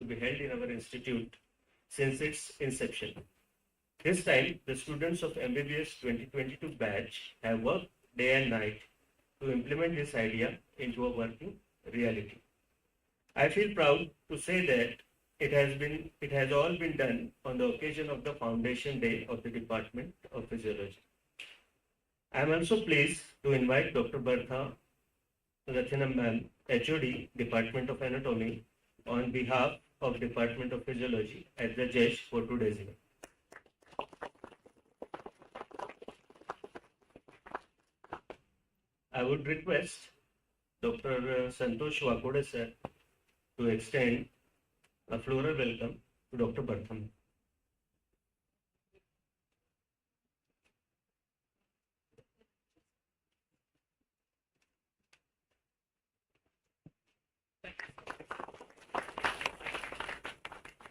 be held in our institute since its inception. This time, the students of MBBS 2022 batch have worked day and night to implement this idea into a working reality. I feel proud to say that it has all been done on the occasion of the Foundation Day of the Department of Physiology. I am also pleased to invite Dr. Bertha Rathinam Ma'am, HOD, Department of Anatomy, on behalf of Department of Physiology as the judge for today's event. I would request Dr. Santosh Wakode sir to extend a floral welcome to Dr. Bertham.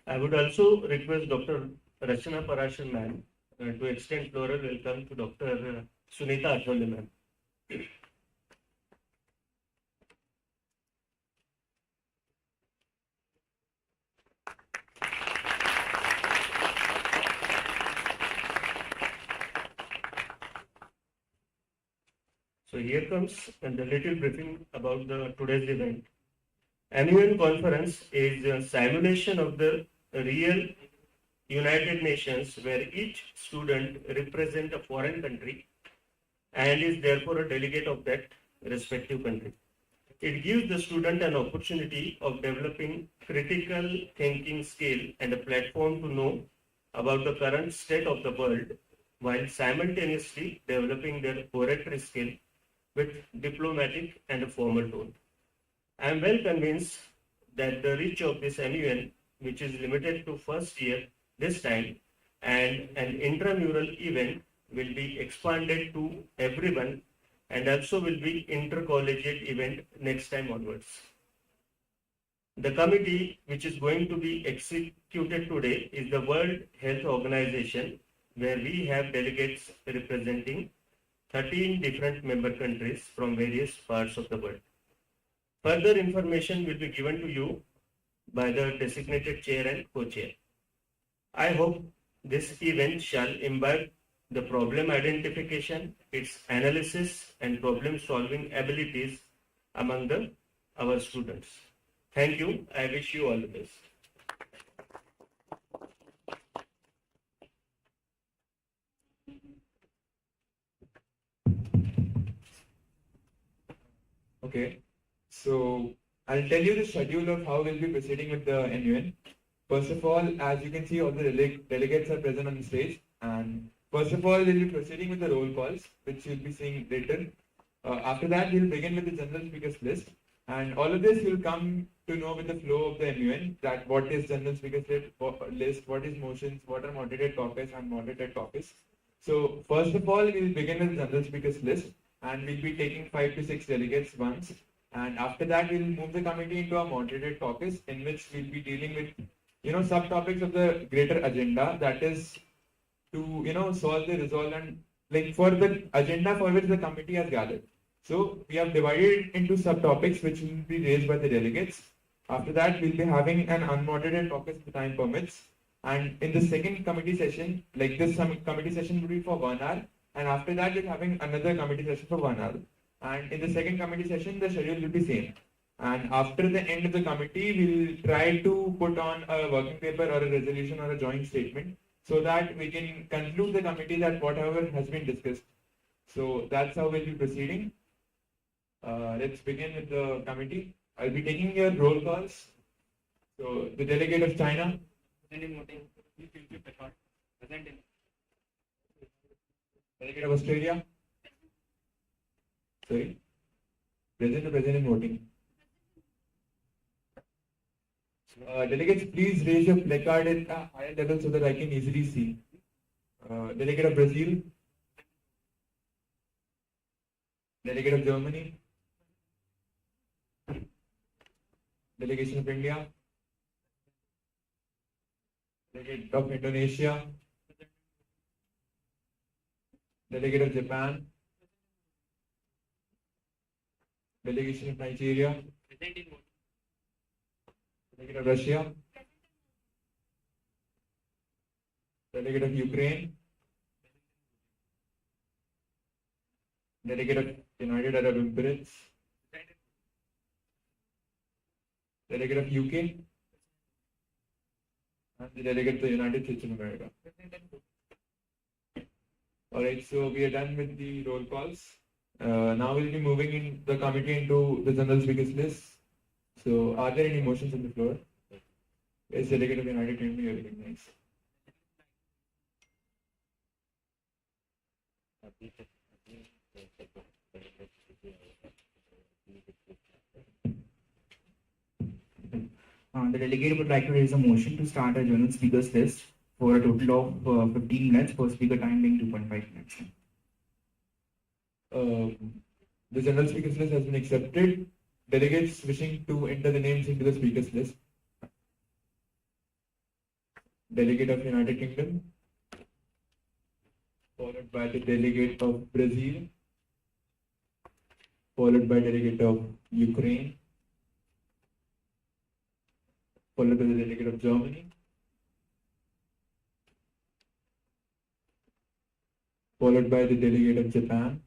I would also request Dr. Rachana Parashar ma'am to extend floral welcome to Dr. Sunita Athole ma'am. So here comes the little briefing about the today's event. Annual conference is a simulation of the real United Nations where each student represents a foreign country and is therefore a delegate of that respective country. It gives the student an opportunity of developing critical thinking skill and a platform to know about the current state of the world while simultaneously developing their oratory skill with diplomatic and a formal tone. I am well convinced that the reach of this MUN, which is limited to first year this time, and an intramural event will be expanded to everyone and also will be intercollegiate event next time onwards. The committee which is going to be executed today is the World Health Organization, where we have delegates representing 13 different member countries from various parts of the world. Further information will be given to you by the designated chair and co-chair. I hope this event shall imbibe the problem identification, its analysis and problem solving abilities among our students. Thank you. I wish you all the best. Okay, so I'll tell you the schedule of how we'll be proceeding with the NUN. First of all, as you can see, all the delegates are present on the stage. And first of all, we'll be proceeding with the roll calls, which you'll be seeing later. After that, we'll begin with the general speakers list. And all of this you'll come to know with the flow of the MUN, that what is general speakers list, what is motions, what are moderated topics and moderated topics. So first of all, we'll begin with the general speakers list, and we'll be taking 5 to 6 delegates once. And after that, we'll move the committee into a moderated topics in which we'll be dealing with, subtopics of the greater agenda, that is to, solve the resolve and like for the agenda for which the committee has gathered. So we have divided into subtopics which will be raised by the delegates. After that, we'll be having an unmoderated topic if the time permits. And in the second committee session, like this committee session will be for 1 hour. And after that, we're having another committee session for 1 hour. And in the second committee session, the schedule will be same. And after the end of the committee, we'll try to put on a working paper or a resolution or a joint statement so that we can conclude the committee that whatever has been discussed. So that's how we'll be proceeding. Let's begin with the committee. I'll be taking your roll calls. So the delegate of China. Delegate of Australia. Sorry. Present or present in voting. Delegates, please raise your placard at a higher level so that I can easily see. Delegate of Brazil. Delegate of Germany. Delegation of India. Delegate of Indonesia. Delegate of Japan. Delegation of Nigeria. Delegate of Russia. Delegate of Ukraine, delegate of United Arab Emirates, delegate of UK, and the delegate of the United States of America. Alright, so we are done with the roll calls. Now we'll be moving in the committee into the general speakers list. So are there any motions on the floor? Yes, delegate of the United Kingdom, you are recognized. The delegate would like to raise a motion to start a general speakers list for a total of 15 minutes, per speaker time being 2.5 minutes. The general speakers list has been accepted. Delegates wishing to enter the names into the speakers list. Delegate of United Kingdom, followed by the delegate of Brazil, followed by delegate of Ukraine, followed by the delegate of Germany, followed by the delegate of Japan,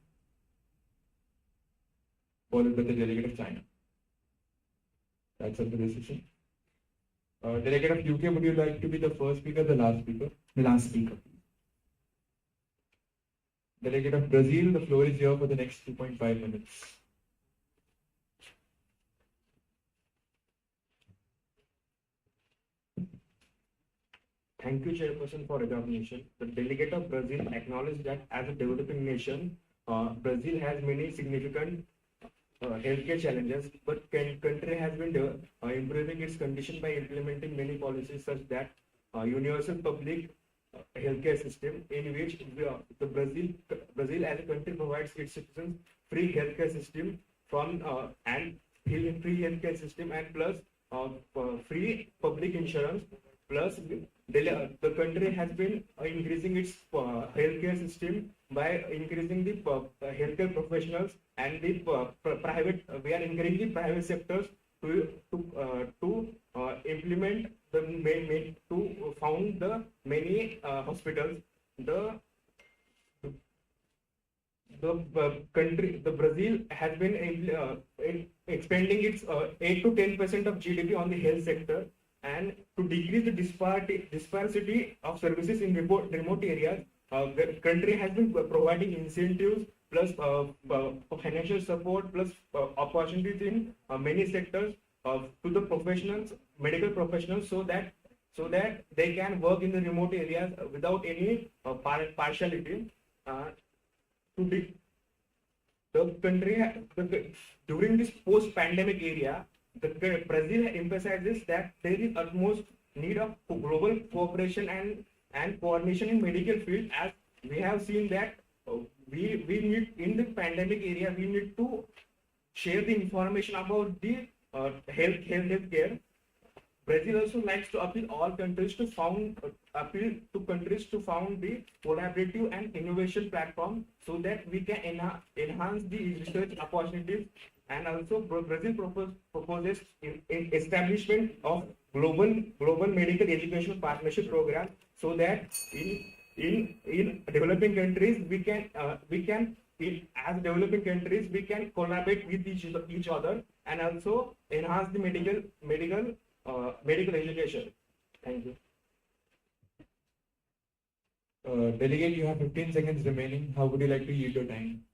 followed by the delegate of China. That's up to the decision. Delegate of UK, would you like to be the first speaker or the last speaker? The last speaker. Delegate of Brazil, the floor is here for the next 2.5 minutes. Thank you, Chairperson, for recognition. The delegate of Brazil acknowledged that as a developing nation, Brazil has many significant healthcare challenges, but country has been improving its condition by implementing many policies such that universal public healthcare system in which the Brazil as a country provides its citizens free healthcare system from and free healthcare system and plus free public insurance plus the country has been increasing its healthcare system by increasing the healthcare professionals and the private. We are encouraging the private sectors to implement to found the many hospitals. The Brazil has been expanding its 8 to 10% of GDP on the health sector, and to decrease the disparity of services in remote areas, the country has been providing incentives plus financial support plus opportunities in many sectors to the professionals, medical professionals, so that they can work in the remote areas without any partiality. The country during this post-pandemic area, the Brazil emphasizes that there is utmost need of global cooperation and coordination in medical field, as we have seen that we need in the pandemic area, we need to share the information about the healthcare. Brazil also likes to appeal countries to found the collaborative and innovation platform so that we can enhance the research opportunities. And also Brazil proposes in establishment of global medical education partnership program, so that in developing countries we can as developing countries we can collaborate with each other and also enhance the medical education. Thank you. Delegate, you have 15 seconds remaining. How would you like to yield your time?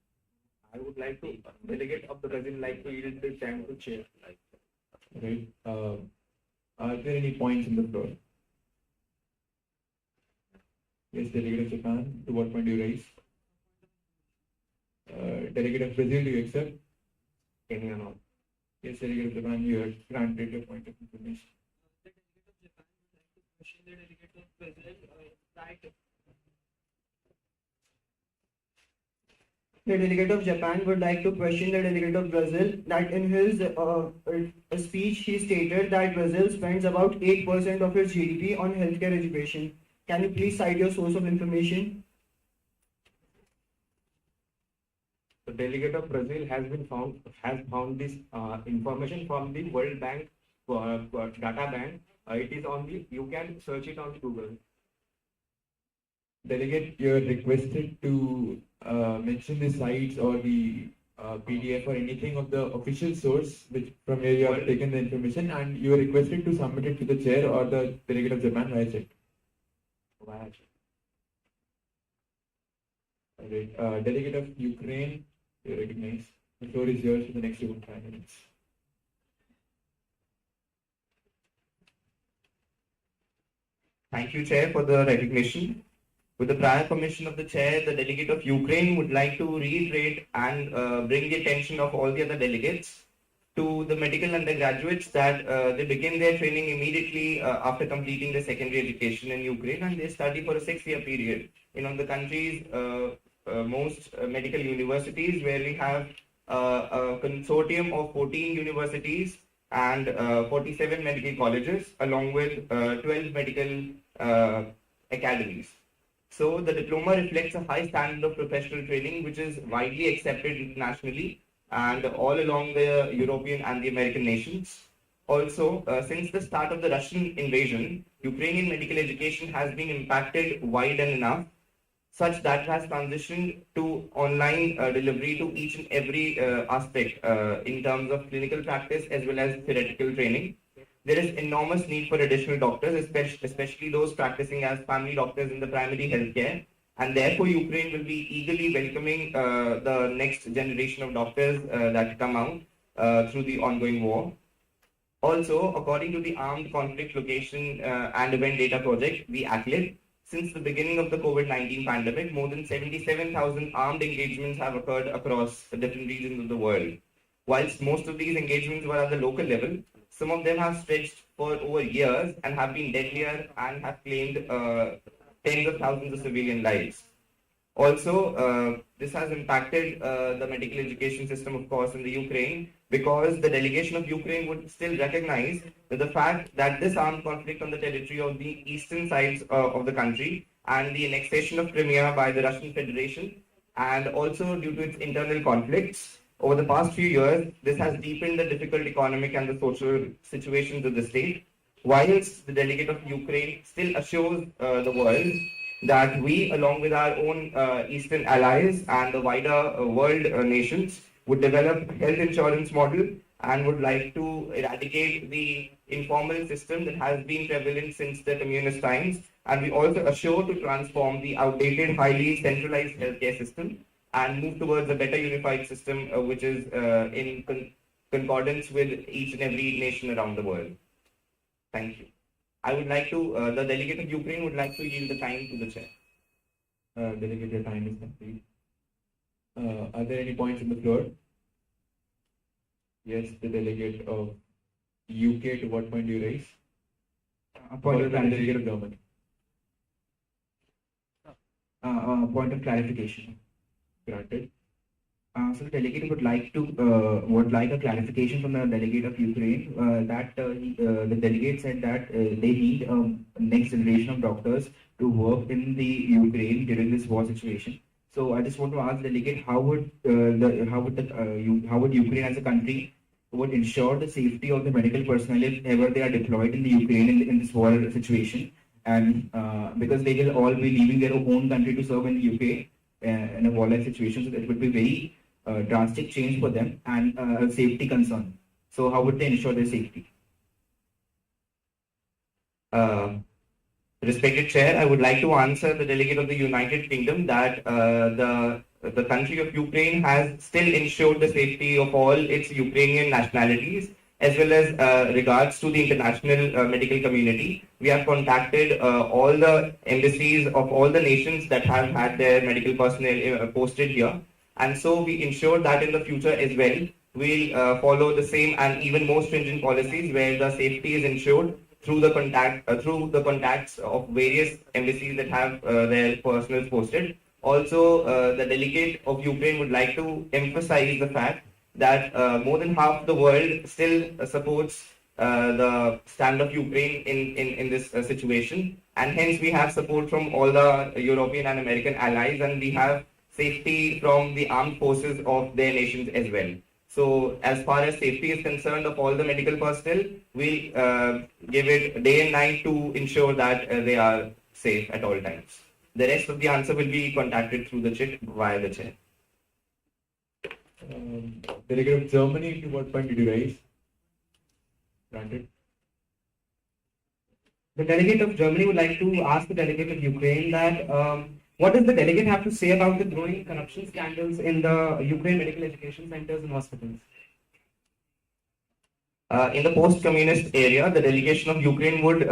I would like to, delegate of the Brazil, like to yield the time to chair. Right. Are there any points in the floor? Yes, delegate of Japan, to what point do you raise? Delegate of Brazil, do you accept? Any or not? Yes, delegate of Japan, you are granted your point of information. The delegate of Japan would like to question the delegate of Brazil that in his speech he stated that Brazil spends about 8% of its GDP on healthcare education. Can you please cite your source of information? The delegate of Brazil has found this information from the World Bank data bank. It is on the, you can search it on Google. Delegate, you're requested to mention the sites or the PDF or anything of the official source which from where you have taken the information, and you are requested to submit it to the chair or the delegate of Japan via check. Alright, delegate of Ukraine, you recognize. The floor is yours for the next 5 minutes. Thank you, Chair, for the recognition. With the prior permission of the Chair, the delegate of Ukraine would like to reiterate and bring the attention of all the other delegates to the medical undergraduates that they begin their training immediately after completing their secondary education in Ukraine, and they study for a 6-year period in the country's most medical universities, where we have a consortium of 14 universities and 47 medical colleges, along with 12 medical academies. So the diploma reflects a high standard of professional training, which is widely accepted internationally and all along the European and the American nations. Also, since the start of the Russian invasion, Ukrainian medical education has been impacted wide and enough, such that it has transitioned to online delivery to each and every aspect in terms of clinical practice as well as theoretical training. There is enormous need for additional doctors, especially those practicing as family doctors in the primary healthcare. And therefore, Ukraine will be eagerly welcoming the next generation of doctors that come out through the ongoing war. Also, according to the Armed Conflict Location and Event Data Project, the ACLID, since the beginning of the COVID-19 pandemic, more than 77,000 armed engagements have occurred across the different regions of the world. Whilst most of these engagements were at the local level, some of them have stretched for over years and have been deadlier and have claimed tens of thousands of civilian lives. Also, this has impacted the medical education system, of course, in the Ukraine, because the delegation of Ukraine would still recognize that the fact that this armed conflict on the territory of the eastern sides of the country and the annexation of Crimea by the Russian Federation, and also due to its internal conflicts, over the past few years, this has deepened the difficult economic and the social situations of the state, whilst the delegate of Ukraine still assures the world that we, along with our own Eastern allies and the wider world nations, would develop health insurance model and would like to eradicate the informal system that has been prevalent since the communist times. And we also assure to transform the outdated, highly centralized healthcare system and move towards a better unified system, which is in concordance with each and every nation around the world. Thank you. I would like to, the delegate of Ukraine would like to yield the time to the chair. Delegate, your time is complete. Are there any points on the floor? Yes, the delegate of UK, to what point do you raise? A point of delegate of Germany. point of clarification. Granted. So the delegate would like a clarification from the delegate of Ukraine that the delegate said that they need next generation of doctors to work in the Ukraine during this war situation. So I just want to ask the delegate, how would Ukraine as a country would ensure the safety of the medical personnel if ever they are deployed in the Ukraine in this war situation, and because they will all be leaving their own country to serve in the UK in a war-like situation, so that would be very drastic change for them and a safety concern. So how would they ensure their safety? Respected Chair, I would like to answer the delegate of the United Kingdom that the country of Ukraine has still ensured the safety of all its Ukrainian nationalities, as well as regards to the international medical community. We have contacted all the embassies of all the nations that have had their medical personnel posted here. And so we ensure that in the future as well, we'll follow the same and even more stringent policies where the safety is ensured through the contacts of various embassies that have their personnel posted. Also, the delegate of Ukraine would like to emphasize the fact that more than half the world still supports the stand of Ukraine in this situation, and hence we have support from all the European and American allies, and we have safety from the armed forces of their nations as well. So as far as safety is concerned of all the medical personnel, we'll give it day and night to ensure that they are safe at all times. The rest of the answer will be contacted through the chat via the chair. Delegate of Germany, to what point did you raise? Granted. The delegate of Germany would like to ask the delegate of Ukraine that what does the delegate have to say about the growing corruption scandals in the Ukraine medical education centers and hospitals? In the post-communist area, the delegation of Ukraine would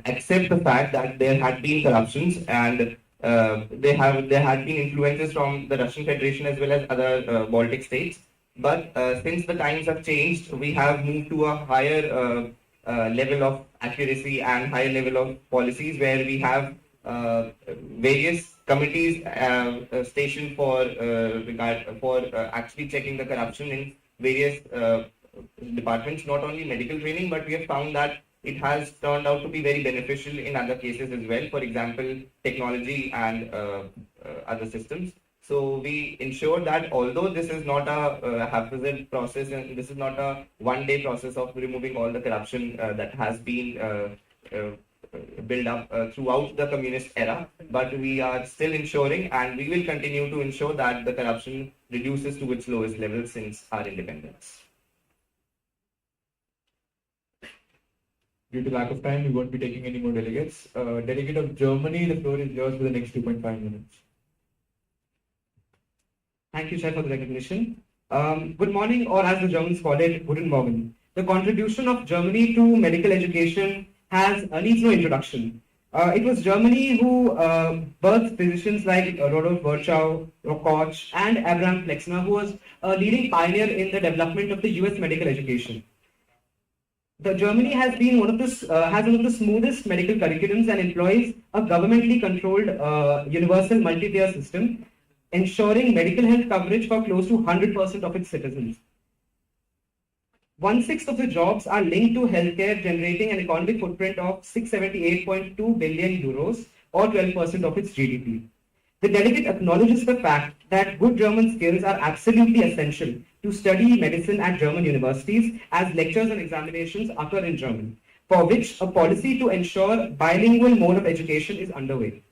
accept the fact that there had been corruptions and there had been influences from the Russian Federation as well as other Baltic states. But since the times have changed, we have moved to a higher level of accuracy and higher level of policies where we have various committees stationed for actually checking the corruption in various departments, not only medical training, but we have found that it has turned out to be very beneficial in other cases as well. For example, technology and other systems. So we ensure that although this is not a haphazard process and this is not a one-day process of removing all the corruption that has been built up throughout the communist era, but we are still ensuring and we will continue to ensure that the corruption reduces to its lowest level since our independence. Due to lack of time, we won't be taking any more delegates. Delegate of Germany, the floor is yours for the next 2.5 minutes. Thank you, Chair, for the recognition. Good morning, or as the Germans call it, Guten Morgen. The contribution of Germany to medical education needs no introduction. It was Germany who birthed physicians like Rodolph Virchow, Koch, and Abraham Flexner, who was a leading pioneer in the development of the US medical education. Germany has been one of the smoothest medical curriculums and employs a governmentally controlled universal multi-tier system, ensuring medical health coverage for close to 100% of its citizens. 1/6 of the jobs are linked to healthcare, generating an economic footprint of 678.2 billion euros, or 12% of its GDP. The delegate acknowledges the fact that good German skills are absolutely essential to study medicine at German universities, as lectures and examinations occur in German, for which a policy to ensure bilingual mode of education is underway.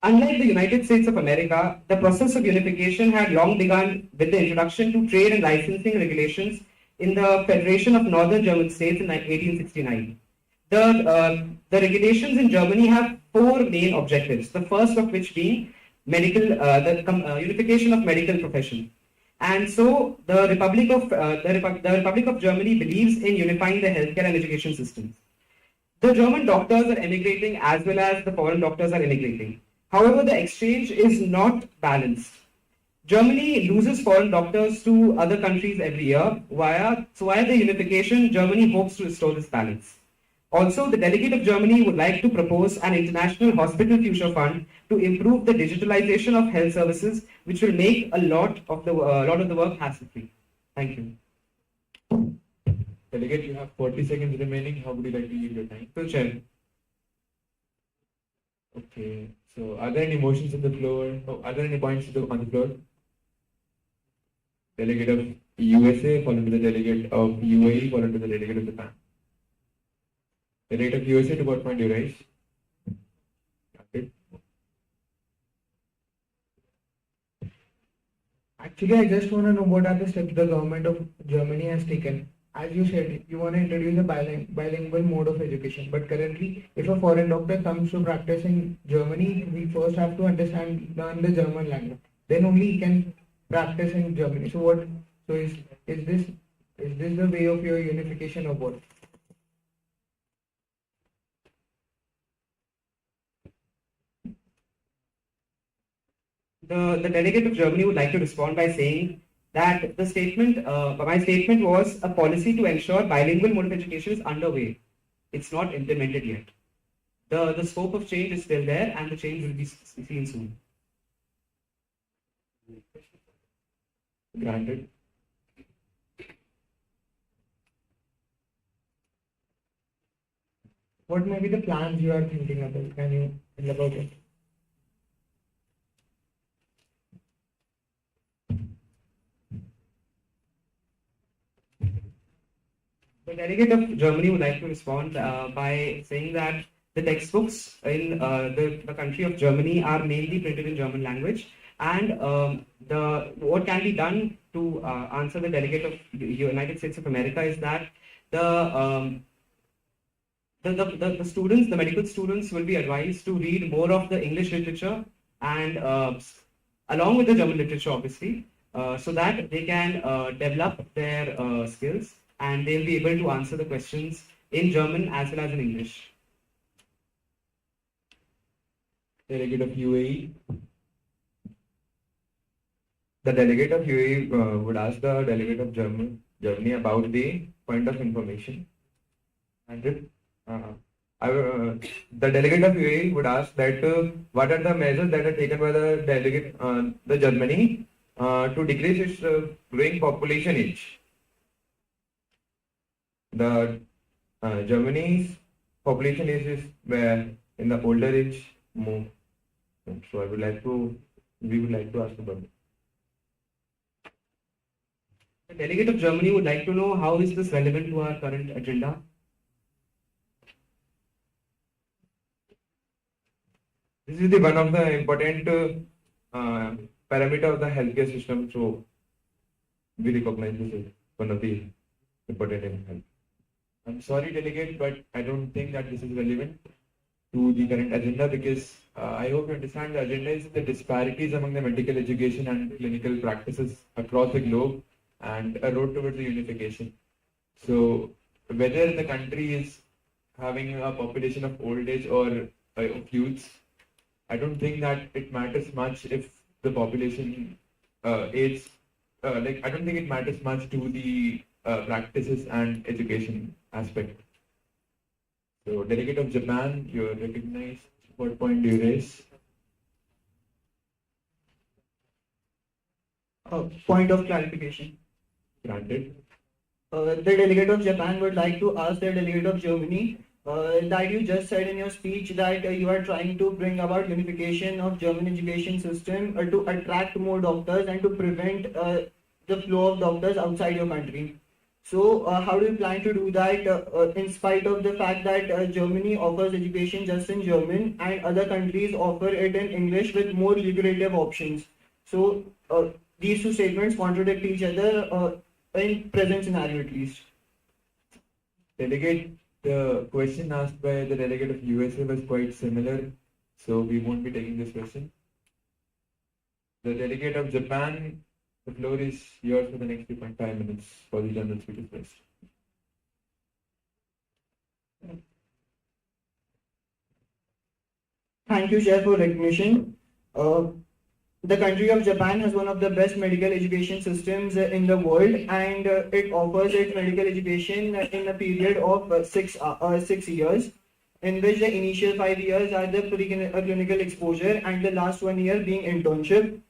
Unlike the United States of America, the process of unification had long begun with the introduction to trade and licensing regulations in the Federation of Northern German States in 1869. The regulations in Germany have four main objectives. The first of which being unification of medical profession. And so the Republic of Germany believes in unifying the healthcare and education systems. The German doctors are emigrating as well as the foreign doctors are immigrating. However, the exchange is not balanced. Germany loses foreign doctors to other countries every year. Via the unification, Germany hopes to restore this balance. Also, the delegate of Germany would like to propose an international hospital future fund to improve the digitalization of health services, which will make a lot of the work hassle-free. Thank you. Delegate, you have 40 seconds remaining. How would you like to use your time? So, Chair. Okay. So, are there any motions on the floor? Oh, are there any points on the floor? Delegate of USA, followed by the delegate of UAE, followed by the delegate of Japan. Delegate of USA, to what point do you raise? Okay. Actually, I just want to know what are the steps the government of Germany has taken. As you said, you want to introduce a bilingual mode of education. But currently, if a foreign doctor comes to practice in Germany, we first have to learn the German language. Then only he can practice in Germany. So what? So is this the way of your unification or what? The delegate of Germany would like to respond by saying that my statement was a policy to ensure bilingual mode of education is underway. It's not implemented yet. The scope of change is still there and the change will be seen soon. Granted. What may be the plans you are thinking about? Can you tell about it? The delegate of Germany would like to respond by saying that The textbooks in the country of Germany are mainly printed in German language, and what can be done to answer the delegate of the United States of America is that the students, the medical students, will be advised to read more of the English literature and along with the German literature, obviously, so that they can develop their skills and they'll be able to answer the questions in German as well as in English. Delegate of UAE. The delegate of UAE would ask the delegate of Germany about the point of information. And the delegate of UAE would ask that what are the measures that are taken by the delegate, the Germany, to decrease its growing population age. The Germany's population age is where in the older age more. So we would like to ask about it. The delegate of Germany would like to know how is this relevant to our current agenda? This is the one of the important parameter of the healthcare system. So we recognize this as one of the important in health. I'm sorry, delegate, but I don't think that this is relevant to the current agenda because I hope you understand the agenda is the disparities among the medical education and clinical practices across the globe and a road towards the unification. So whether the country is having a population of old age or of youths, I don't think that it matters much if the population age, I don't think it matters much to the practices and education aspect. So, delegate of Japan, you are recognized. What point do you raise? Point of clarification. Granted. The delegate of Japan would like to ask the delegate of Germany that you just said in your speech that you are trying to bring about unification of German education system to attract more doctors and to prevent the flow of doctors outside your country. So how do you plan to do that in spite of the fact that Germany offers education just in German and other countries offer it in English with more lucrative options? So these two statements contradict each other in present scenario at least. Delegate, the question asked by the delegate of USA was quite similar, so we won't be taking this question. The delegate of Japan, the floor is yours for the next 2.5 minutes for the general speakers list. Thank you, Chair, for recognition. The country of Japan has one of the best medical education systems in the world, and it offers its medical education in a period of 6 years, in which the initial 5 years are the clinical exposure and the last 1 year being internship.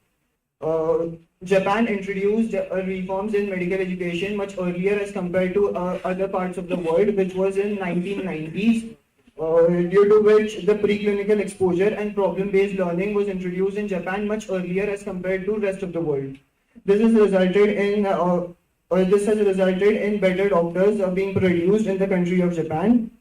Japan introduced reforms in medical education much earlier as compared to other parts of the world, which was in 1990s. Due to which the preclinical exposure and problem-based learning was introduced in Japan much earlier as compared to rest of the world. This has resulted in better doctors being produced in the country of Japan.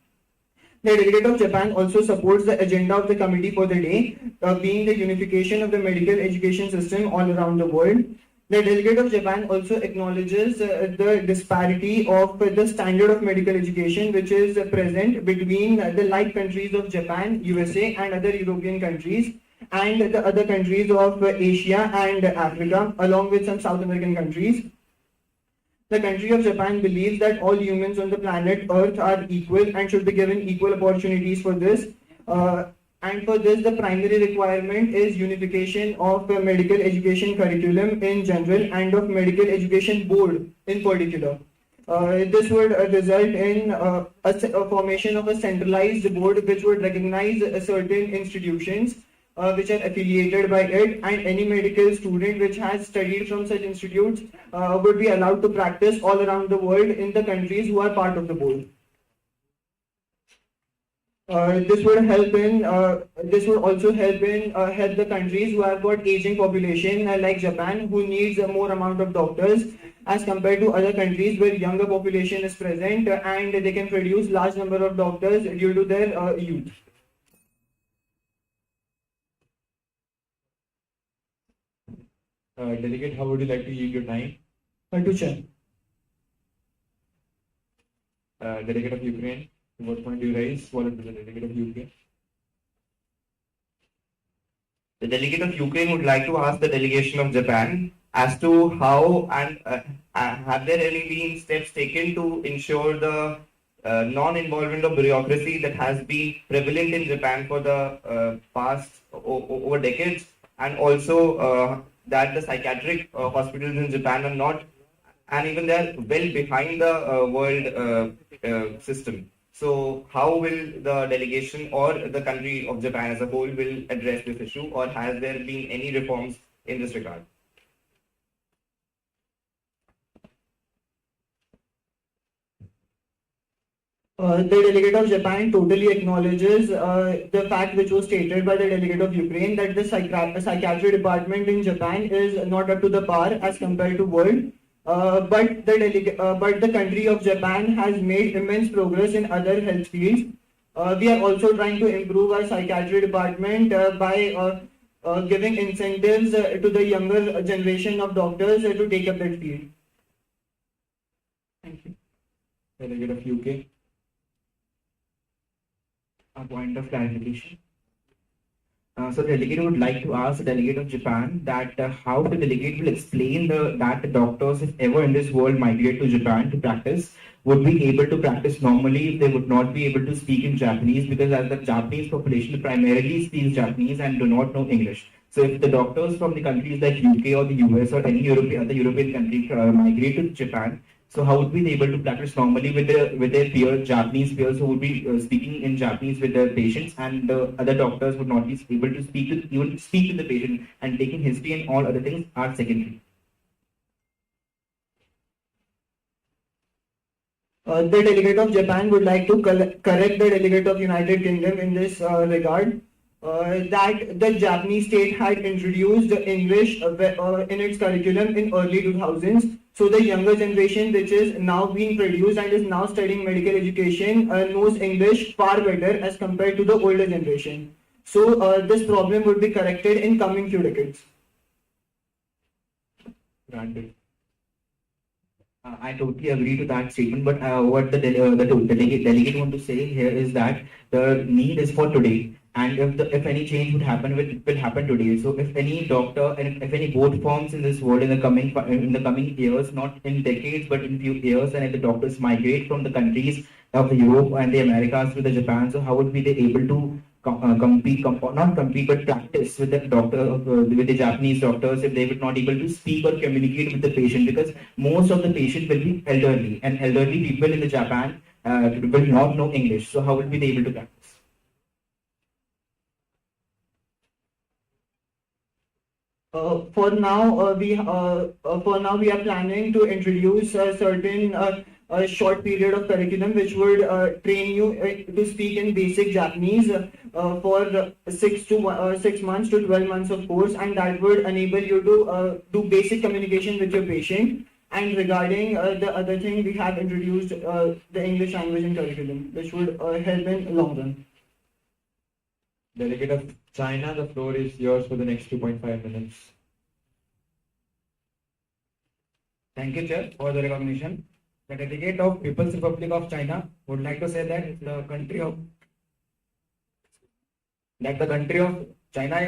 The delegate of Japan also supports the agenda of the committee for the day, being the unification of the medical education system all around the world. The delegate of Japan also acknowledges the disparity of the standard of medical education which is present between the like countries of Japan, USA and other European countries and the other countries of Asia and Africa along with some South American countries. The country of Japan believes that all humans on the planet Earth are equal and should be given equal opportunities for this. And for this, the primary requirement is unification of medical education curriculum in general and of medical education board in particular. This would result in a formation of a centralized board which would recognize certain institutions which are affiliated by it, and any medical student which has studied from such institutes would be allowed to practice all around the world in the countries who are part of the board. This would also help the countries who have got aging population like Japan, who needs a more amount of doctors as compared to other countries where younger population is present and they can produce large number of doctors due to their youth. Delegate, how would you like to yield your time? To chair. Delegate of Ukraine, what point do you raise? Followed by the delegate of UK. The delegate of Ukraine would like to ask the delegation of Japan as to how and have there any been steps taken to ensure the non-involvement of bureaucracy that has been prevalent in Japan for the past over decades, and also that the psychiatric hospitals in Japan are not, and even they are well behind the world system. So how will the delegation or the country of Japan as a whole will address this issue, or has there been any reforms in this regard? The delegate of Japan totally acknowledges the fact which was stated by the delegate of Ukraine that the psychiatry department in Japan is not up to the par as compared to world. But the country of Japan has made immense progress in other health fields. We are also trying to improve our psychiatry department by giving incentives to the younger generation of doctors to take up that field. Thank you. Delegate of UK. A point of clarification. So the delegate would like to ask the delegate of Japan that how the delegate will explain that the doctors, if ever in this world migrate to Japan to practice, would be able to practice normally if they would not be able to speak in Japanese, because as the Japanese population primarily speaks Japanese and do not know English. So if the doctors from the countries like UK or the US or any other European country migrate to Japan, so how would we be able to practice normally with their peers, Japanese peers who would be speaking in Japanese with their patients, and other doctors would not be able to even speak to the patient, and taking history and all other things are secondary. The delegate of Japan would like to correct the delegate of United Kingdom in this regard. That the Japanese state had introduced English in its curriculum in early 2000s. So the younger generation, which is now being produced and is now studying medical education, knows English far better as compared to the older generation. So this problem would be corrected in coming few decades. Granted. I totally agree to that statement, but what the delegate want to say here is that the need is for today, and if any change would happen, it will happen today. So if any doctor and if any board forms in this world in the coming years, not in decades but in few years, and if the doctors migrate from the countries of Europe and the Americas to the Japan, so how would be they able to not compete but practice with the with the Japanese doctors if they would not able to speak or communicate with the patient, because most of the patient will be elderly, and elderly people in the Japan will not know English. So how would be they able to practice? For now, we are planning to introduce a certain short period of curriculum which would train you to speak in basic Japanese for 6 months to 12 months of course, and that would enable you to do basic communication with your patient. And regarding the other thing, we have introduced the English language in curriculum, which would help in long run. Delegate of China, the floor is yours for the next 2.5 minutes. Thank you, Chair, for the recognition. The delegate of People's Republic of China would like to say that the country of China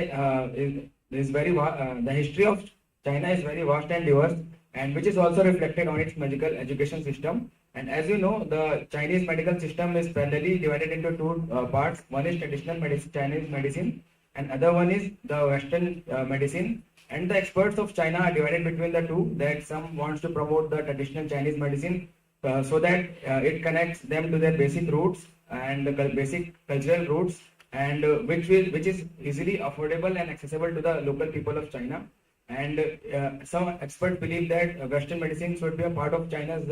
is very the history of China is very vast and diverse, and which is also reflected on its medical education system. And as you know, the Chinese medical system is primarily divided into two parts. One is traditional medicine, Chinese medicine, and other one is the Western medicine. And the experts of China are divided between the two. That some wants to promote the traditional Chinese medicine so that it connects them to their basic roots and the basic cultural roots, and which is easily affordable and accessible to the local people of China. And some experts believe that Western medicine should be a part of China's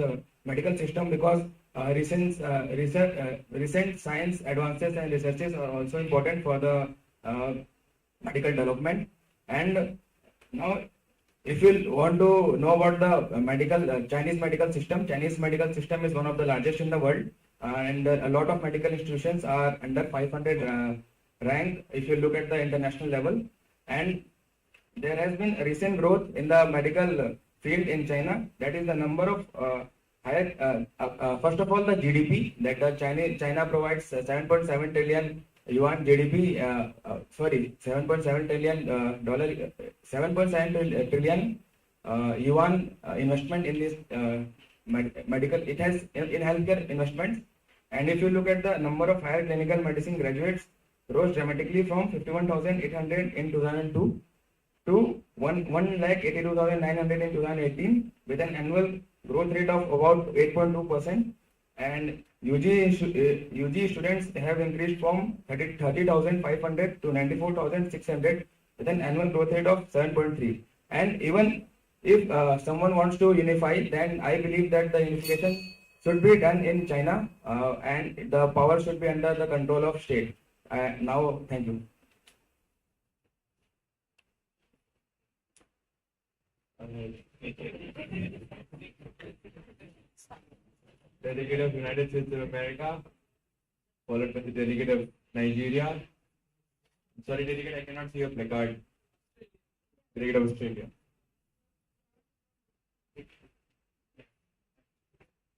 medical system, because recent science advances and researches are also important for the medical development. And now, if you want to know about the Chinese medical system is one of the largest in the world, and a lot of medical institutions are under 500 rank if you look at the international level. And there has been a recent growth in the medical field in China. That is the number of first of all, the GDP that China provides 7.7 trillion yuan GDP. Sorry, 7.7 trillion dollar, 7.7 trillion yuan investment in this medical. It has in healthcare investments. And if you look at the number of higher clinical medicine graduates, rose dramatically from 51,800 in 2002 to 1,82,900 in 2018, with an annual growth rate of about 8.2%. And UG students have increased from 30,500 to 94,600, with an annual growth rate of 7.3. And even if someone wants to unify, then I believe that the unification should be done in China, and the power should be under the control of state. Now, thank you. Delegate of United States of America, followed by the delegate of Nigeria. Sorry, delegate, I cannot see your placard. Delegate of Australia.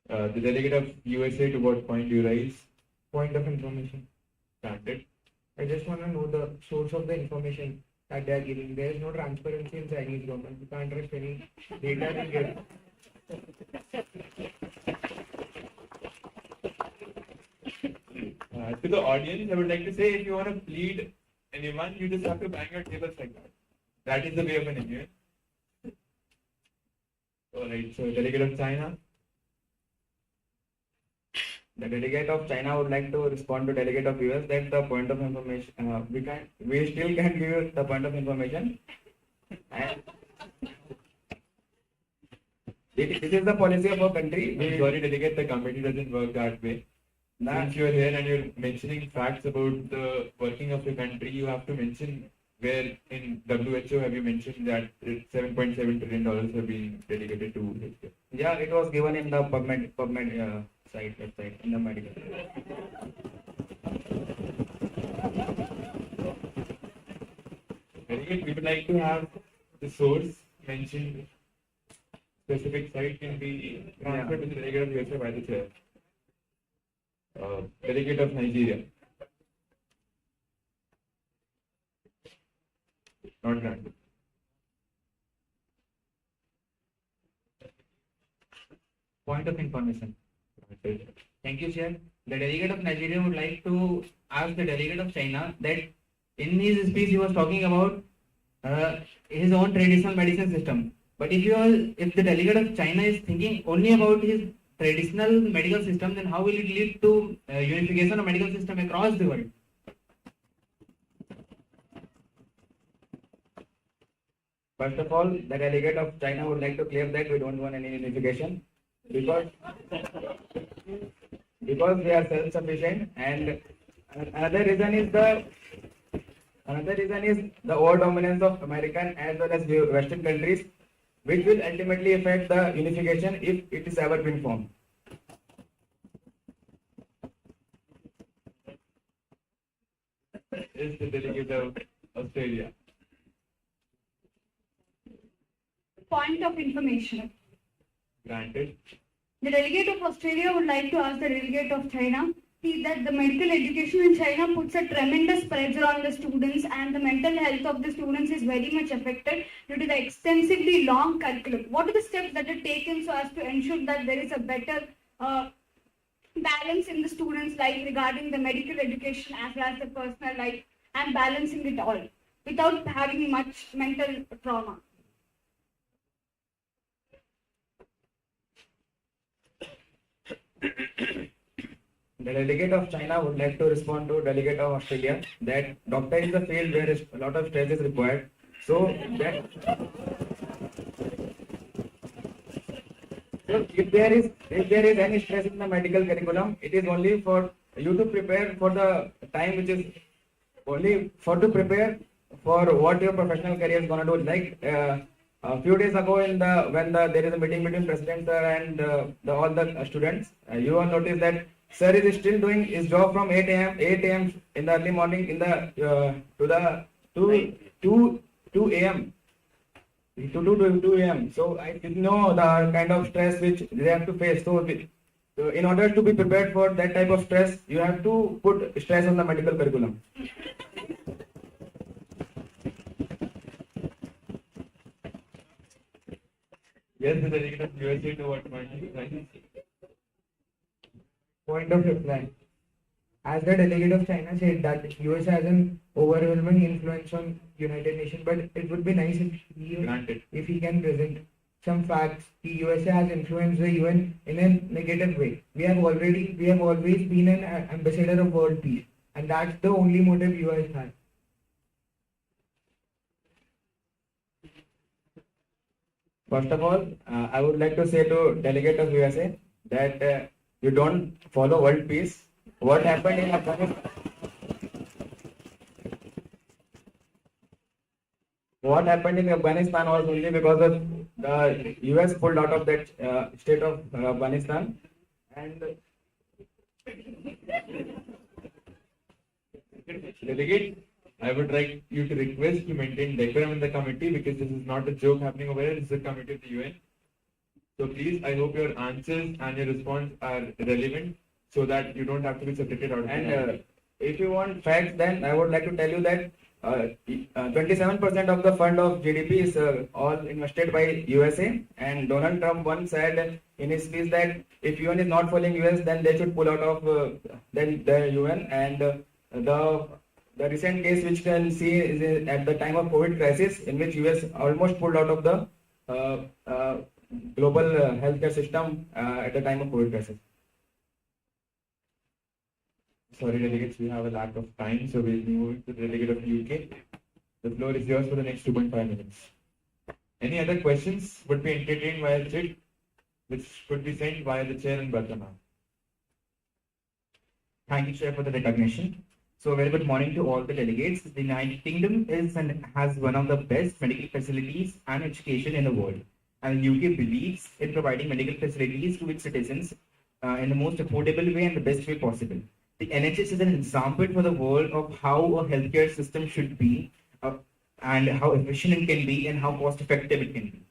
The delegate of USA, to what point do you raise? Point of information. Granted. I just want to know the source of the information that they are giving. There is no transparency in Chinese government. You can't trust any data they get. To the audience, I would like to say, if you want to plead anyone, you just have to bang your tables like that. That is the way of an Indian. Alright, so delegate of China. The delegate of China would like to respond to delegate of US that the point of information, we still can give you the point of information. And this is the policy of our country. I'm sorry, delegate, the committee doesn't work that way. Since you're here and you're mentioning facts about the working of the country, you have to mention where in WHO have you mentioned that $7.7 trillion have been dedicated to healthcare. Yeah, it was given in the PubMed website in the medical. Very good. We would like to have the source mentioned. Specific site can be transferred to the delegate of USA by the chair. Delegate of Nigeria. Not granted. Point of information. Granted. Thank you, Chair. The delegate of Nigeria would like to ask the delegate of China that in his speech he was talking about his own traditional medicine system. But if the delegate of China is thinking only about his traditional medical system, then how will it lead to unification of medical system across the world? First of all, the delegate of China would like to claim that we don't want any unification because we are self-sufficient, and another reason is the over dominance of American as well as Western countries, which will ultimately affect the unification if it is ever been formed. Is the delegate of Australia. Point of information. Granted. The delegate of Australia would like to ask the delegate of China that the medical education in China puts a tremendous pressure on the students, and the mental health of the students is very much affected due to the extensively long curriculum. What are the steps that are taken so as to ensure that there is a better balance in the students' life regarding the medical education as well as the personal life, and balancing it all without having much mental trauma? The delegate of China would like to respond to delegate of Australia that doctor is a field where a lot of stress is required. So if there is any stress in the medical curriculum, it is only for you to prepare for the time which is only for to prepare for what your professional career is gonna do. Like a few days ago, there is a meeting between President sir and all the students, you will notice that sir is still doing his job from 8 a.m. in the early morning to 2 a.m. 2 a.m. So I didn't know the kind of stress which they have to face. So in order to be prepared for that type of stress, you have to put stress on the medical curriculum. Yes, the delegate of USA to what point? Point of reply. As the delegate of China said that US has an overwhelming influence on United Nations, but it would be nice Granted. if he can present some facts. The USA has influenced the UN in a negative way. We have always been an ambassador of world peace, and that's the only motive US has. First of all, I would like to say to delegate of USA that you don't follow world peace. What happened in Afghanistan? What happened in Afghanistan was only because of the US pulled out of that state of Afghanistan, and Delegate, I would like you to request to maintain decorum in the committee because this is not a joke happening over here. This is a committee of the UN. So please, I hope your answers and your response are relevant so that you don't have to be separated out of the And committee. if you want facts, then I would like to tell you that 27% of the fund of GDP is all invested by USA. And Donald Trump once said in his speech that if UN is not following US, then they should pull out of the UN. And the recent case which can see is at the time of COVID crisis, in which US almost pulled out of the global healthcare system at the time of COVID crisis. Sorry, delegates, we have a lack of time, so we'll move to the delegate of UK. The floor is yours for the next 2.5 minutes. Any other questions would be entertained via chat, which could be sent via the chair and Bartana. Thank you, Chair, for the recognition. So, a very good morning to all the delegates. The United Kingdom is and has one of the best medical facilities and education in the world. And the UK believes in providing medical facilities to its citizens in the most affordable way and the best way possible. The NHS is an example for the world of how a healthcare system should be and how efficient it can be and how cost effective it can be.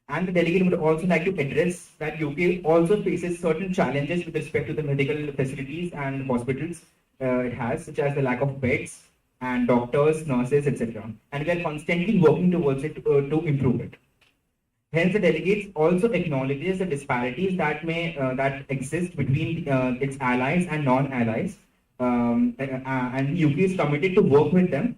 And the delegate would also like to address that UK also faces certain challenges with respect to the medical facilities and hospitals it has, such as the lack of beds and doctors, nurses, etc. And we are constantly working towards it to improve it. Hence, the delegates also acknowledges the disparities that exist between its allies and non-allies, and UK is committed to work with them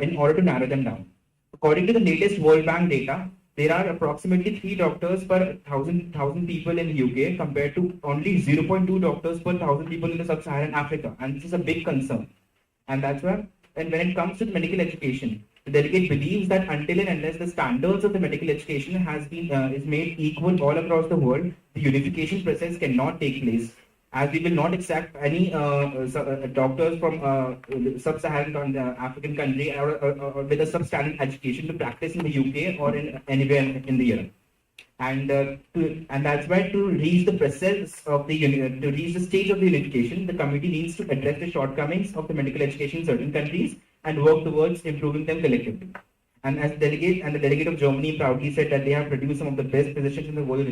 in order to narrow them down. According to the latest World Bank data, there are approximately 3 doctors per thousand people in the UK compared to only 0.2 doctors per 1,000 people in the sub-Saharan Africa, and this is a big concern. And that's why, and when it comes to medical education, the delegate believes that until and unless the standards of the medical education is made equal all across the world, the unification process cannot take place. As we will not accept any doctors from sub-Saharan African country or with a substandard education to practice in the UK or in anywhere in the Europe. And that's why to reach the process of to reach the stage of the unification, the committee needs to address the shortcomings of the medical education in certain countries and work towards improving them collectively. And as the delegate of Germany proudly said that they have produced some of the best physicians in the world.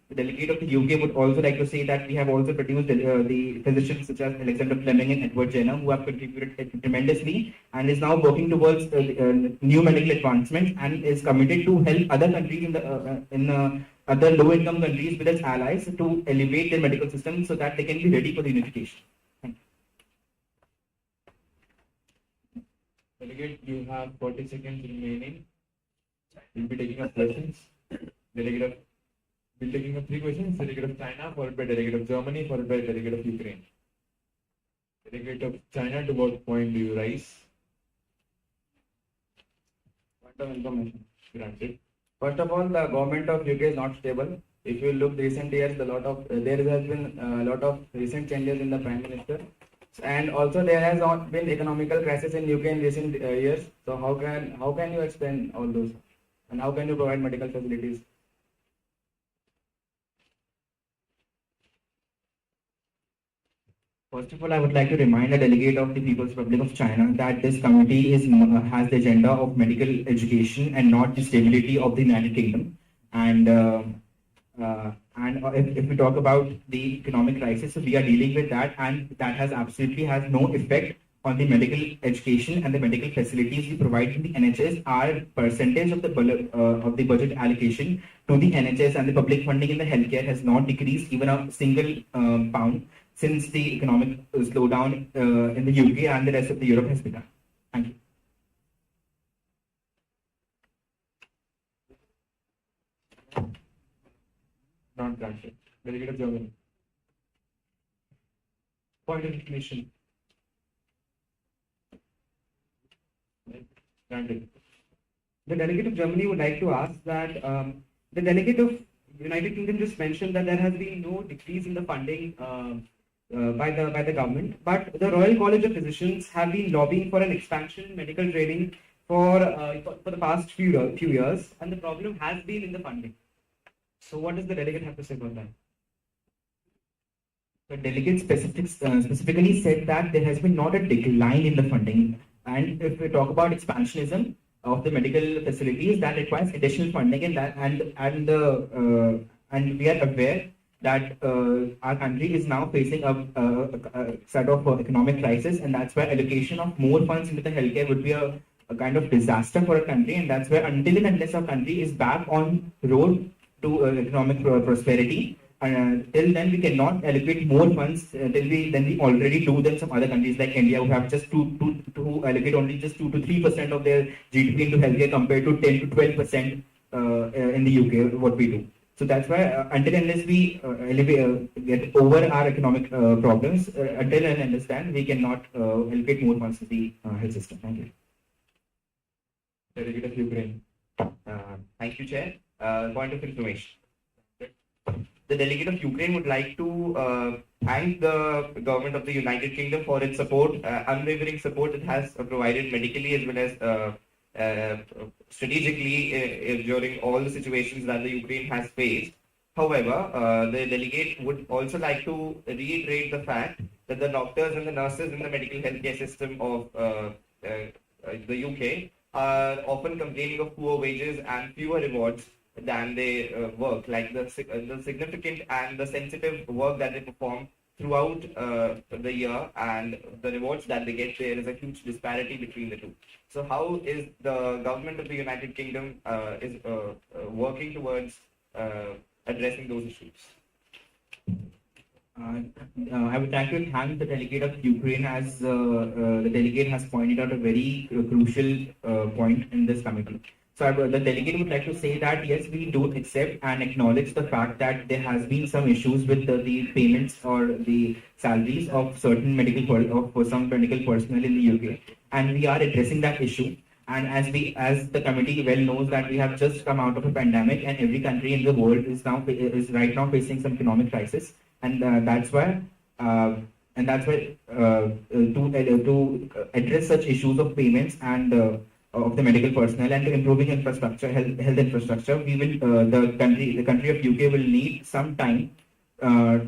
The delegate of the UK would also like to say that we have also produced the physicians such as Alexander Fleming and Edward Jenner, who have contributed tremendously and is now working towards new medical advancements and is committed to help other countries in other low-income countries with its allies to elevate their medical system so that they can be ready for the unification. Delegate, you have 40 seconds remaining. We'll be taking up questions. We'll taking up 3 questions. Delegate of China, followed by delegate of Germany, followed by delegate of Ukraine. Delegate of China, to what point do you rise? Point of information. Granted. First of all, the government of UK is not stable. If you look recent years, there has been a lot of recent changes in the Prime Minister. And also there has not been economical crisis in UK in recent years. So how can you explain all those? And how can you provide medical facilities? First of all, I would like to remind the delegate of the People's Republic of China that this committee has the agenda of medical education and not the stability of the United Kingdom. And if we talk about the economic crisis, so we are dealing with that, and that has absolutely has no effect on the medical education and the medical facilities we provide in the NHS. Our percentage of the budget allocation to the NHS and the public funding in the healthcare has not decreased even a single pound since the economic slowdown in the UK and the rest of the Europe has begun. Thank you. Not granted. Delegate of Germany. Point of information. Granted. The delegate of Germany would like to ask that the delegate of United Kingdom just mentioned that there has been no decrease in the funding by the government, but the Royal College of Physicians have been lobbying for an expansion in medical training for the past few years, and the problem has been in the funding. So, what does the delegate have to say about that? The delegate specifically said that there has been not a decline in the funding. And if we talk about expansionism of the medical facilities, that requires additional funding, and we are aware that our country is now facing a set of economic crisis, and that's why allocation of more funds into the healthcare would be a kind of disaster for a country, and that's where until and unless our country is back on road to economic prosperity, till then we cannot allocate more funds than we already do than some other countries like India, who have just to allocate only just 2 to 3% of their GDP into healthcare compared to 10 to 12% in the UK, what we do. So that's why until unless we get over our economic problems, until and understand, we cannot allocate more funds to the health system. Thank you. Delegate of Ukraine. Thank you, Chair. Point of information. The delegate of Ukraine would like to thank the government of the United Kingdom for its support, unwavering support it has provided medically as well as strategically during all the situations that the Ukraine has faced. However, the delegate would also like to reiterate the fact that the doctors and the nurses in the medical healthcare system of the UK are often complaining of poor wages and fewer rewards than they work, like the significant and the sensitive work that they perform throughout the year and the rewards that they get. There is a huge disparity between the two. So how is the government of the United Kingdom working towards addressing those issues? I would like to thank the delegate of Ukraine, as the delegate has pointed out a very crucial point in this committee. So the delegate would like to say that yes, we do accept and acknowledge the fact that there has been some issues with the payments or the salaries of certain some medical personnel in the UK, and we are addressing that issue. And as the committee well knows that we have just come out of a pandemic, and every country in the world is right now facing some economic crisis, and that's why. To address such issues of payments and of the medical personnel and to improving infrastructure, health infrastructure, we will the country of UK will need some time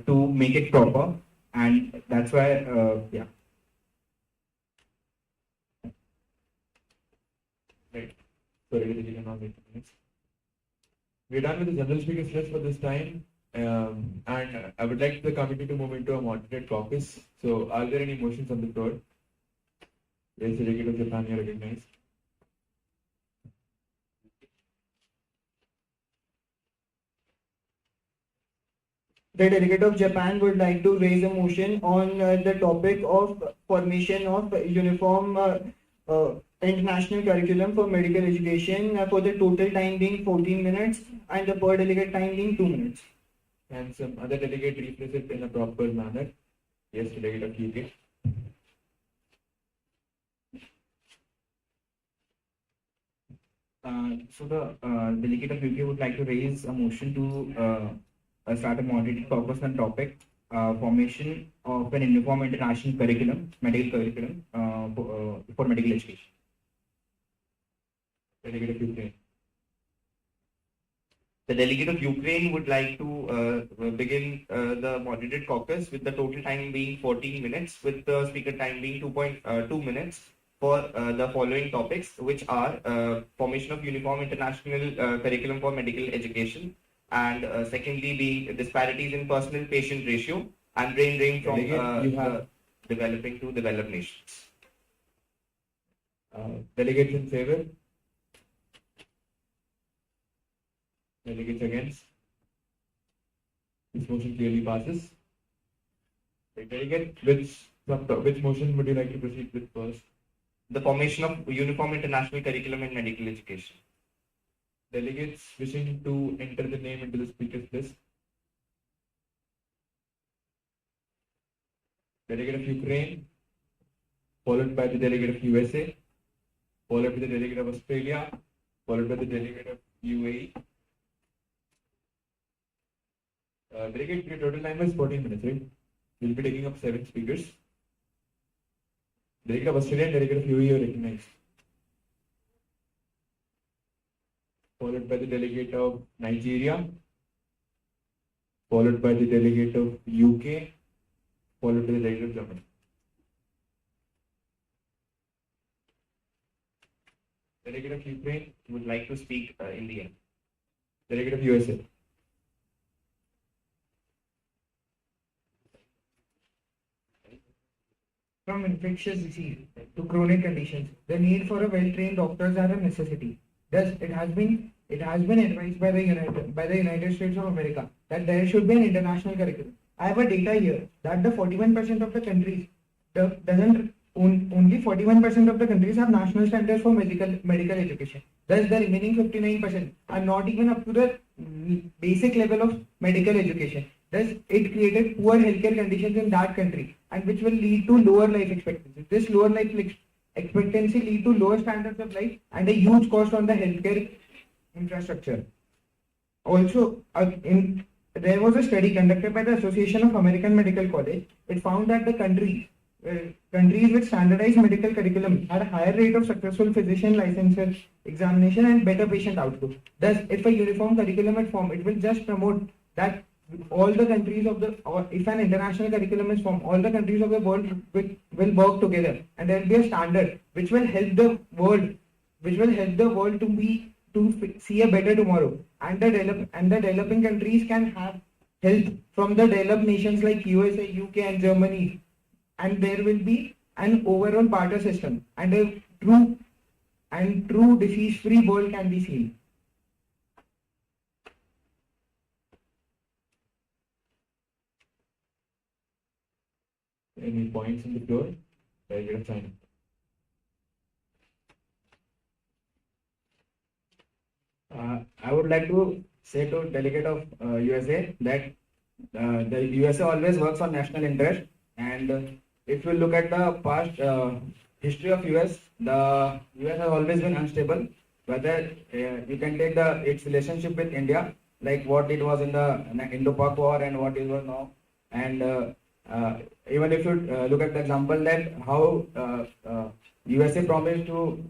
to make it proper, and that's why yeah. Right. Sorry, we didn't know we're done with the general speakers list for this time, and I would like the committee to move into a moderated caucus. So, are there any motions on the floor? Yes, the delegate of Japan, you are recognized. The delegate of Japan would like to raise a motion on the topic of formation of uniform international curriculum for medical education for the total time being 14 minutes and the per delegate time being 2 minutes. And some other delegate replace it in a proper manner. Yes, delegate of UK. So the delegate of UK would like to raise a motion to start a moderated caucus on topic formation of an uniform international curriculum, medical curriculum for medical education. Delegate of UK. The delegate of Ukraine would like to begin the moderated caucus with the total time being 14 minutes, with the speaker time being 2.2 minutes for the following topics, which are formation of uniform international curriculum for medical education, and secondly being disparities in personal patient ratio and brain drain from Delegate, you have- developing to developed nations. Delegates in favor? Delegates against? This motion clearly passes. Delegate, which motion would you like to proceed with first? The formation of uniform international curriculum in medical education. Delegates wishing to enter the name into the speakers list. Delegate of Ukraine, followed by the delegate of USA, followed by the delegate of Australia, followed by the delegate of UAE. Delegate, your total time is 14 minutes, right? We'll be taking up 7 speakers. Delegate of Australia and delegate of UAE are recognized. Followed by the delegate of Nigeria, followed by the delegate of UK, followed by the delegate of Germany. Delegate of Ukraine, Would like to speak in the end. delegate of USA. From infectious disease to chronic conditions, the need for a well-trained doctors are a necessity. Thus, it has been advised by the United States of America that there should be an international curriculum. I have a data here that the 41% of the countries only 41% of the countries have national standards for medical education. Thus, the remaining 59% are not even up to the basic level of medical education. Thus, it created poor healthcare conditions in that country, and which will lead to lower life expectancy. This lower life expectancy lead to lower standards of life and a huge cost on the healthcare infrastructure. Also, there was a study conducted by the Association of American Medical College. It found that the countries with standardized medical curriculum had a higher rate of successful physician licensure examination and better patient outcomes. Thus, if a uniform curriculum is formed, it will just promote that all the countries or if an international curriculum is formed, all the countries of the world will work together, and there will be a standard which will help the world to see a better tomorrow, and the developing countries can have help from the developed nations like USA, UK, and Germany, and there will be an overall barter system, and a true disease-free world can be seen. Any points on the floor? Delegate of China. I would like to say to delegate of USA that the USA always works on national interest, and if you look at the past history of US, the US has always been unstable. Whether you can take its relationship with India, like what it was in the Indo-Pak War and what it was now, and even if you look at the example that how USA promised to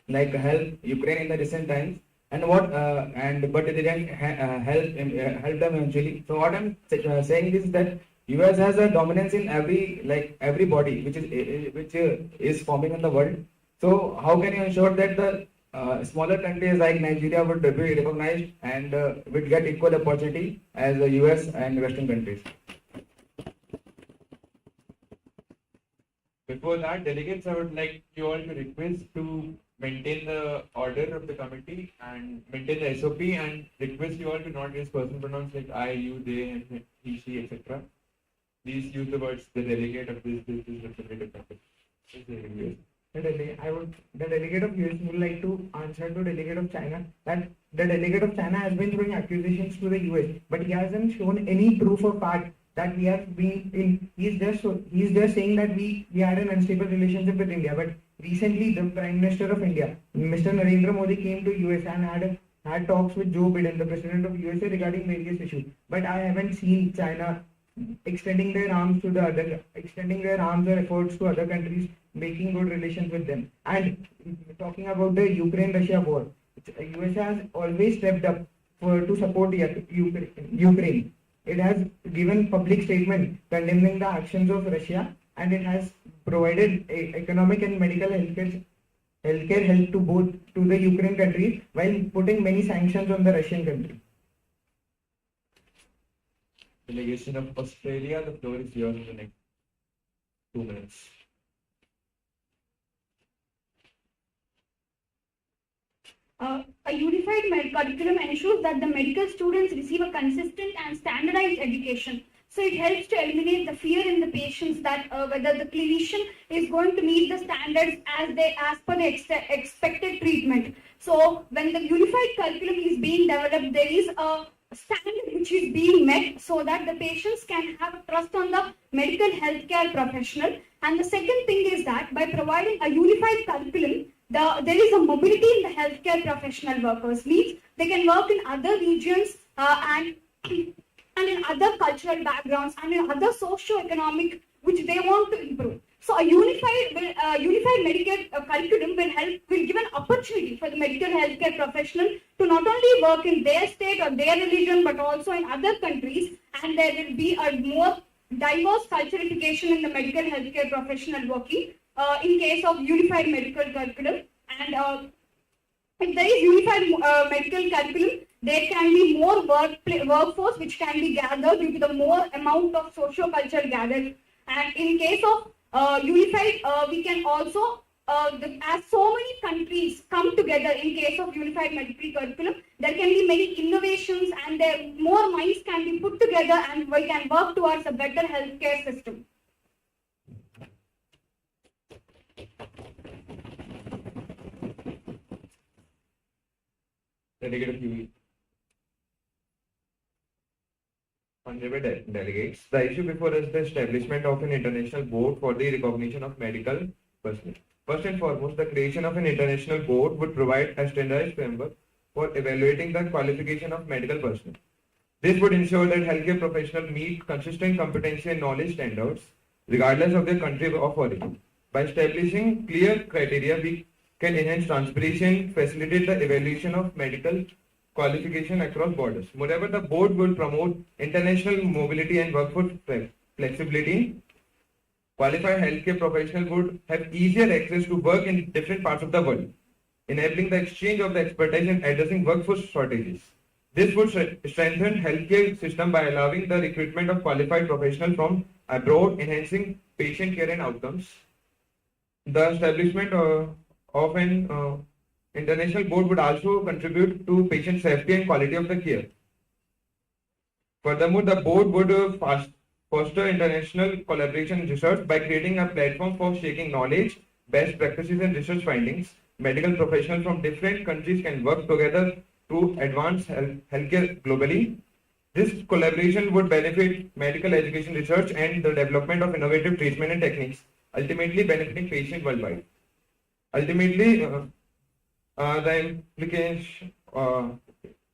help Ukraine in the recent times, and but it didn't help them eventually. So what I'm saying is that US has a dominance in every body which is forming in the world. So how can you ensure that the smaller countries like Nigeria would be recognized and would get equal opportunity as the US and Western countries? Before that, delegates, I would like you all to request to maintain the order of the committee and maintain the SOP, and request you all to not use personal pronouns like I, you, they, and he, she, etc. Please use the words the delegate of this representative country. The delegate of US would like to answer to delegate of China that the delegate of China has been throwing accusations to the US, but he hasn't shown any proof of fact that we have been in. He's just saying that we had an unstable relationship with India. But recently, the Prime Minister of India, Mr. Narendra Modi, came to US and had talks with Joe Biden, the President of USA, regarding various issues. But I haven't seen China extending their arms or efforts to other countries, making good relations with them. And talking about the Ukraine-Russia war, USA has always stepped up to support Ukraine. It has given public statement condemning the actions of Russia, and it has provided economic and medical healthcare help to both to the Ukraine country while putting many sanctions on the Russian country. Delegation of Australia, the floor is yours for the next 2 minutes. A unified curriculum ensures that the medical students receive a consistent and standardized education. So it helps to eliminate the fear in the patients that whether the clinician is going to meet the standards as per the expected treatment. So when the unified curriculum is being developed, there is a standard which is being met so that the patients can have trust on the medical healthcare professional. And the second thing is that by providing a unified curriculum, there is a mobility in the healthcare professional workers. Means they can work in other regions and in other cultural backgrounds and in other socio-economic which they want to improve. So a unified medical curriculum will give an opportunity for the medical healthcare professional to not only work in their state or their religion but also in other countries, and there will be a more diverse culturification in the medical healthcare professional working in case of unified medical curriculum. And if there is unified medical curriculum, there can be more workforce which can be gathered due to the more amount of socio-culture gathered. And in case of unified, we can also, as so many countries come together in case of unified medical curriculum, there can be many innovations and more minds can be put together and we can work towards a better healthcare system. Delegate of UE. Honorable delegates, the issue before us is the establishment of an international board for the recognition of medical personnel. First and foremost, the creation of an international board would provide a standardized framework for evaluating the qualification of medical personnel. This would ensure that healthcare professionals meet consistent competency and knowledge standards regardless of their country of origin. By establishing clear criteria, we can enhance transparency and facilitate the evaluation of medical qualification across borders. Moreover, the board will promote international mobility and workforce flexibility. Qualified healthcare professionals would have easier access to work in different parts of the world, enabling the exchange of the expertise and addressing workforce shortages. This would strengthen healthcare system by allowing the recruitment of qualified professionals from abroad, enhancing patient care and outcomes. The establishment of an international board would also contribute to patient safety and quality of the care. Furthermore, the board would foster international collaboration and research by creating a platform for sharing knowledge, best practices and research findings. Medical professionals from different countries can work together to advance healthcare globally. This collaboration would benefit medical education research and the development of innovative treatment and techniques, ultimately benefiting patients worldwide. Ultimately, the implication,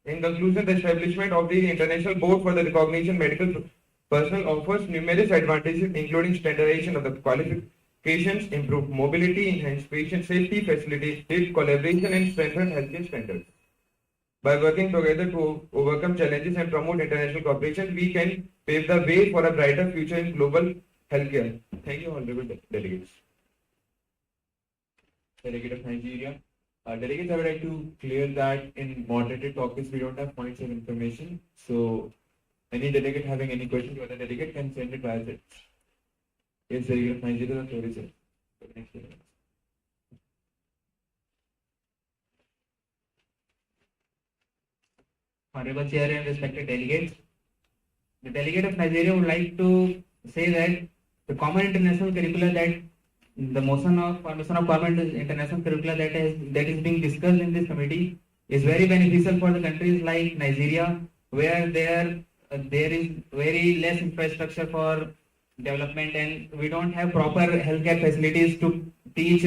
in conclusion, the establishment of the International Board for the Recognition of Medical Personnel offers numerous advantages, including standardization of the qualifications, improved mobility, enhanced patient safety, facilitated collaboration, and strengthened healthcare standards. By working together to overcome challenges and promote international cooperation, we can pave the way for a brighter future in global healthcare. Thank you, honorable delegates. Delegate of Nigeria. Delegates, I would like to clear that in moderated topics we don't have points of information. So, any delegate having any question to other delegate can send it via chat. Yes, Delegate of Nigeria, the floor is yours. Next delegate. Honorable Chair and respected delegates, the delegate of Nigeria would like to say that the common international curricula that the motion of common international curricula that is being discussed in this committee is very beneficial for the countries like Nigeria, where there is very less infrastructure for development and we don't have proper healthcare facilities to teach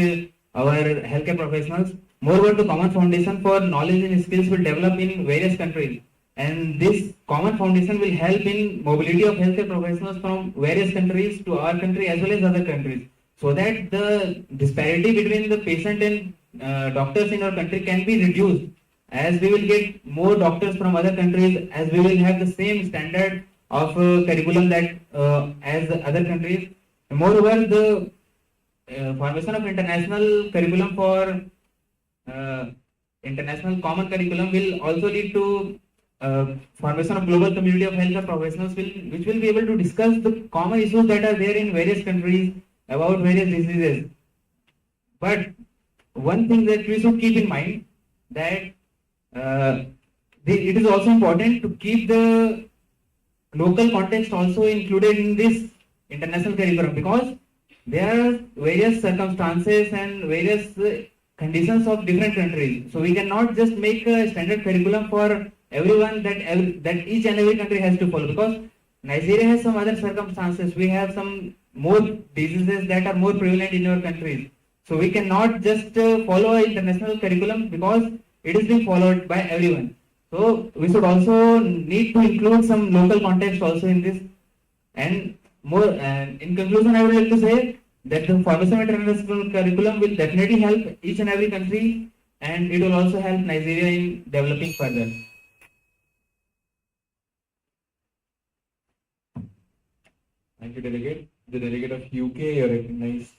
our healthcare professionals. Moreover, the common foundation for knowledge and skills will develop in various countries, and this common foundation will help in mobility of healthcare professionals from various countries to our country as well as other countries, so that the disparity between the patient and doctors in our country can be reduced, as we will get more doctors from other countries, as we will have the same standard of curriculum that as the other countries. Moreover, the formation of international curriculum for international common curriculum will also lead to formation of global community of healthcare professionals which will be able to discuss the common issues that are there in various countries about various diseases. But one thing that we should keep in mind that it is also important to keep the local context also included in this international curriculum, because there are various circumstances and various conditions of different countries. So we cannot just make a standard curriculum for everyone that each and every country has to follow, because Nigeria has some other circumstances. We have some more diseases that are more prevalent in our countries. So we cannot just follow an international curriculum because it is being followed by everyone. So we should also need to include some local context also in this. And more, in conclusion, I would like to say that the formation of international curriculum will definitely help each and every country, and it will also help Nigeria in developing further. Thank you, Delegate. The Delegate of UK, you are recognized.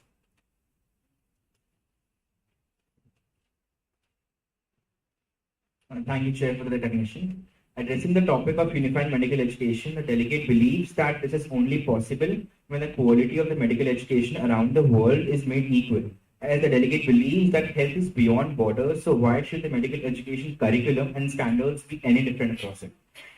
Thank you, Chair, for the recognition. Addressing the topic of unified medical education, the delegate believes that this is only possible when the quality of the medical education around the world is made equal. As the delegate believes that health is beyond borders, so why should the medical education curriculum and standards be any different across it?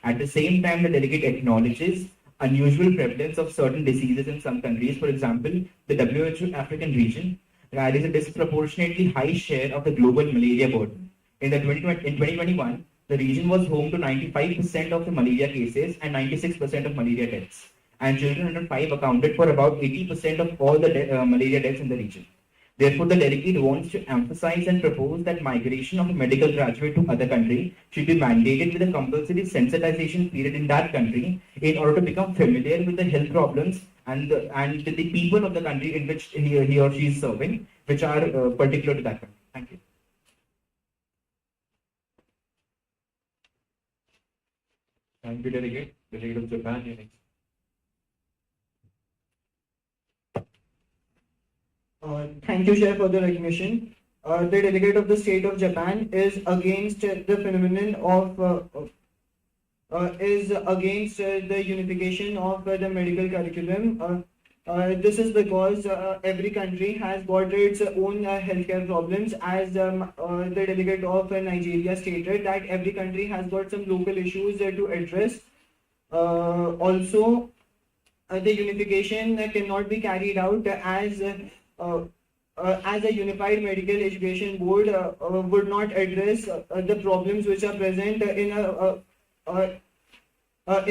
At the same time, the delegate acknowledges unusual prevalence of certain diseases in some countries. For example, the WHO African region carries a disproportionately high share of the global malaria burden. In 2021, the region was home to 95% of the malaria cases and 96% of malaria deaths. And children under 5 accounted for about 80% of all the malaria deaths in the region. Therefore, the delegate wants to emphasize and propose that migration of a medical graduate to other country should be mandated with a compulsory sensitization period in that country in order to become familiar with the health problems and the people of the country in which he or she is serving, which are particular to that country. Thank you. Thank you, Delegate. Delegate of Japan, you're next. Thank you, Chair, for the recognition. The delegate of the state of Japan is against the phenomenon of the unification of the medical curriculum. This is because every country has got its own healthcare problems. As the delegate of Nigeria stated, that every country has got some local issues to address. Also, the unification cannot be carried out as a unified medical education board would not address the problems which are present in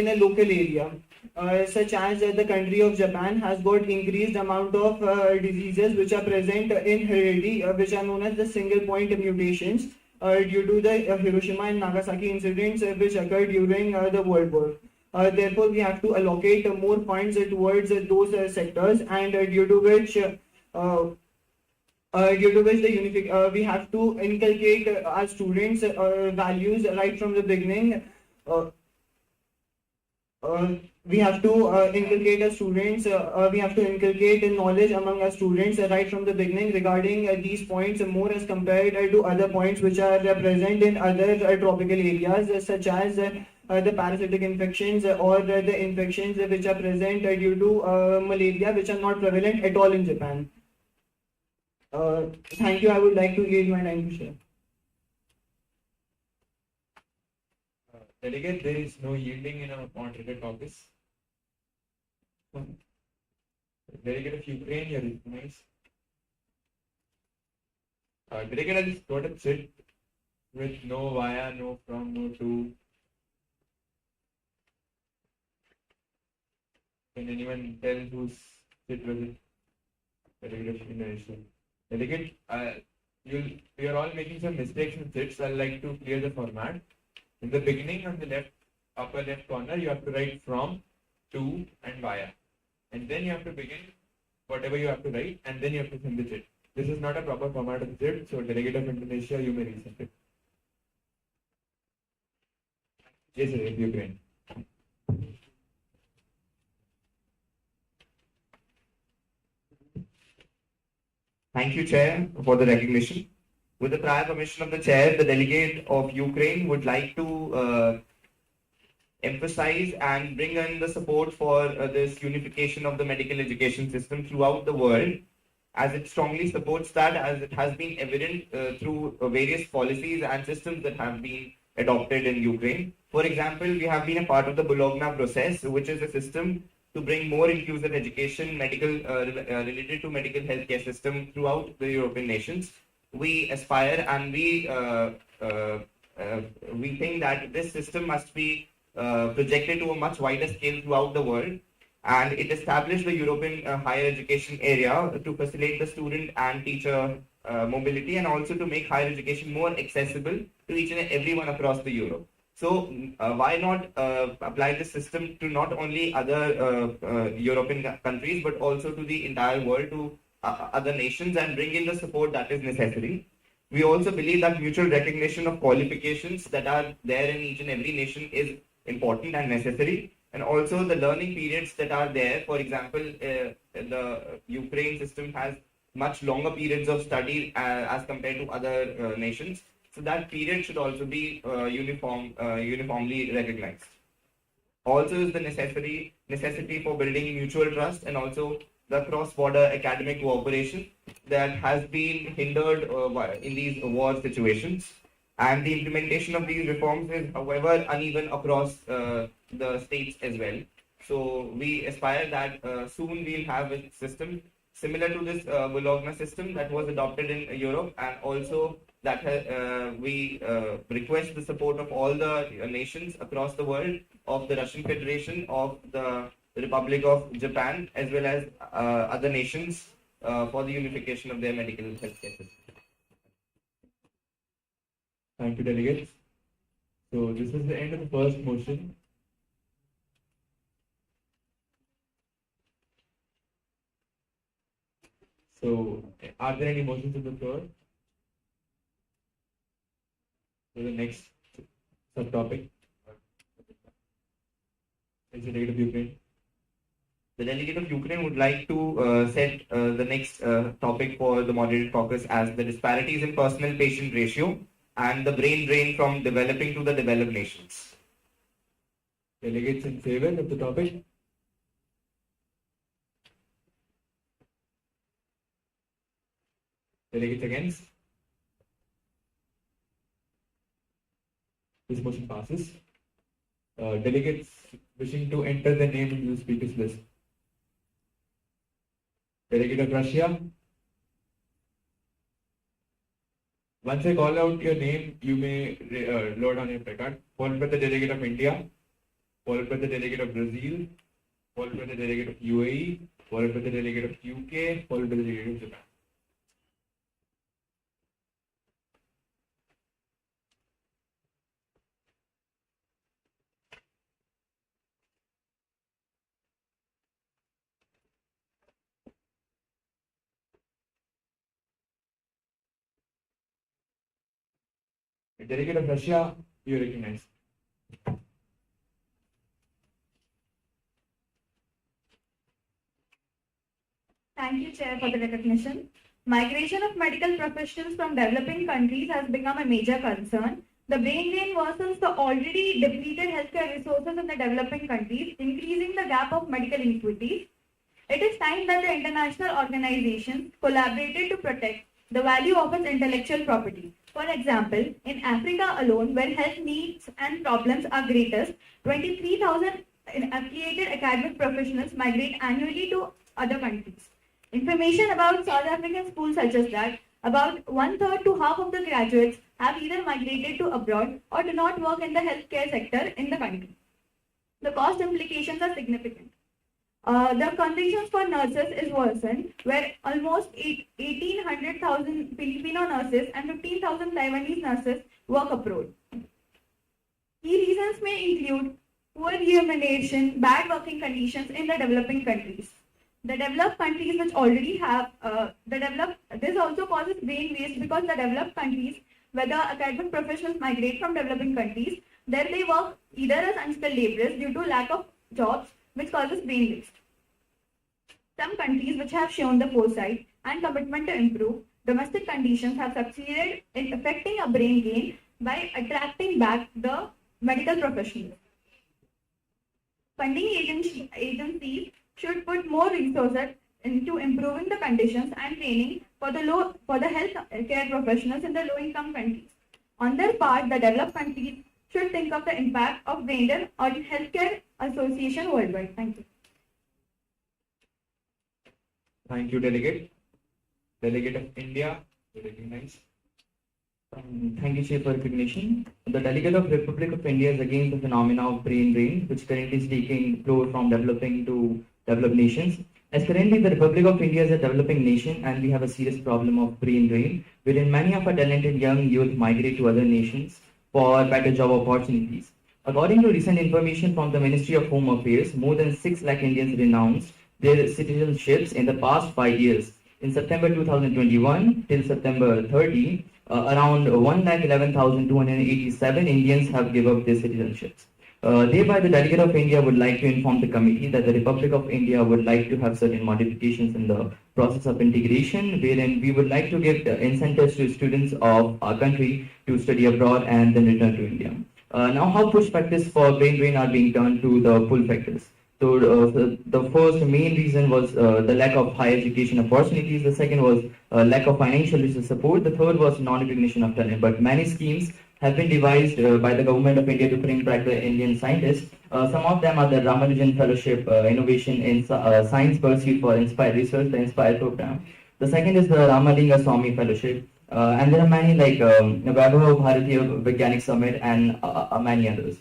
a local area, such as the country of Japan has got increased amount of diseases which are present in heredity, which are known as the single point mutations due to the Hiroshima and Nagasaki incidents which occurred during the World War. Therefore, we have to allocate more funds towards those sectors, and due to which we have to inculcate our students values right from the beginning. We have to inculcate our students. We have to inculcate knowledge among our students right from the beginning regarding these points more as compared to other points which are present in other tropical areas, such as the parasitic infections or the infections which are present due to malaria, which are not prevalent at all in Japan. Thank you. I would like to yield my time to share. Delegate, there is no yielding in a moderated caucus. Delegate of Ukraine, you are recognized. Delegate, I just got a sit with no via, no from, no to. Can anyone tell whose sit was it? Delegate of Indonesia. Delegate, we are all making some mistakes in sits. I'd like to clear the format. In the beginning, on the left, upper left corner, you have to write from, to, and via. And then you have to begin whatever you have to write, and then you have to send the sit. This is not a proper format of the sit, so Delegate of Indonesia, you may resend it. Yes, sir, in Ukraine. Thank you, Chair, for the recognition. With the prior permission of the Chair, the delegate of Ukraine would like to emphasize and bring in the support for this unification of the medical education system throughout the world, as it strongly supports that, as it has been evident through various policies and systems that have been adopted in Ukraine. For example, we have been a part of the Bologna process, which is a system to bring more inclusive education, related to medical healthcare system throughout the European nations. We aspire and we think that this system must be projected to a much wider scale throughout the world, and it established the European higher education area to facilitate the student and teacher mobility, and also to make higher education more accessible to each and everyone across the Europe. So why not apply this system to not only other European countries, but also to the entire world, to other nations, and bring in the support that is necessary. We also believe that mutual recognition of qualifications that are there in each and every nation is important and necessary, and also the learning periods that are there. For example, the Ukraine system has much longer periods of study as compared to other nations. So that period should also be uniformly recognized. Also is the necessity for building mutual trust, and also the cross-border academic cooperation that has been hindered in these war situations. And the implementation of these reforms is, however, uneven across the states as well. So we aspire that soon we'll have a system similar to this Bologna system that was adopted in Europe, and also that we request the support of all the nations across the world, of the Russian Federation, of the Republic of Japan, as well as other nations for the unification of their medical healthcare system. Thank you, delegates. So this is the end of the first motion. So are there any motions on the floor? So the next subtopic is the delegate of Ukraine. The delegate of Ukraine would like to set the next topic for the moderated caucus as the disparities in personal patient ratio and the brain drain from developing to the developed nations. Delegates in favor of the topic? Delegates against? This motion passes. Delegates wishing to enter their name into the speakers list. Delegate of Russia. Once I call out your name, you may load on your placard, followed by the delegate of India, followed by the delegate of Brazil, followed by the delegate of UAE, followed by the delegate of UK, followed by the delegate of Japan. The delegate of Russia, you recognize. Thank you, Chair, for the recognition. Migration of medical professionals from developing countries has become a major concern. The brain drain worsens the already depleted healthcare resources in the developing countries, increasing the gap of medical inequities. It is time that the international organizations collaborated to protect the value of its intellectual property. For example, in Africa alone, where health needs and problems are greatest, 23,000 affiliated academic professionals migrate annually to other countries. Information about South African schools suggests that about 1/3 to half of the graduates have either migrated to abroad or do not work in the healthcare sector in the country. The cost implications are significant. The conditions for nurses is worsened, where almost 1,800,000 Filipino nurses and 15,000 Taiwanese nurses work abroad. Key reasons may include poor remuneration, bad working conditions in the developing countries. The developed countries which already have this also causes brain waste, because the developed countries, whether academic professionals migrate from developing countries, There they work either as unskilled laborers due to lack of jobs, which causes brain waste. Some countries which have shown the foresight and commitment to improve domestic conditions have succeeded in effecting a brain gain by attracting back the medical professionals. Funding agencies should put more resources into improving the conditions and training for the health care professionals in the low-income countries. On their part, the developed countries should think of the impact of brain drain on healthcare association worldwide. Thank you. Thank you, Delegate. Delegate of India, you recognize. Thank you, Chair, for recognition. The delegate of Republic of India is against the phenomena of brain drain, which currently is taking flow from developing to developed nations. As currently the Republic of India is a developing nation and we have a serious problem of brain drain, wherein many of our talented young youth migrate to other nations for better job opportunities. According to recent information from the Ministry of Home Affairs, more than 6 lakh Indians renounced their citizenships in the past 5 years. In September 2021 till September 30, around 1,11,287 Indians have given up their citizenships. Thereby, the delegate of India would like to inform the committee that the Republic of India would like to have certain modifications in the process of integration, wherein we would like to give incentives to students of our country to study abroad and then return to India. Now, how push factors for brain drain are being turned to the pull factors. So the first main reason was the lack of higher education opportunities. The second was lack of financial resource support. The third was non-recognition of talent. But many schemes have been devised by the government of India to bring back the Indian scientists. Some of them are the Ramanujan Fellowship, Innovation in Science Pursuit for Inspired Research, the INSPIRE program. The second is the Ramalinga Swamy Fellowship. And there are many like Vaibhav Bharatiya Vigyanik Summit and many others.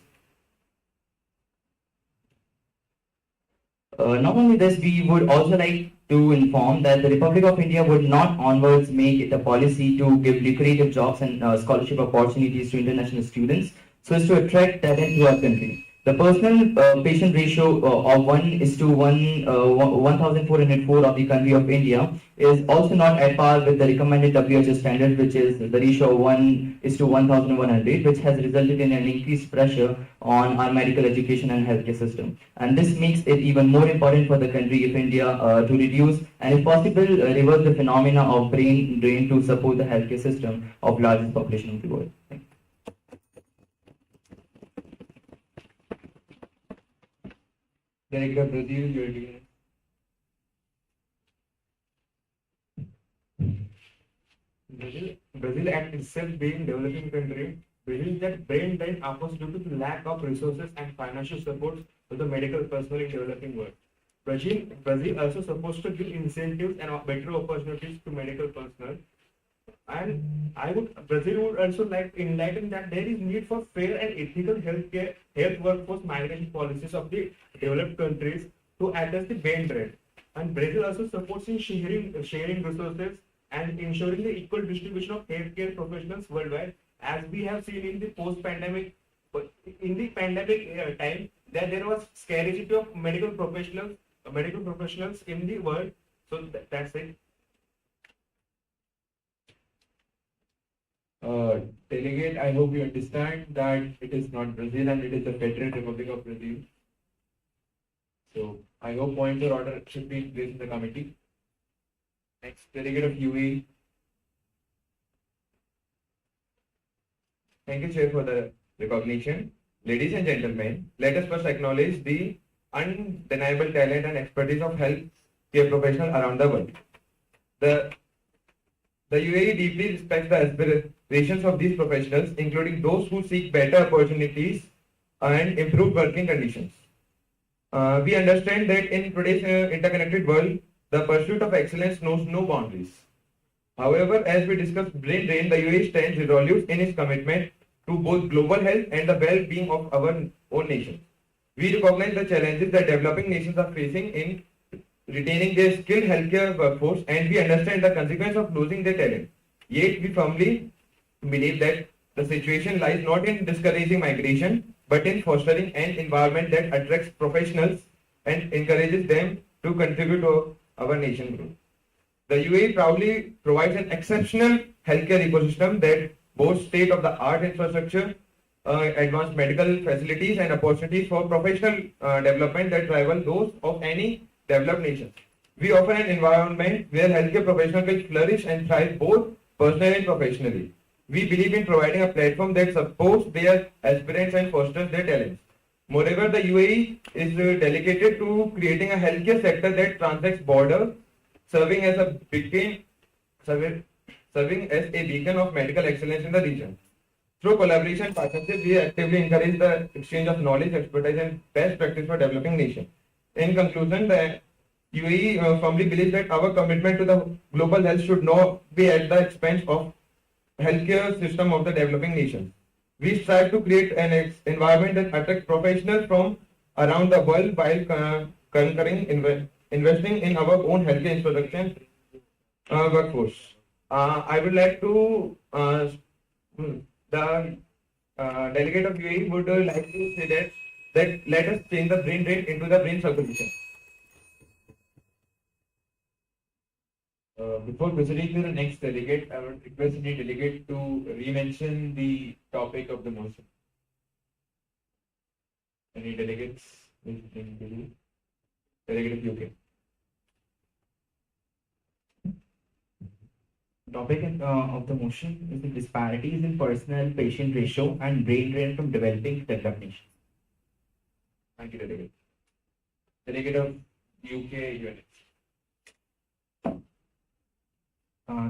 Not only this, we would also like to inform that the Republic of India would not onwards make it a policy to give lucrative jobs and scholarship opportunities to international students so as to attract talent to our country. The personal patient ratio of 1:1,404 of the country of India is also not at par with the recommended WHO standard, which is the ratio of 1:1,100, which has resulted in an increased pressure on our medical education and healthcare system. And this makes it even more important for the country of India to reduce and, if possible, reverse the phenomena of brain drain to support the healthcare system of largest population of the world. Thank you. Delegate of Brazil, you recognize. Brazil at itself being developing country, believes that brain drain occurs due to the lack of resources and financial support to the medical personnel in developing world. Brazil also supposed to give incentives and better opportunities to medical personnel. And Brazil would also like to enlighten that there is need for fair and ethical health workforce migration policies of the developed countries to address the brain drain. And Brazil also supports in sharing resources and ensuring the equal distribution of healthcare professionals worldwide, as we have seen in the post-pandemic, time that there was scarcity of medical professionals in the world. So that's it. Delegate, I hope you understand that it is not Brazil and it is the Federal Republic of Brazil. So I hope points of order should be in place in the committee. Next, Delegate of UAE. Thank you, Chair, for the recognition. Ladies and gentlemen, let us first acknowledge the undeniable talent and expertise of healthcare professionals around the world. The UAE deeply respects the aspirations of these professionals, including those who seek better opportunities and improved working conditions. We understand that in today's interconnected world, the pursuit of excellence knows no boundaries. However, as we discussed brain drain, the UAE stands resolute in its commitment to both global health and the well-being of our own nation. We recognize the challenges that developing nations are facing in retaining their skilled healthcare workforce, and we understand the consequence of losing their talent. Yet, we firmly believe that the situation lies not in discouraging migration, but in fostering an environment that attracts professionals and encourages them to contribute to our nation growth. The UAE proudly provides an exceptional healthcare ecosystem that boasts state-of-the-art infrastructure, advanced medical facilities and opportunities for professional development that rival those of any developed nation. We offer an environment where healthcare professionals can flourish and thrive both personally and professionally. We believe in providing a platform that supports their aspirants and fosters their talents. Moreover, the UAE is dedicated to creating a healthcare sector that transcends borders, serving as a beacon of medical excellence in the region. Through collaboration and partnership, we actively encourage the exchange of knowledge, expertise, and best practice for developing nations. In conclusion, the UAE firmly believes that our commitment to the global health should not be at the expense of healthcare system of the developing nations. We strive to create an environment that attracts professionals from around the world while investing in our own healthcare infrastructure workforce. I would like to the delegate of UAE would like to say that let us change the brain drain into the brain circulation. Before proceeding to the next delegate, I would request any delegate to re-mention the topic of the motion. Any delegates? Delegate of UK. Topic of the motion is the disparities in personnel-patient ratio and brain drain from developing to developed nations. Thank you, delegate. Delegate of UK units.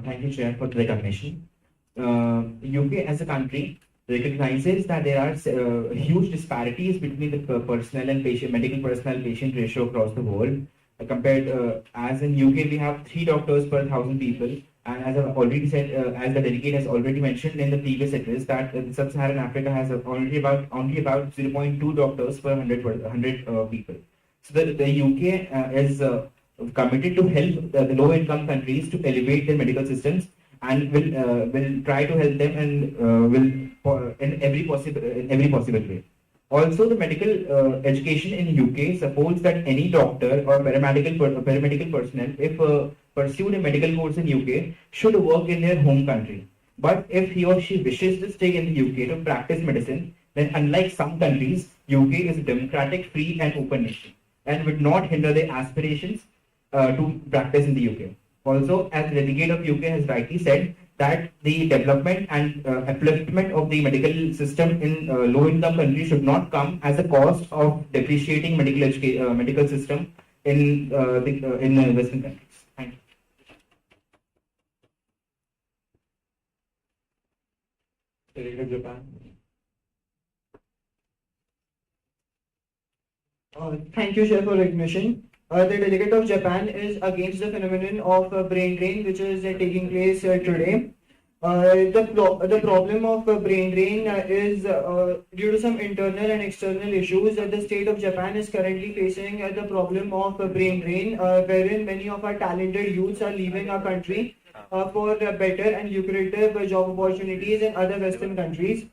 Thank you, Chair, for the recognition. UK as a country recognizes that there are huge disparities between the personnel and medical personnel-patient ratio across the world. Compared, as in UK, we have 3 doctors per 1,000 people. And as I've already said, as the delegate has already mentioned in the previous address, that Sub-Saharan Africa has only about 0.2 doctors per 100 people. So the UK is committed to help the low-income countries to elevate their medical systems, and will try to help them, and will in every possible way. Also, the medical education in UK supports that any doctor or paramedical personnel, if pursued a medical course in UK, should work in their home country. But if he or she wishes to stay in the UK to practice medicine, then unlike some countries, UK is a democratic, free and open nation and would not hinder their aspirations to practice in the UK. Also, as the delegate of UK has rightly said, that the development and upliftment of the medical system in low-income countries should not come as a cost of depreciating medical system in Western countries. Thank you. Delegate of Japan. Thank you, Chair, for recognition. The delegate of Japan is against the phenomenon of brain drain, which is taking place today. The problem of brain drain is due to some internal and external issues. The state of Japan is currently facing the problem of brain drain, wherein many of our talented youths are leaving our country for better and lucrative job opportunities in other Western countries.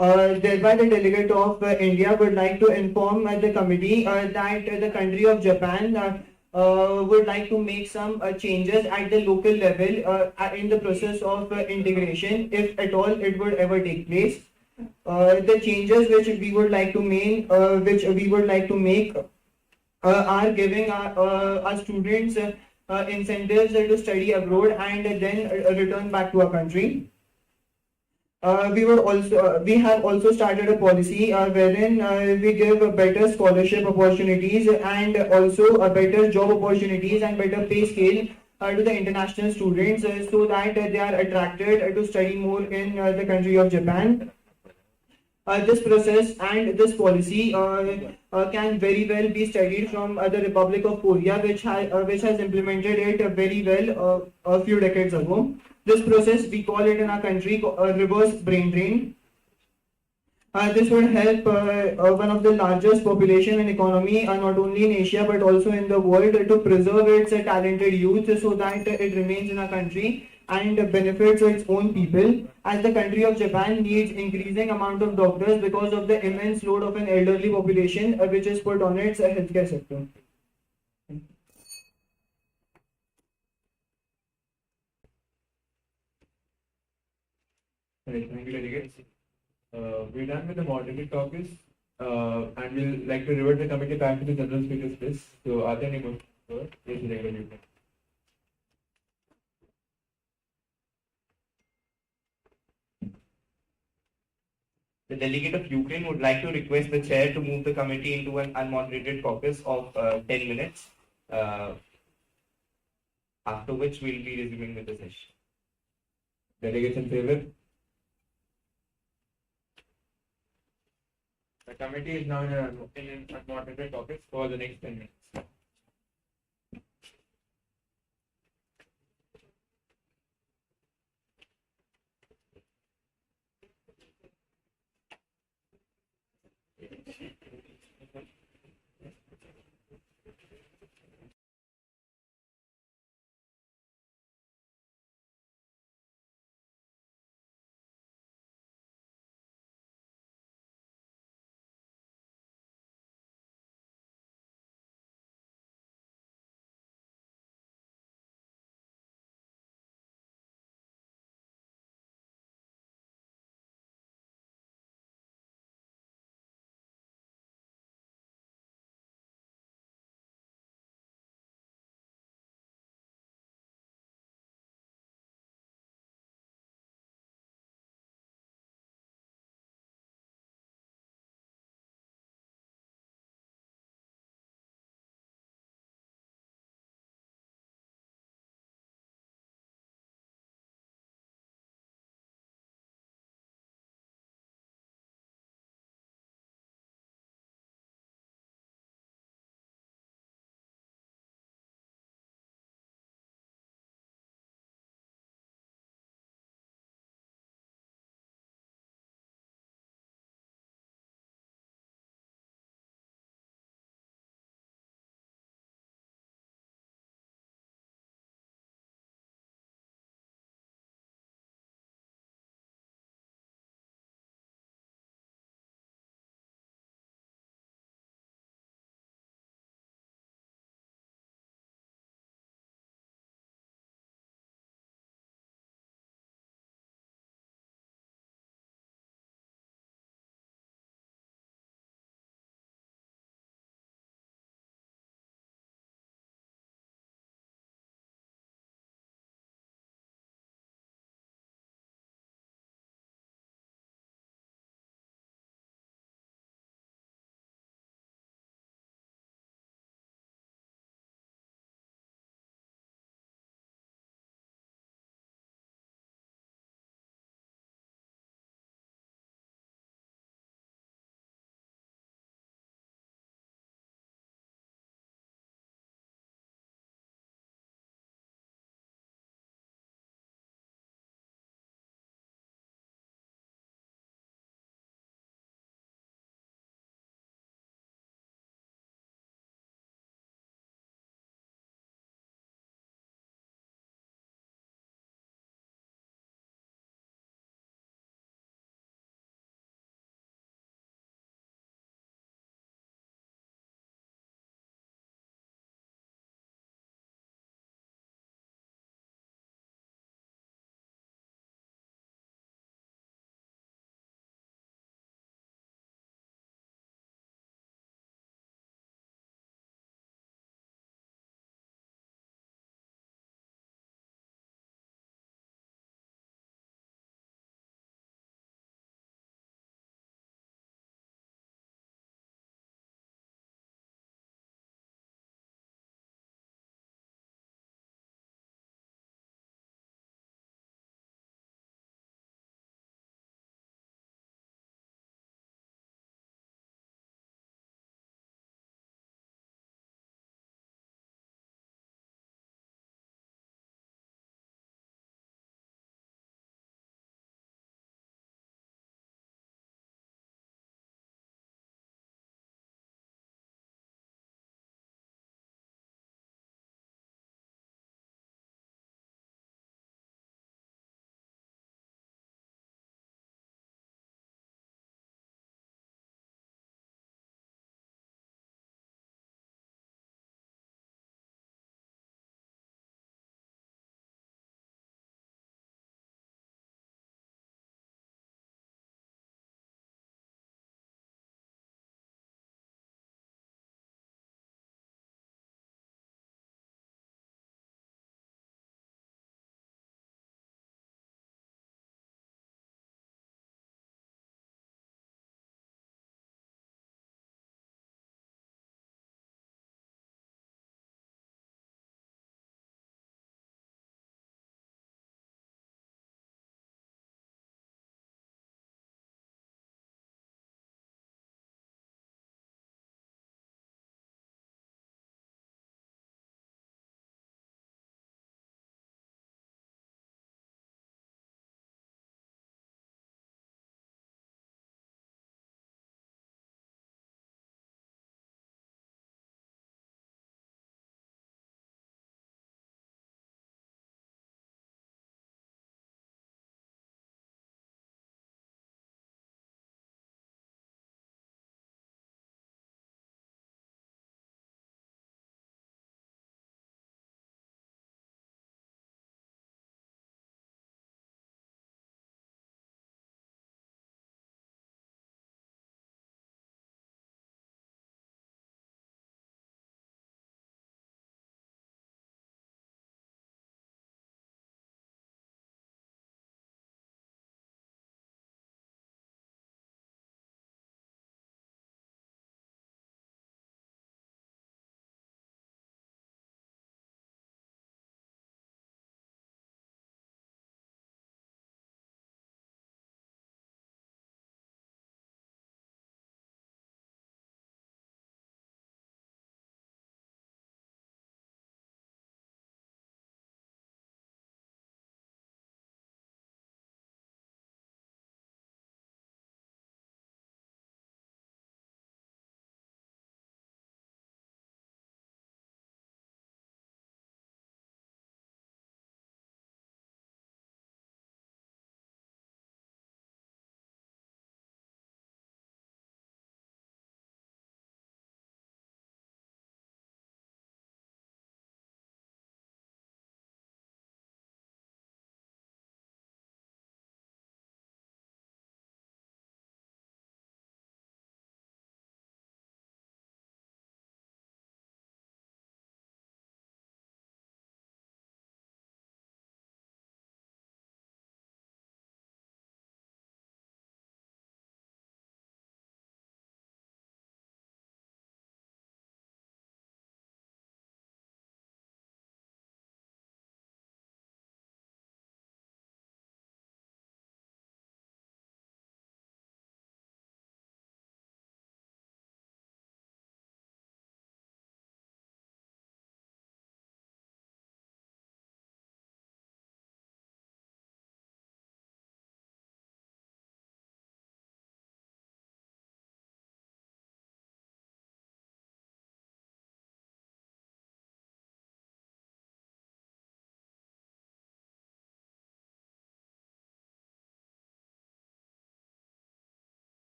Thereby, the delegate of India would like to inform the committee that the country of Japan would like to make some changes at the local level in the process of integration, if at all it would ever take place. The changes which we would like to make, are giving our students incentives to study abroad and then return back to our country. We have also started a policy wherein we give better scholarship opportunities and also better job opportunities and better pay scale to the international students, so that they are attracted to study more in the country of Japan. This process and this policy can very well be studied from the Republic of Korea, which has implemented it very well a few decades ago. This process, we call it in our country reverse brain drain. This would help one of the largest population and economy, not only in Asia but also in the world, to preserve its talented youth, so that it remains in our country and benefits its own people, as the country of Japan needs increasing amount of doctors because of the immense load of an elderly population which is put on its healthcare sector. Thank you, delegates. We're done with the moderated topics, and we'll like to revert the committee back to the general speakers list. So, are there any more? Yes, regular you can. The delegate of Ukraine would like to request the chair to move the committee into an unmoderated caucus of 10 minutes, after which we'll be resuming with the session. Delegates in favor? The committee is now in an unmoderated topics for the next 10 minutes.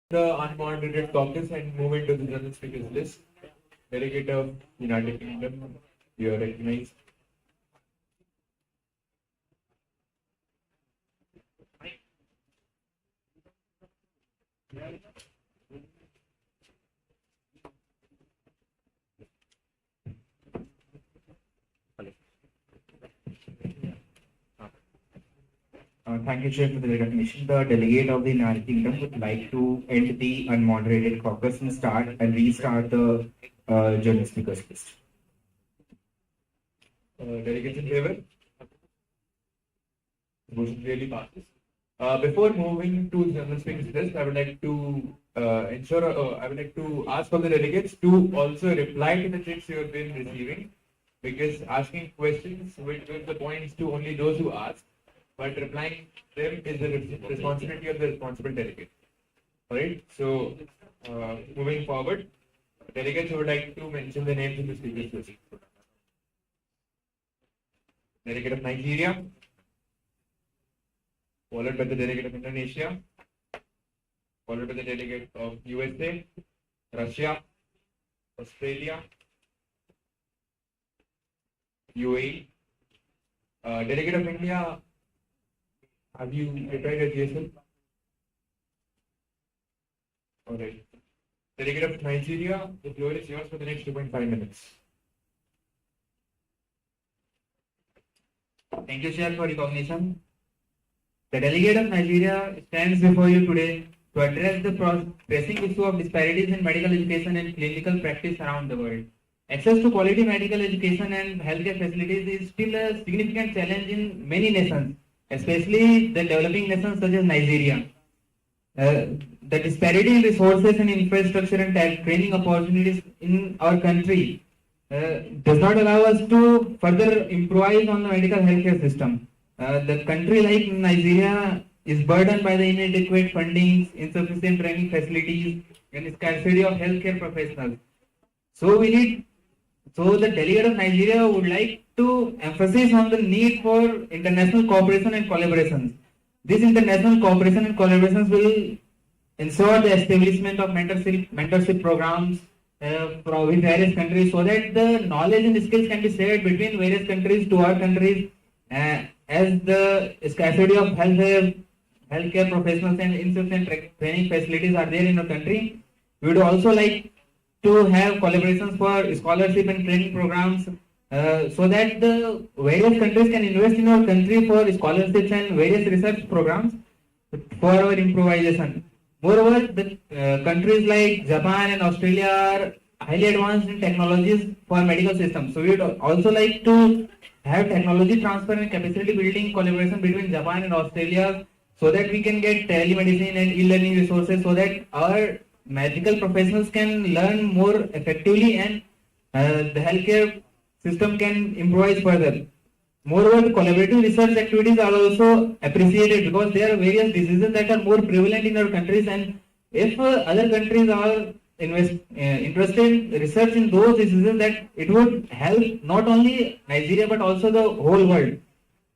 the unmoderated caucus and move into the general speakers list. Delegate of United Kingdom, you are recognized. Thank you, Chair, for the recognition. The delegate of the United Kingdom would like to end the unmoderated caucus and restart the general speakers list. Delegates in favor? The motion clearly passes. Before moving to general speakers list, I would like to I would like to ask all the delegates to also reply to the checks you have been receiving, because asking questions will give the points to only those who ask, but replying them is the responsibility of the responsible delegate. Alright, so moving forward, delegates would like to mention the names in the speakers list. Delegate of Nigeria, followed by the delegate of Indonesia, followed by the delegate of USA, Russia, Australia, UAE. Delegate of India, have you prepared your GSL? Alright. Delegate of Nigeria, the floor is yours for the next 2.5 minutes. Thank you, Chair, for recognition. The delegate of Nigeria stands before you today to address the pressing issue of disparities in medical education and clinical practice around the world. Access to quality medical education and healthcare facilities is still a significant challenge in many nations, especially the developing nations such as Nigeria. The disparity in resources and infrastructure and training opportunities in our country does not allow us to further improvise on the medical healthcare system. The country like Nigeria is burdened by the inadequate funding, insufficient training facilities, and scarcity of healthcare professionals. So the delegate of Nigeria would like to emphasize on the need for international cooperation and collaborations. This international cooperation and collaborations will ensure the establishment of mentorship programs with various countries, so that the knowledge and skills can be shared between various countries to our countries. As the scarcity of healthcare professionals and insufficient training facilities are there in our country, we would also like to have collaborations for scholarship and training programs, so that the various countries can invest in our country for scholarships and various research programs for our improvisation. Moreover, the countries like Japan and Australia are highly advanced in technologies for medical systems. So we would also like to have technology transfer and capacity building collaboration between Japan and Australia, so that we can get telemedicine and e-learning resources, so that our medical professionals can learn more effectively and the healthcare system can improvise further. Moreover, the collaborative research activities are also appreciated, because there are various diseases that are more prevalent in our countries, and if other countries are interested in research in those diseases, that it would help not only Nigeria but also the whole world.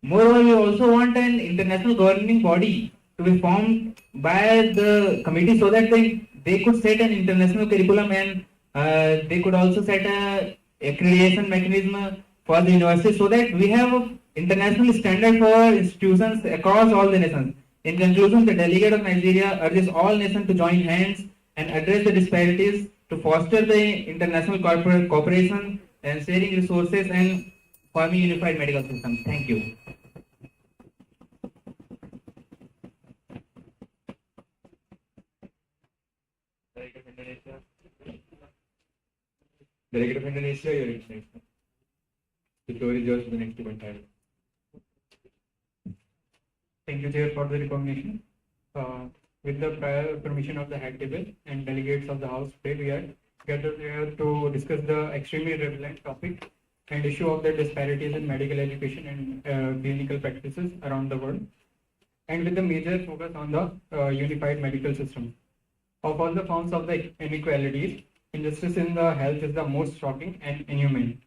Moreover, we also want an international governing body to be formed by the committee, so that they could set an international curriculum, and they could also set a accreditation mechanism for the university, so that we have an international standard for institutions across all the nations. In conclusion, the delegate of Nigeria urges all nations to join hands and address the disparities to foster the international cooperation and sharing resources and forming unified medical systems. Thank you. Delegate of Indonesia, you're recognized. The floor is yours for the next 2.5 minutes. Thank you, Chair, for the recognition. With the prior permission of the head table and delegates of the House, today we are gathered here to discuss the extremely relevant topic and issue of the disparities in medical education and clinical practices around the world, and with the major focus on the unified medical system. Of all the forms of the inequalities, injustice in the health is the most shocking and inhumane.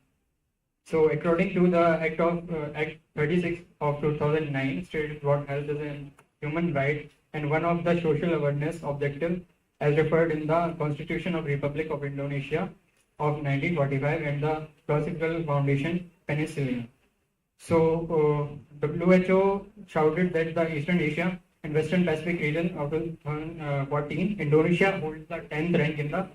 So, according to the Act 36 of 2009, stated what health is a human right and one of the social awareness objective as referred in the Constitution of Republic of Indonesia of 1945 and the Philosophical Foundation, Penicillin. So, WHO shouted that the Eastern Asia and Western Pacific region of 2014, Indonesia holds the 10th rank in the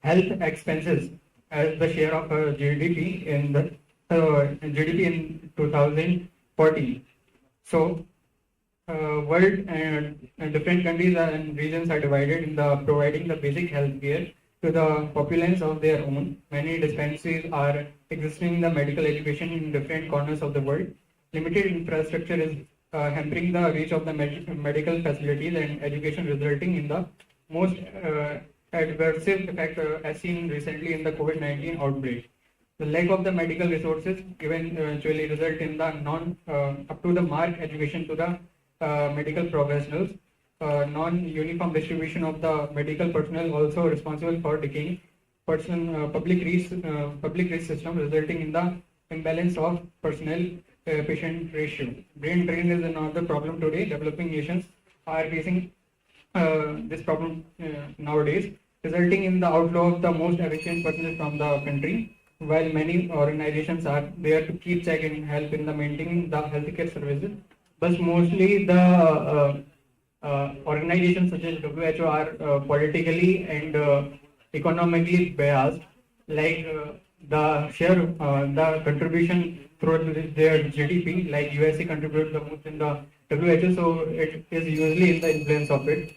health expenses as the share of GDP in the GDP in 2014. So, world and different countries and regions are divided in the providing the basic health care to the populace of their own. Many dispensaries are existing in the medical education in different corners of the world. Limited infrastructure is hampering the reach of the medical facilities and education, resulting in the most adverse effect as seen recently in the COVID-19 outbreak. The lack of the medical resources eventually result in the non up to the mark education to the medical professionals. Non-uniform distribution of the medical personnel also responsible for decaying public risk system, resulting in the imbalance of personnel patient ratio. Brain drain is another problem today. Developing nations are facing this problem nowadays, resulting in the outflow of the most efficient personnel from the country. While many organizations are there to keep check and help in the maintaining the healthcare services, but mostly the organizations such as WHO are politically and economically biased, like the share, the contribution through their GDP, like USA contributes the most in the WHO, so it is usually in the influence of it.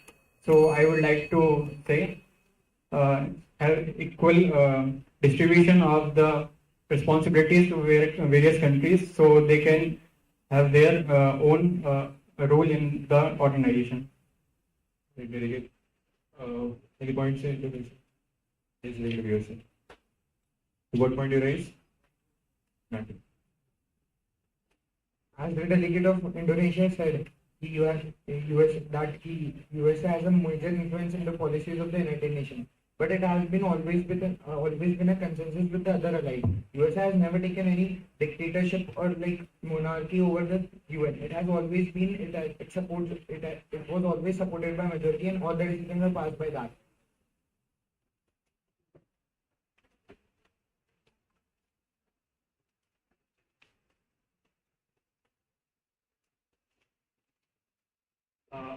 So I would like to say have equal distribution of the responsibilities to various countries, so they can have their own role in the organization. Very good. Any points in introduction? Yes, very good, yourself. What point you raise? Nothing. As the delegate of Indonesia said, US has a major influence in the policies of the United Nations, but it has been always been a consensus with the other allies. USA has never taken any dictatorship or like monarchy over the UN. It has always been it was always supported by majority, and all the decisions were passed by that.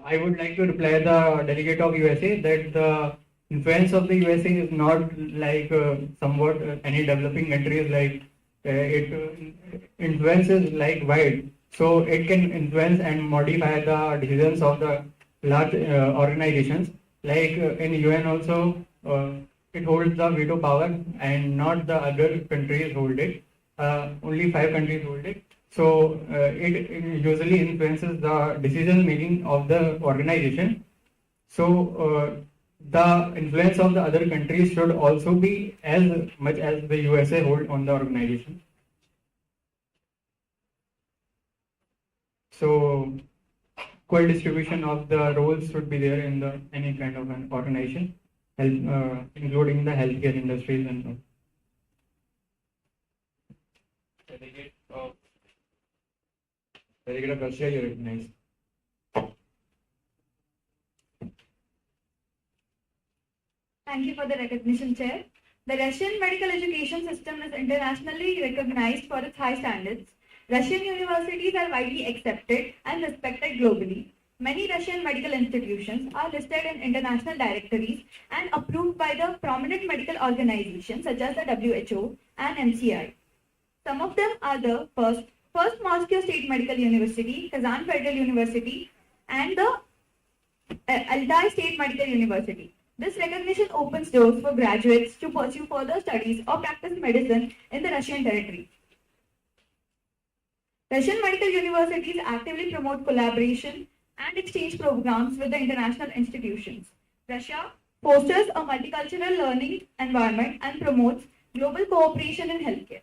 I would like to reply the delegate of USA that the influence of the USA is not like somewhat any developing countries, like it influences like wide, so it can influence and modify the decisions of the large organizations, like in UN also it holds the veto power and not the other countries hold it, only 5 countries hold it. So it usually influences the decision making of the organization. So the influence of the other countries should also be as much as the USA hold on the organization. So equal distribution of the roles should be there in the any kind of an organization, including the healthcare industries and all. Delegate of Russia, you recognize. Thank you for the recognition, Chair. The Russian medical education system is internationally recognized for its high standards. Russian universities are widely accepted and respected globally. Many Russian medical institutions are listed in international directories and approved by the prominent medical organizations such as the WHO and MCI. Some of them are the First Moscow State Medical University, Kazan Federal University, and the Altai State Medical University. This recognition opens doors for graduates to pursue further studies or practice medicine in the Russian territory. Russian medical universities actively promote collaboration and exchange programs with the international institutions. Russia fosters a multicultural learning environment and promotes global cooperation in healthcare.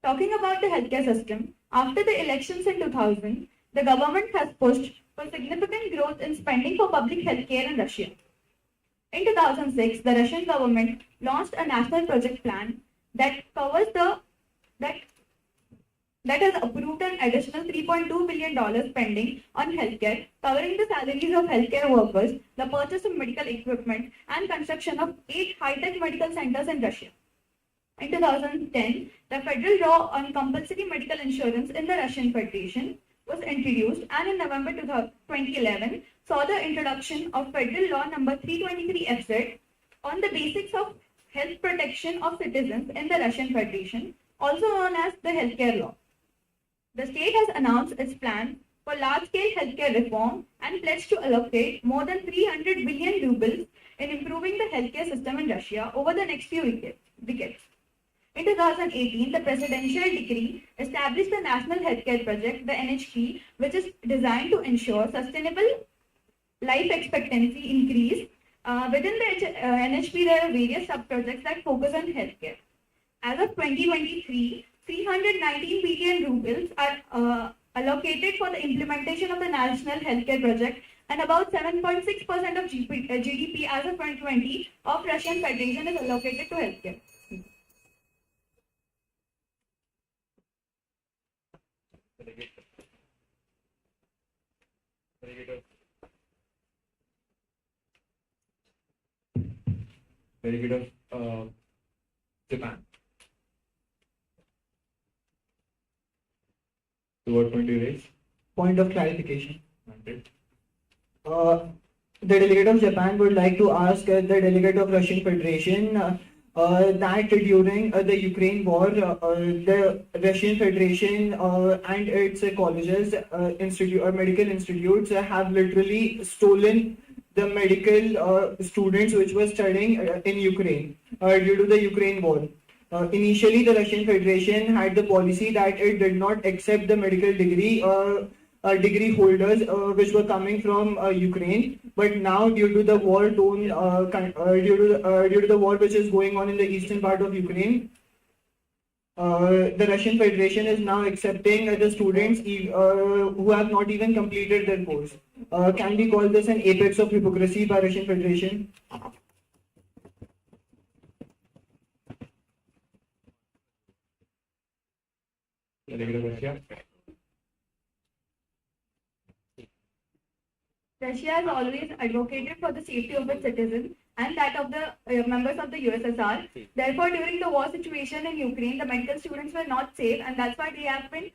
Talking about the healthcare system, after the elections in 2000, the government has pushed for significant growth in spending for public healthcare in Russia. In 2006, the Russian government launched a national project plan that covers that has approved an additional $3.2 billion spending on healthcare, covering the salaries of healthcare workers, the purchase of medical equipment, and construction of 8 high-tech medical centers in Russia. In 2010, the federal law on compulsory medical insurance in the Russian Federation was introduced, and in November 2011 saw the introduction of Federal Law number 323 FZ on the basics of health protection of citizens in the Russian Federation, also known as the healthcare law. The state has announced its plan for large-scale healthcare reform and pledged to allocate more than 300 billion rubles in improving the healthcare system in Russia over the next few decades. In 2018, the presidential decree established the National Healthcare Project, the NHP, which is designed to ensure sustainable life expectancy increase. Within the NHP, there are various sub-projects that focus on healthcare. As of 2023, 319 billion rubles are allocated for the implementation of the National Healthcare Project, and about 7.6% of GDP as of 2020 of Russian Federation is allocated to healthcare. Delegate of Japan. So what point do you raise? Point of clarification. Granted. The delegate of Japan would like to ask the delegate of Russian Federation that during the Ukraine war, the Russian Federation and its colleges, medical institutes have literally stolen the medical students which were studying in Ukraine due to the Ukraine war. Initially, the Russian Federation had the policy that it did not accept the medical degree holders which were coming from Ukraine, but now due to the war due to the war which is going on in the eastern part of Ukraine, the Russian Federation is now accepting the students who have not even completed their course. Can we call this an apex of hypocrisy by Russian Federation? Delegate of Russia. Russia has always advocated for the safety of its citizens and that of the members of the USSR. Therefore, during the war situation in Ukraine, the medical students were not safe, and that's why they have been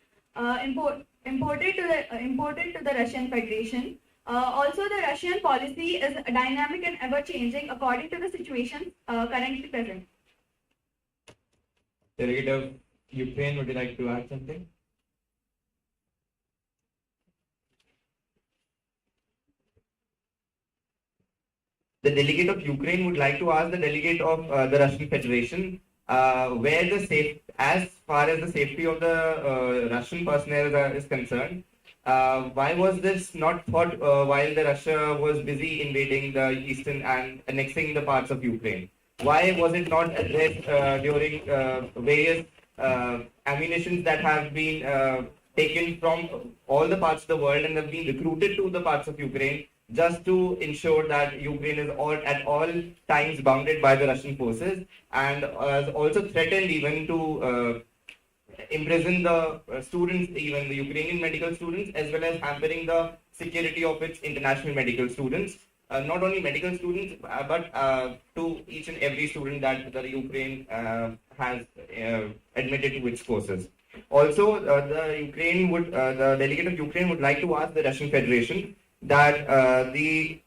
imported to the Russian Federation. Also, the Russian policy is dynamic and ever-changing according to the situation currently present. Delegate of Ukraine, would you like to add something? The delegate of Ukraine would like to ask the delegate of the Russian Federation as far as the safety of the Russian personnel is concerned, why was this not thought while the Russia was busy invading the eastern and annexing the parts of Ukraine? Why was it not addressed during various ammunitions that have been taken from all the parts of the world and have been recruited to the parts of Ukraine, just to ensure that Ukraine is at all times bounded by the Russian forces, and also threatened even to imprison the students, even the Ukrainian medical students, as well as hampering the security of its international medical students. Not only medical students, but to each and every student that the Ukraine has admitted to its courses. Also, the delegate of Ukraine would like to ask the Russian Federation that the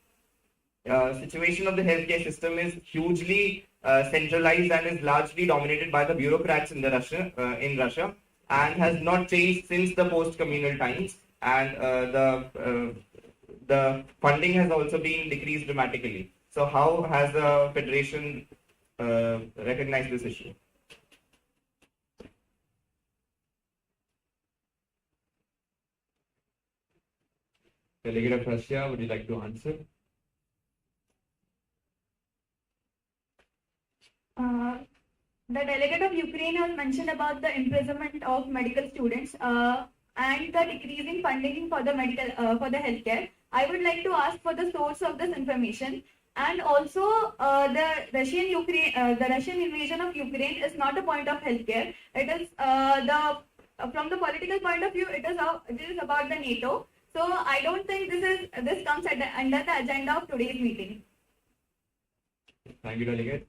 situation of the healthcare system is hugely centralized and is largely dominated by the bureaucrats in Russia, and has not changed since the post-communal times, and the funding has also been decreased dramatically. So how has the Federation recognized this issue? Delegate of Russia, would you like to answer? The delegate of Ukraine has mentioned about the imprisonment of medical students and the decreasing funding for the healthcare. I would like to ask for the source of this information, and also the Russian invasion of Ukraine is not a point of healthcare. It is from the political point of view, it is about the NATO. So I don't think this comes under the agenda of today's meeting. Thank you, Delegate.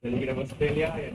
Delegate of Australia.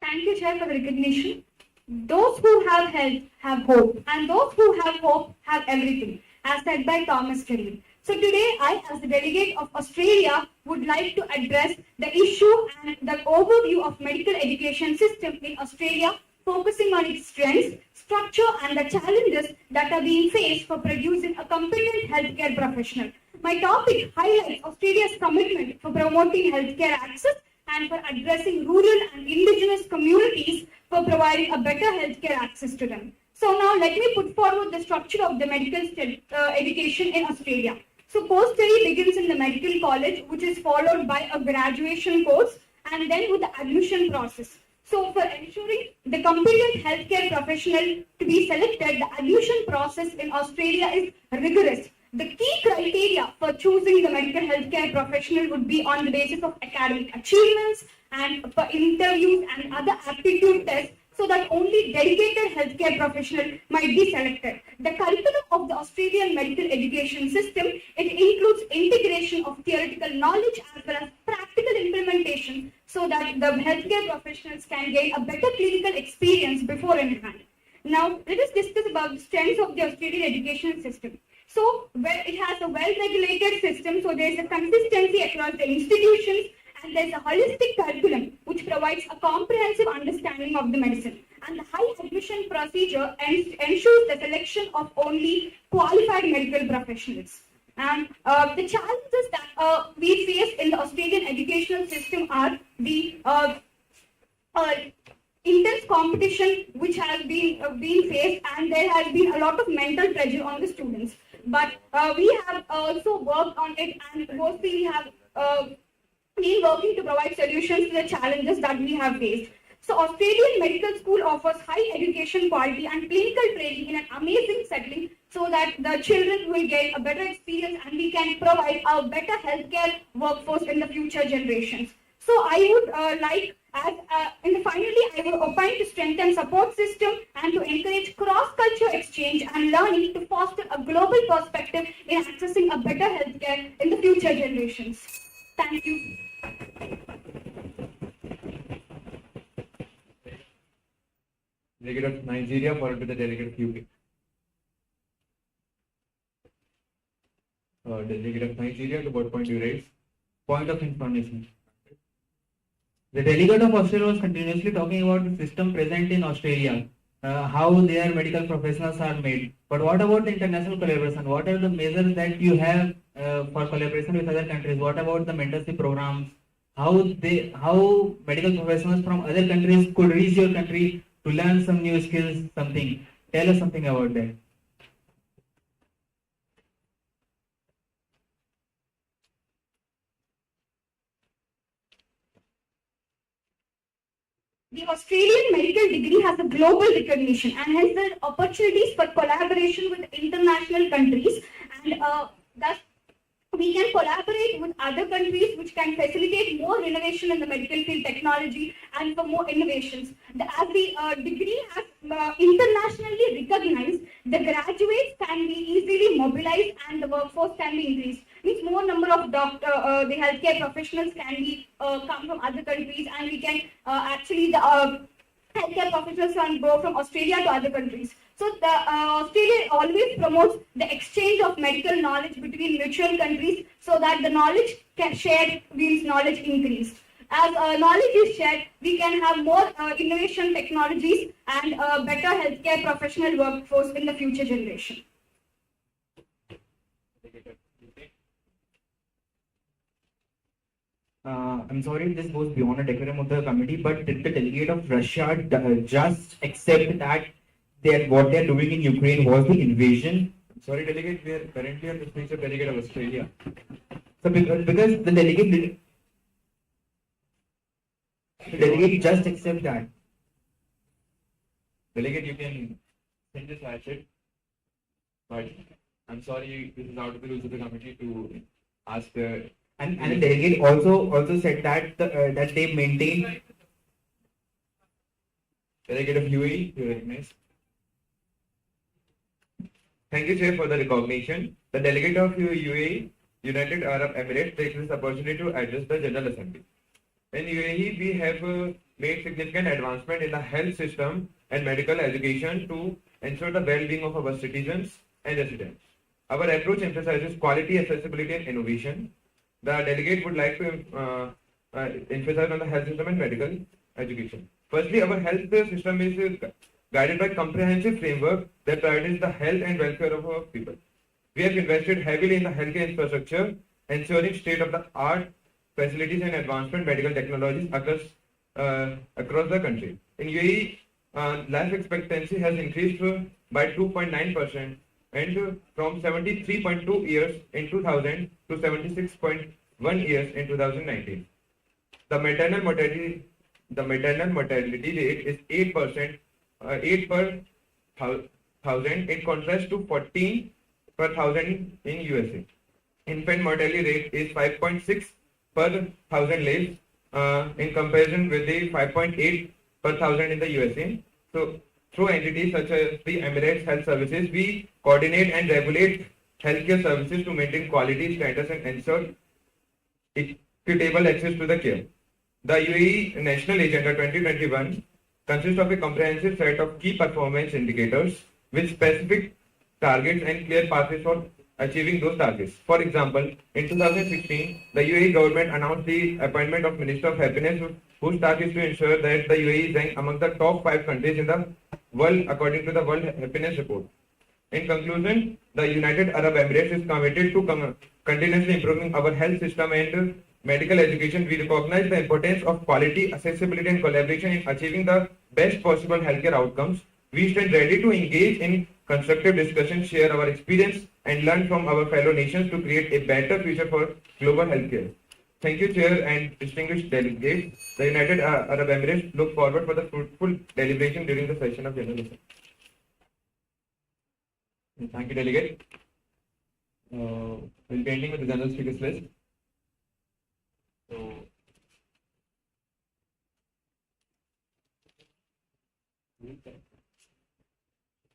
Thank you, Chair, for the recognition. Those who have health have hope, and those who have hope have everything, as said by Thomas Terry. So today, I, as the delegate of Australia, would like to address the issue and the overview of medical education system in Australia, focusing on its strengths, structure, and the challenges that are being faced for producing a competent healthcare professional. My topic highlights Australia's commitment for promoting healthcare access and for addressing rural and indigenous communities for providing a better healthcare access to them. So now let me put forward the structure of the medical education in Australia. So post-study begins in the medical college, which is followed by a graduation course and then with the admission process. So for ensuring the competent healthcare professional to be selected, the admission process in Australia is rigorous. The key criteria for choosing the medical healthcare professional would be on the basis of academic achievements and for interviews and other aptitude tests, so that only dedicated healthcare professional might be selected. The curriculum of the Australian medical education system, it includes integration of theoretical knowledge as well as practical implementation, so that the healthcare professionals can gain a better clinical experience before in hand. Now, let us discuss about the strengths of the Australian education system. So, it has a well-regulated system, so there is a consistency across the institutions, and there is a holistic curriculum which provides a comprehensive understanding of the medicine. And the high admission procedure ensures the selection of only qualified medical professionals. And the challenges that we face in the Australian educational system are the intense competition which has been faced, and there has been a lot of mental pressure on the students. But we have also worked on it, and mostly we have been working to provide solutions to the challenges that we have faced. So Australian Medical School offers high education quality and clinical training in an amazing setting, so that the children will get a better experience and we can provide a better healthcare workforce in the future generations. So I would finally, I would opine to strengthen support system and to encourage cross-cultural exchange and learning to foster a global perspective in accessing a better healthcare in the future generations. Thank you. Delegate of Nigeria followed by the delegate of UK. Delegate of Nigeria, to what point do you raise? Point of information. The delegate of Australia was continuously talking about the system present in Australia, how their medical professionals are made. But what about the international collaboration? What are the measures that you have for collaboration with other countries? What about the mentorship programs? How medical professionals from other countries could reach your country to learn some new skills, something? Tell us something about that. The Australian medical degree has a global recognition, and hence there are opportunities for collaboration with international countries, and thus we can collaborate with other countries which can facilitate more innovation in the medical field technology and for more innovations. As the degree has internationally recognized, the graduates can be easily mobilized and the workforce can be increased. Means more number of the healthcare professionals can be come from other countries, and we can healthcare professionals can go from Australia to other countries. So Australia always promotes the exchange of medical knowledge between mutual countries, so that the knowledge shared means knowledge increased. As knowledge is shared, we can have more innovation technologies and better healthcare professional workforce in the future generation. I'm sorry, this goes beyond the decorum of the committee, but did the delegate of Russia just accept that what they're doing in Ukraine was the invasion? Sorry, delegate, we are currently on the speech of delegate of Australia. So because the delegate just accept that. Delegate, you can send this hatchet, but I'm sorry, this is out of the rules of the committee to ask the And the delegate also said that that they maintain. Delegate of UAE, you recognize. Thank you, Chair, for the recognition. The delegate of UAE, United Arab Emirates, takes this opportunity to address the General Assembly. In UAE, we have made significant advancement in the health system and medical education to ensure the well-being of our citizens and residents. Our approach emphasizes quality, accessibility, and innovation. The delegate would like to emphasize on the health system and medical education. Firstly, our health system is guided by comprehensive framework that prioritizes the health and welfare of our people. We have invested heavily in the healthcare infrastructure, ensuring state-of-the-art facilities and advancement medical technologies across the country. In UAE, life expectancy has increased by 2.9% and from 73.2 years in 2000 to 76.1 years in 2019. The maternal mortality rate is 8%, 8 per thousand, in contrast to 14 per thousand in USA. Infant mortality rate is 5.6 per thousand lives in comparison with the 5.8 per thousand in the USA. So, through entities such as the Emirates Health Services, we coordinate and regulate healthcare services to maintain quality standards and ensure equitable access to the care. The UAE National Agenda 2021 consists of a comprehensive set of key performance indicators with specific targets and clear pathways for achieving those targets. For example, in 2016, the UAE government announced the appointment of Minister of Happiness, whose task is to ensure that the UAE is ranked among the top 5 countries in the world according to the World Happiness Report. In conclusion, the United Arab Emirates is committed to continuously improving our health system and medical education. We recognize the importance of quality, accessibility, and collaboration in achieving the best possible healthcare outcomes. We stand ready to engage in constructive discussion, share our experience, and learn from our fellow nations to create a better future for global healthcare. Thank you, Chair and distinguished delegates. The United Arab Emirates look forward for the fruitful deliberation during the session of General Assembly. Thank you, Delegate. We'll be ending with the General Speakers list. So,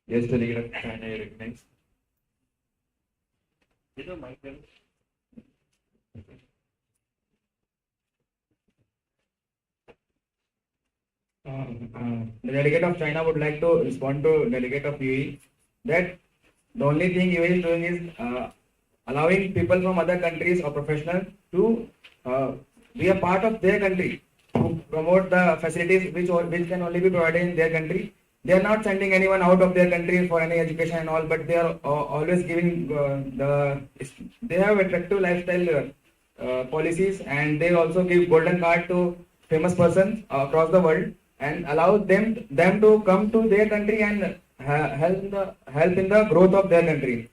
yes, Delegate of China, I recognize. The delegate of China would like to respond to delegate of UAE that the only thing UAE is doing is allowing people from other countries or professionals to be a part of their country to promote the facilities which can only be provided in their country. They are not sending anyone out of their country for any education and all, but they are always giving they have attractive lifestyle policies, and they also give golden card to famous persons across the world and allow them to come to their country and help in the growth of their country.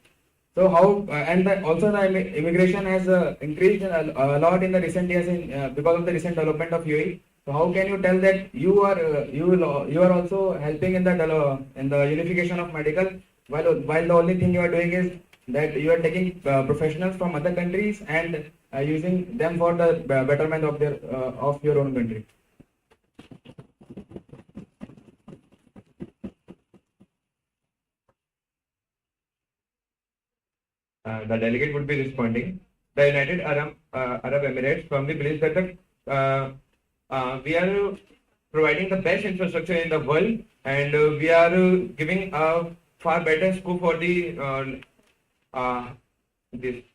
So how also the immigration has increased a lot in the recent years because of the recent development of UAE. So how can you tell that you are also helping in the unification of medical, while the only thing you are doing is that you are taking professionals from other countries and using them for the betterment of your own country? The delegate would be responding. The United Arab Emirates firmly believes that we are providing the best infrastructure in the world, and we are giving a far better scope for the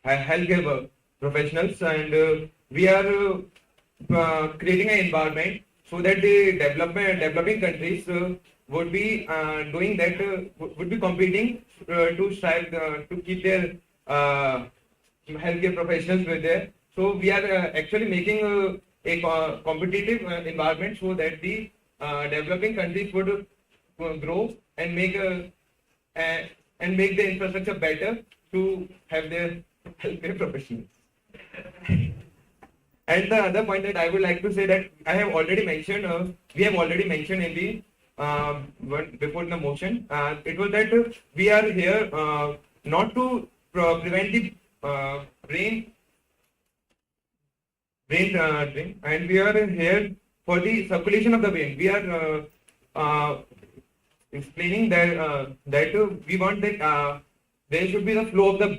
healthcare professionals, and we are creating an environment so that the developing countries would be doing that, would be competing to strive to keep their healthcare professionals with there. So we are actually making a competitive environment so that the developing countries would grow and make the infrastructure better to have their healthcare professionals. And the other point that I would like to say that I have already mentioned, we have already mentioned in the before the motion, it was that we are here not to prevent the brain brain drain, and we are here for the circulation of the brain. We are explaining that we want that there should be the flow of the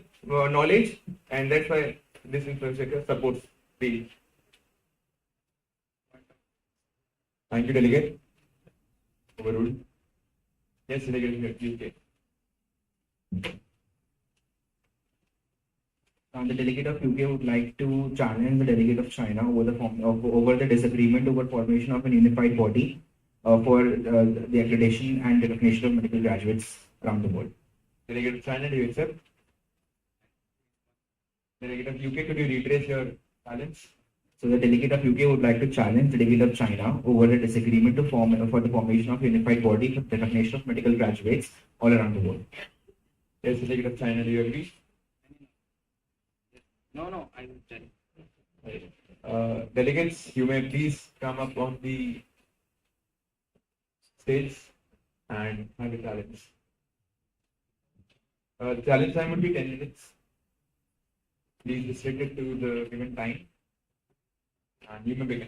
knowledge, and that's why this infrastructure supports the. Thank you, delegate. Overruled. Yes, delegate, please take. The delegate of UK would like to challenge the delegate of China over the disagreement over formation of an unified body for the accreditation and recognition of medical graduates around the world. Delegate of China, do you accept? Delegate of UK, could you retrace your challenge? So the delegate of UK would like to challenge the delegate of China over a disagreement for the formation of a unified body for the recognition of medical graduates all around the world. Yes, delegate of China, do you agree? No, I will tell. Delegates, you may please come up on the stage and have a challenge. The challenge time would be 10 minutes. Please restrict it to the given time. And you may begin.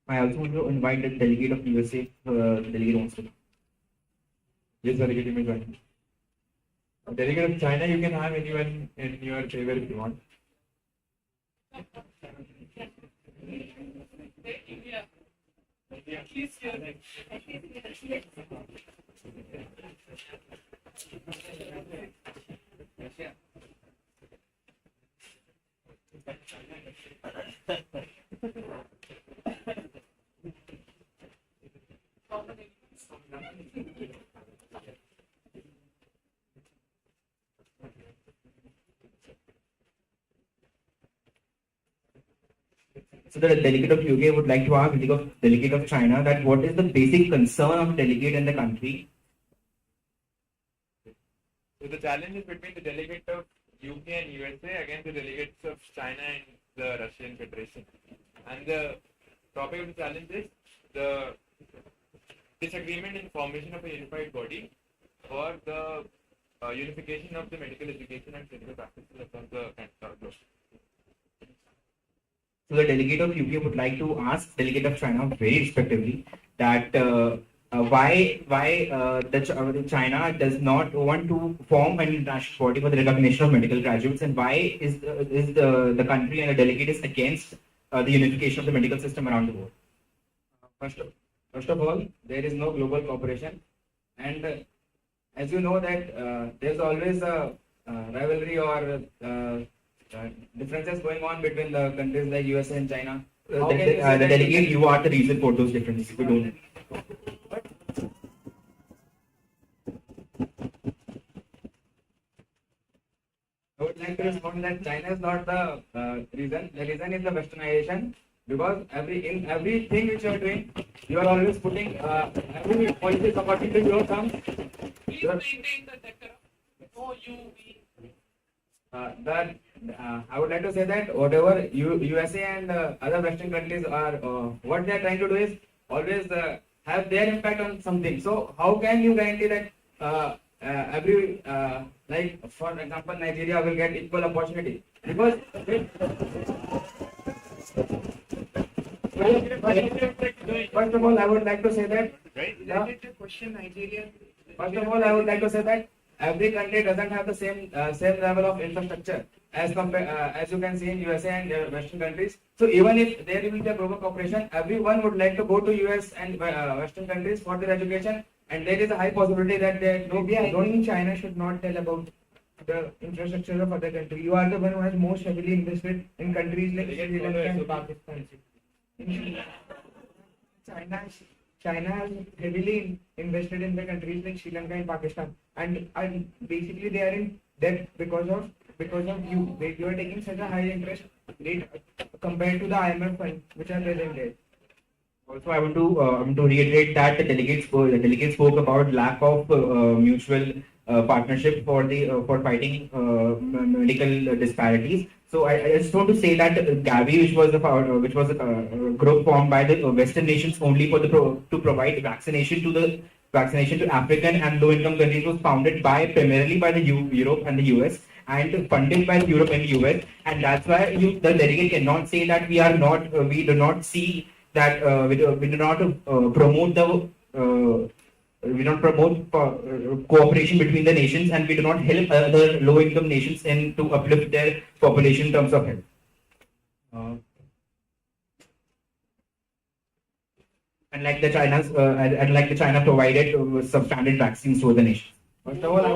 I also want to invite the delegate of USA. The delegate wants to. Yes, delegate, you may join. Delegate of China, you can have anyone in your favor if you want. So the delegate of UK would like to ask the delegate of China that what is the basic concern of delegate in the country? So the challenge is between the delegate of UK and USA against the delegates of China and the Russian Federation. And the topic of the challenge is the disagreement in formation of a unified body for the unification of the medical education and clinical practices across the globe. So the delegate of UK would like to ask delegate of China very respectively that why China does not want to form an international body for the recognition of medical graduates, and why is the country and the delegate is against the unification of the medical system around the world. First of all, there is no global cooperation, and as you know that there's always a rivalry or differences going on between the countries like USA and China. How can you say The that- delegate, you are the reason for those differences. We don't. I would like to respond that China is not the reason. The reason is the westernization. Because in everything which you are doing, you are always putting every policy according to your terms. Please maintain the decorum. No, you, we. That I would like to say that whatever USA and other Western countries are, what they are trying to do is always have their impact on something. So how can you guarantee that every like for example Nigeria will get equal opportunity? Because first of all, I would like to say that. First of all, I would like to say that every country doesn't have the same level of infrastructure as you can see in USA and Western countries. So even if there will be a global cooperation, everyone would like to go to US and Western countries for their education, and there is a high possibility that they I think China should not tell about the infrastructure of other countries. You are the one who has most heavily invested in countries like Sri Lanka and Pakistan. China has heavily invested in the countries like Sri Lanka and Pakistan, and basically they are in debt because of you. You are taking such a high interest rate compared to the IMF fund which are present there. Also, I want to reiterate that the delegates spoke about lack of mutual partnership for the for fighting medical disparities. So I just want to say that Gavi, which was a group formed by the Western nations only for to provide vaccination to African and low-income countries, was founded primarily by the Europe and the US, and funded by Europe and US, and that's why the delegate cannot say that we do not see that we do not promote the we don't promote cooperation between the nations, and we do not help other low-income nations in to uplift their population in terms of health. Unlike the China provided substandard vaccines to the nations. First of all,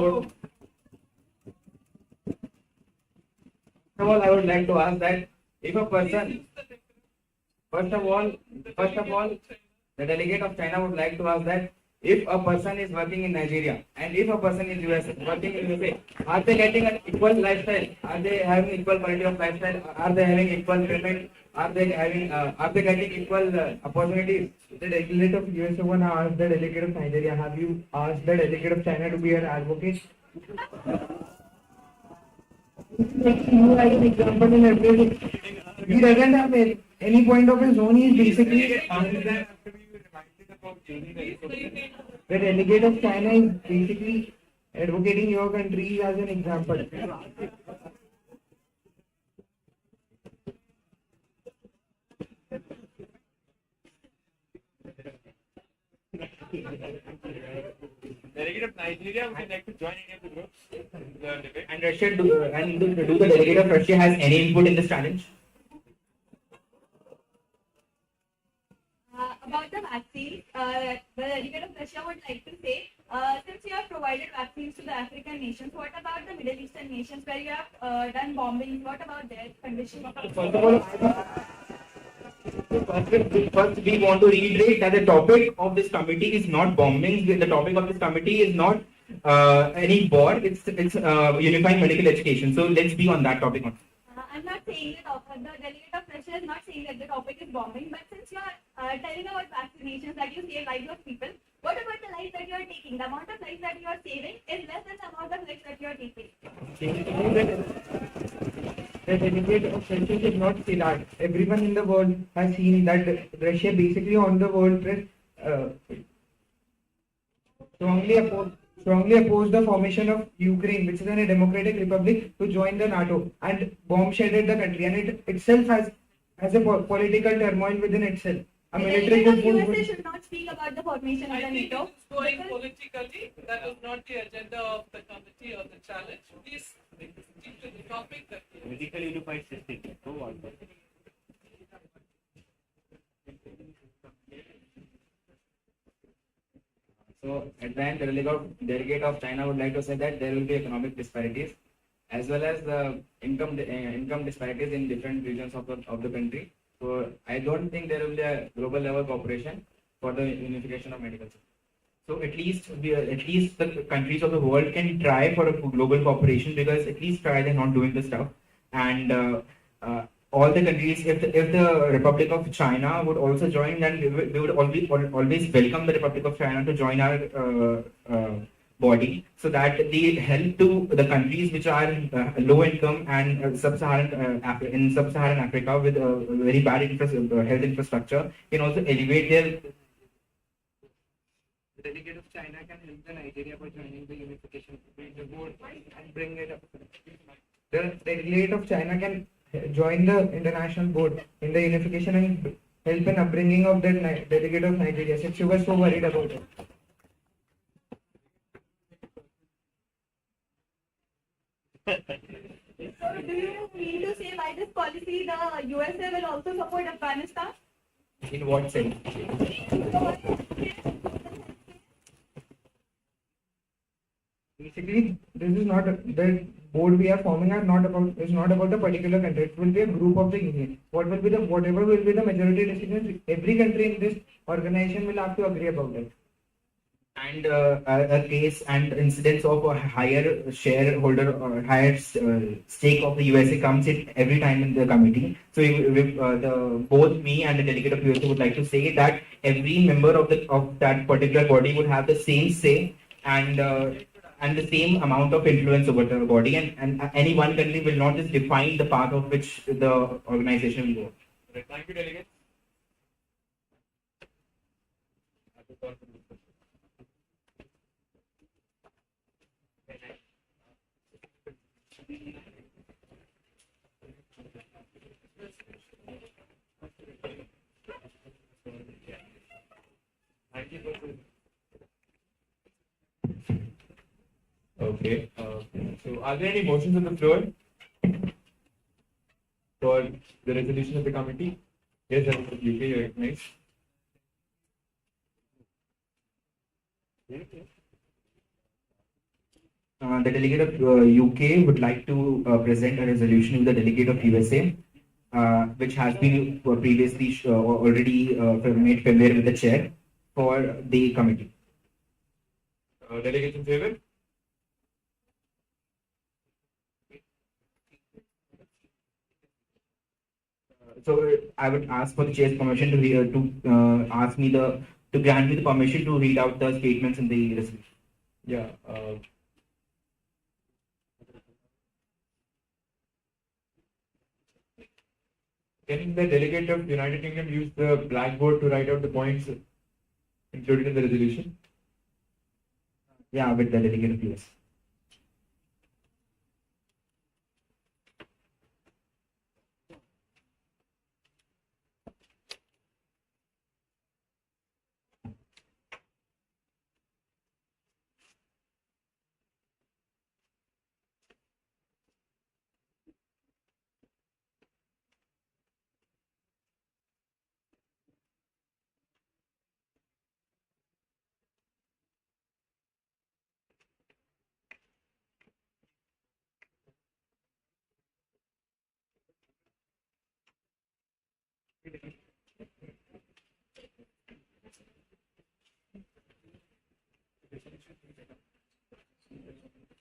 I would like to ask that if a person, first of all, the delegate of China would like to ask that if a person is working in Nigeria and if a person is working in USA, are they getting an equal lifestyle? Are they having equal quality of lifestyle? Are they having equal payment? Are they getting equal opportunities? The delegate of USA one asked the delegate of Nigeria, have you asked the delegate of China to be an advocate? You as an example in everything. He doesn't have any point of his own. He is basically the delegate of China is basically advocating your country as an example. Delegate of Nigeria, would you like to join any of the groups? The debate? And Russia, do the delegate of Russia has any input in this challenge? About the vaccines, the delegate of Russia would like to say, since you have provided vaccines to the African nations, what about the Middle Eastern nations where you have done bombings? What about their condition? First, we want to reiterate that the topic of this committee is not bombings. The topic of this committee is not any war. It's unifying medical education. So let's be on that topic. I'm not saying that the delegate of Russia is not saying that the topic is bombing, but since you are telling about vaccinations that you save lives of people, what about the lives that you are taking? The amount of lives that you are saving is less than the amount of lives that you are taking. The delegate of Russia should not say that. Everyone in the world has seen that Russia basically on the world press strongly opposed the formation of Ukraine, which is a democratic republic, to join the NATO and bomb-shedded the country, and it itself has a political turmoil within itself. A The military delegate of coup USA should not speak about the formation of I the think NATO. it's going politically. That was not the agenda of the committee or the challenge. Please stick to the topic that Medical unified system. So at the end, the delegate of China would like to say that there will be economic disparities as well as the income disparities in different regions of the country. So I don't think there will be a global level cooperation for the unification of medical system. So at least the countries of the world can try for a global cooperation, because at least try, they're not doing the stuff. And all the countries, if the Republic of China would also join, then we would always welcome the Republic of China to join our body, so that they help to the countries which are low income and in sub-Saharan Africa with very bad health infrastructure, can also elevate their. The delegate of China can help the Nigeria by joining the unification board and bring it up. The delegate of China can join the international board in the unification and help in upbringing of the delegate of Nigeria, since you were so worried about it. So do you mean to say by this policy the USA will also support Afghanistan? In what sense? Basically, this is not the board we are forming is not about a particular country. It will be a group of the union. Whatever will be the majority decisions, every country in this organization will have to agree about it. And a case and incidence of a higher shareholder or higher stake of the USA comes in every time in the committee. So both me and the delegate of USA would like to say that every member of that particular body would have the same say, and and the same amount of influence over the body, and any one country will not just define the path of which the organization will go. Right, thank you, delegates. Thank you for Okay. So, are there any motions on the floor for the resolution of the committee? Yes, UK, you recognize. The delegate of UK would like to present a resolution with the delegate of USA, which has been previously already made familiar with the chair for the committee. Delegates in favor? So I would ask for the chair's permission to ask me to grant me the permission to read out the statements in the resolution. Yeah. Can the delegate of United Kingdom use the blackboard to write out the points included in the resolution? Yeah, with the delegate of US.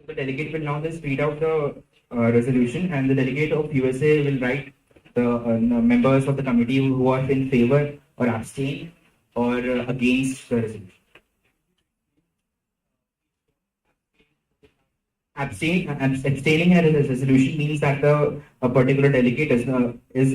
The delegate will now just read out the resolution, and the delegate of USA will write the members of the committee who are in favor or abstain or against the resolution. Abstaining a resolution means that a particular delegate is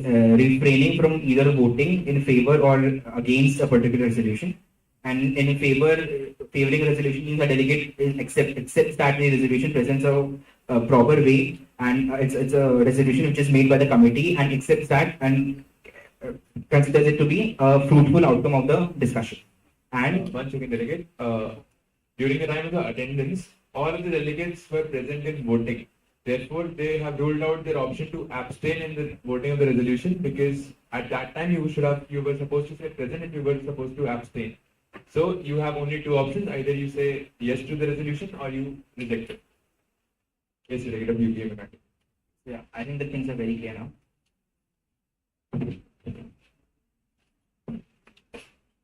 refraining from either voting in favor or against a particular resolution. And in favoring a resolution means a delegate accepts that the resolution presents a proper way, and it's a resolution which is made by the committee, and accepts that and considers it to be a fruitful outcome of the discussion. And One second, delegate. During the time of the attendance, all of the delegates were present in voting. Therefore, they have ruled out their option to abstain in the voting of the resolution, because at that time you were supposed to say present and you were supposed to abstain. So you have only two options: either you say yes to the resolution or you reject it. Yes, delegate of UK. yeah, I think the things are very clear now.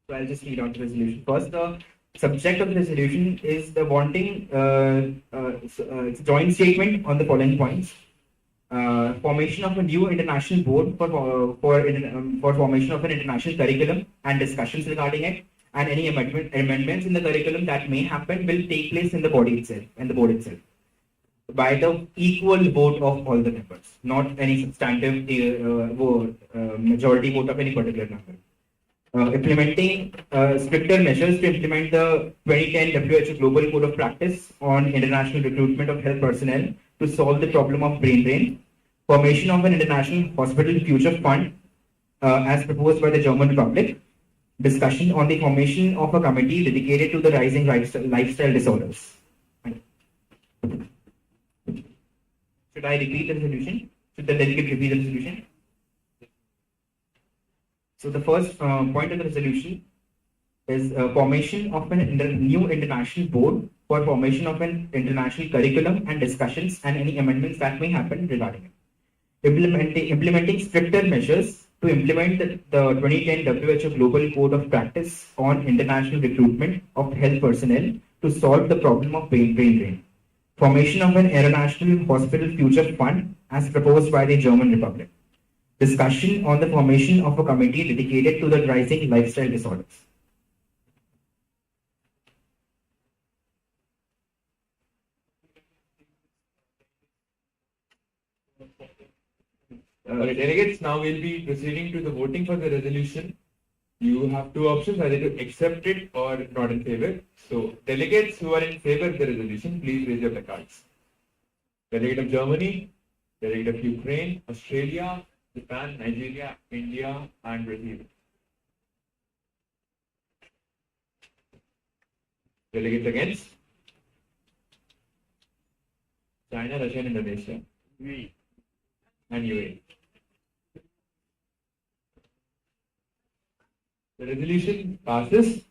So I'll just read out the resolution. First, the subject of the resolution is the wanting it's a joint statement on the following points. Formation of a new international board for formation of an international curriculum and discussions regarding it, and any amendments in the curriculum that may happen will take place in the body itself and the board itself, by the equal vote of all the members, not any substantive majority vote of any particular member. Implementing stricter measures to implement the 2010 WHO Global Code of Practice on international recruitment of health personnel to solve the problem of brain drain. Formation of an international hospital future fund as proposed by the German Republic. Discussion on the formation of a committee dedicated to the rising lifestyle disorders. Should I repeat the resolution? Should the delegate repeat the resolution? So the first point of the resolution is formation of a new international board for formation of an international curriculum and discussions and any amendments that may happen regarding it. Implementing stricter measures to implement the 2010 WHO Global Code of Practice on international recruitment of health personnel to solve the problem of brain drain. Formation of an international hospital future fund as proposed by the German Republic. Discussion on the formation of a committee dedicated to the rising lifestyle disorders. Delegates, now we'll be proceeding to the voting for the resolution. You have two options, either to accept it or not in favor. So, delegates who are in favor of the resolution, please raise your placards. Delegate of Germany, delegate of Ukraine, Australia, Japan, Nigeria, India, and Brazil. Delegates against? China, Russia, and Indonesia. And UAE. The resolution passes.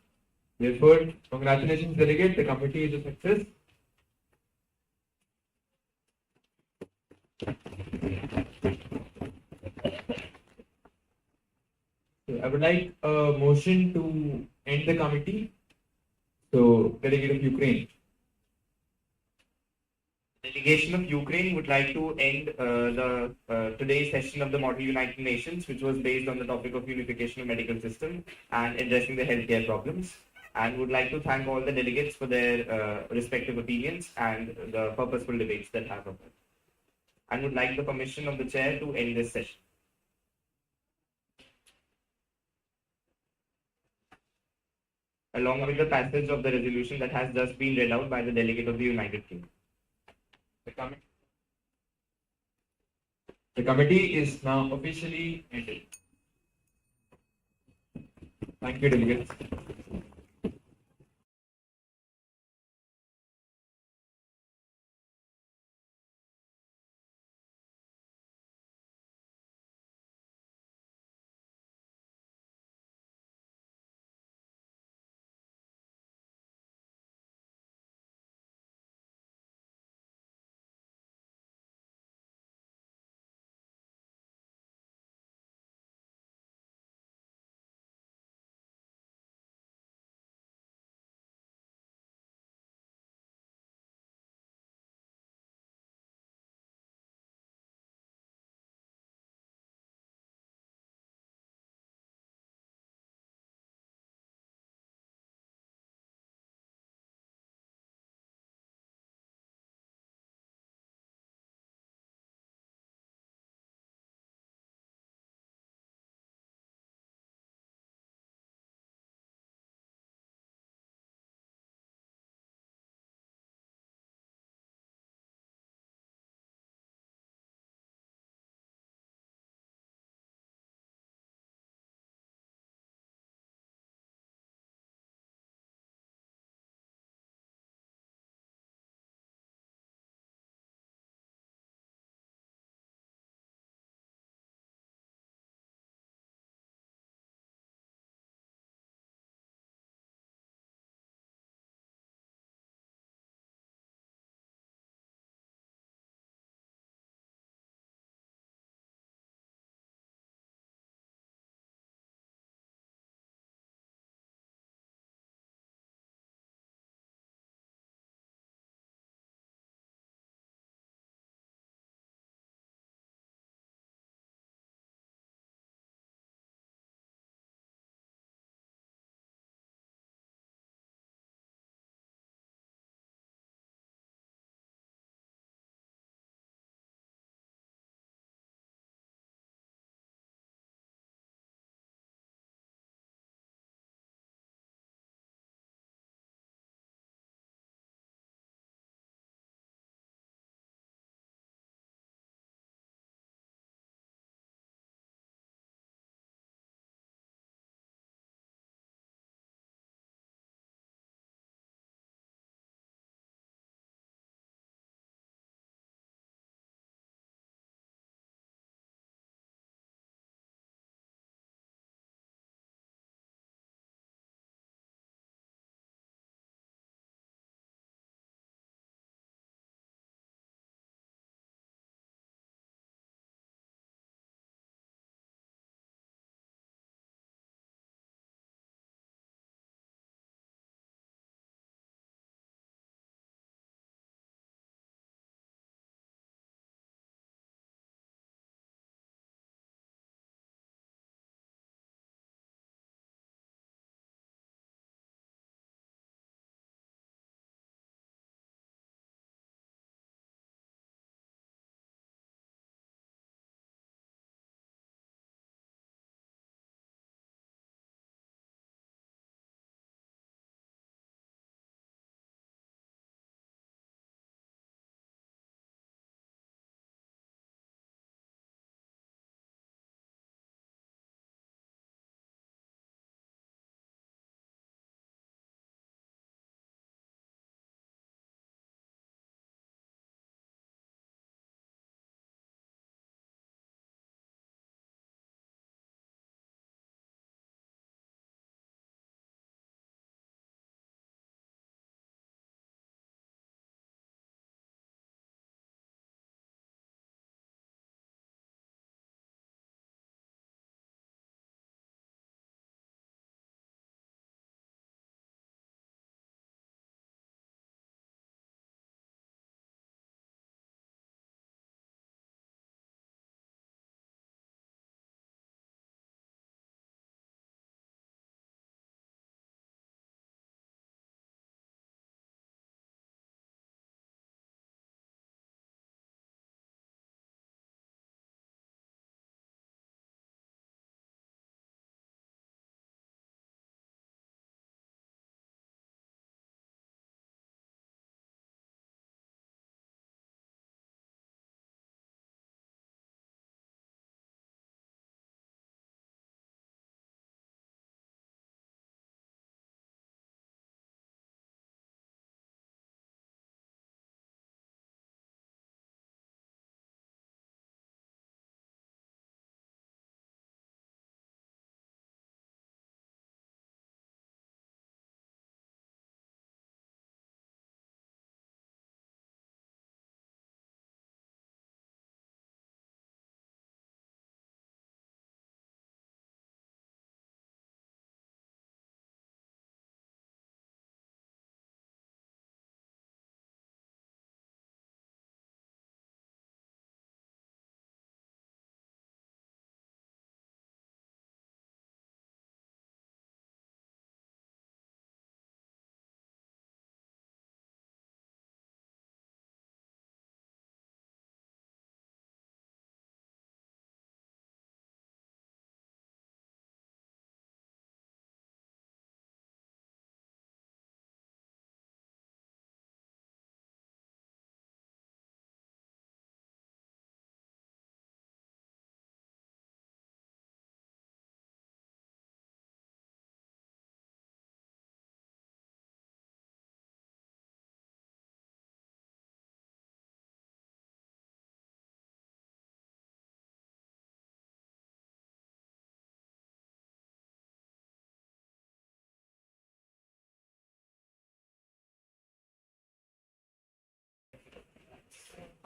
Therefore, congratulations, delegate. The committee is a success. So I would like a motion to end the committee. So, delegate of Ukraine. Delegation of Ukraine would like to end the today's session of the Model United Nations, which was based on the topic of unification of medical system and addressing the healthcare problems, and would like to thank all the delegates for their respective opinions and the purposeful debates that have occurred, and would like the permission of the chair to end this session. Along with the passage of the resolution that has just been read out by the delegate of the United Kingdom. The committee is now officially ended. Thank you, delegates.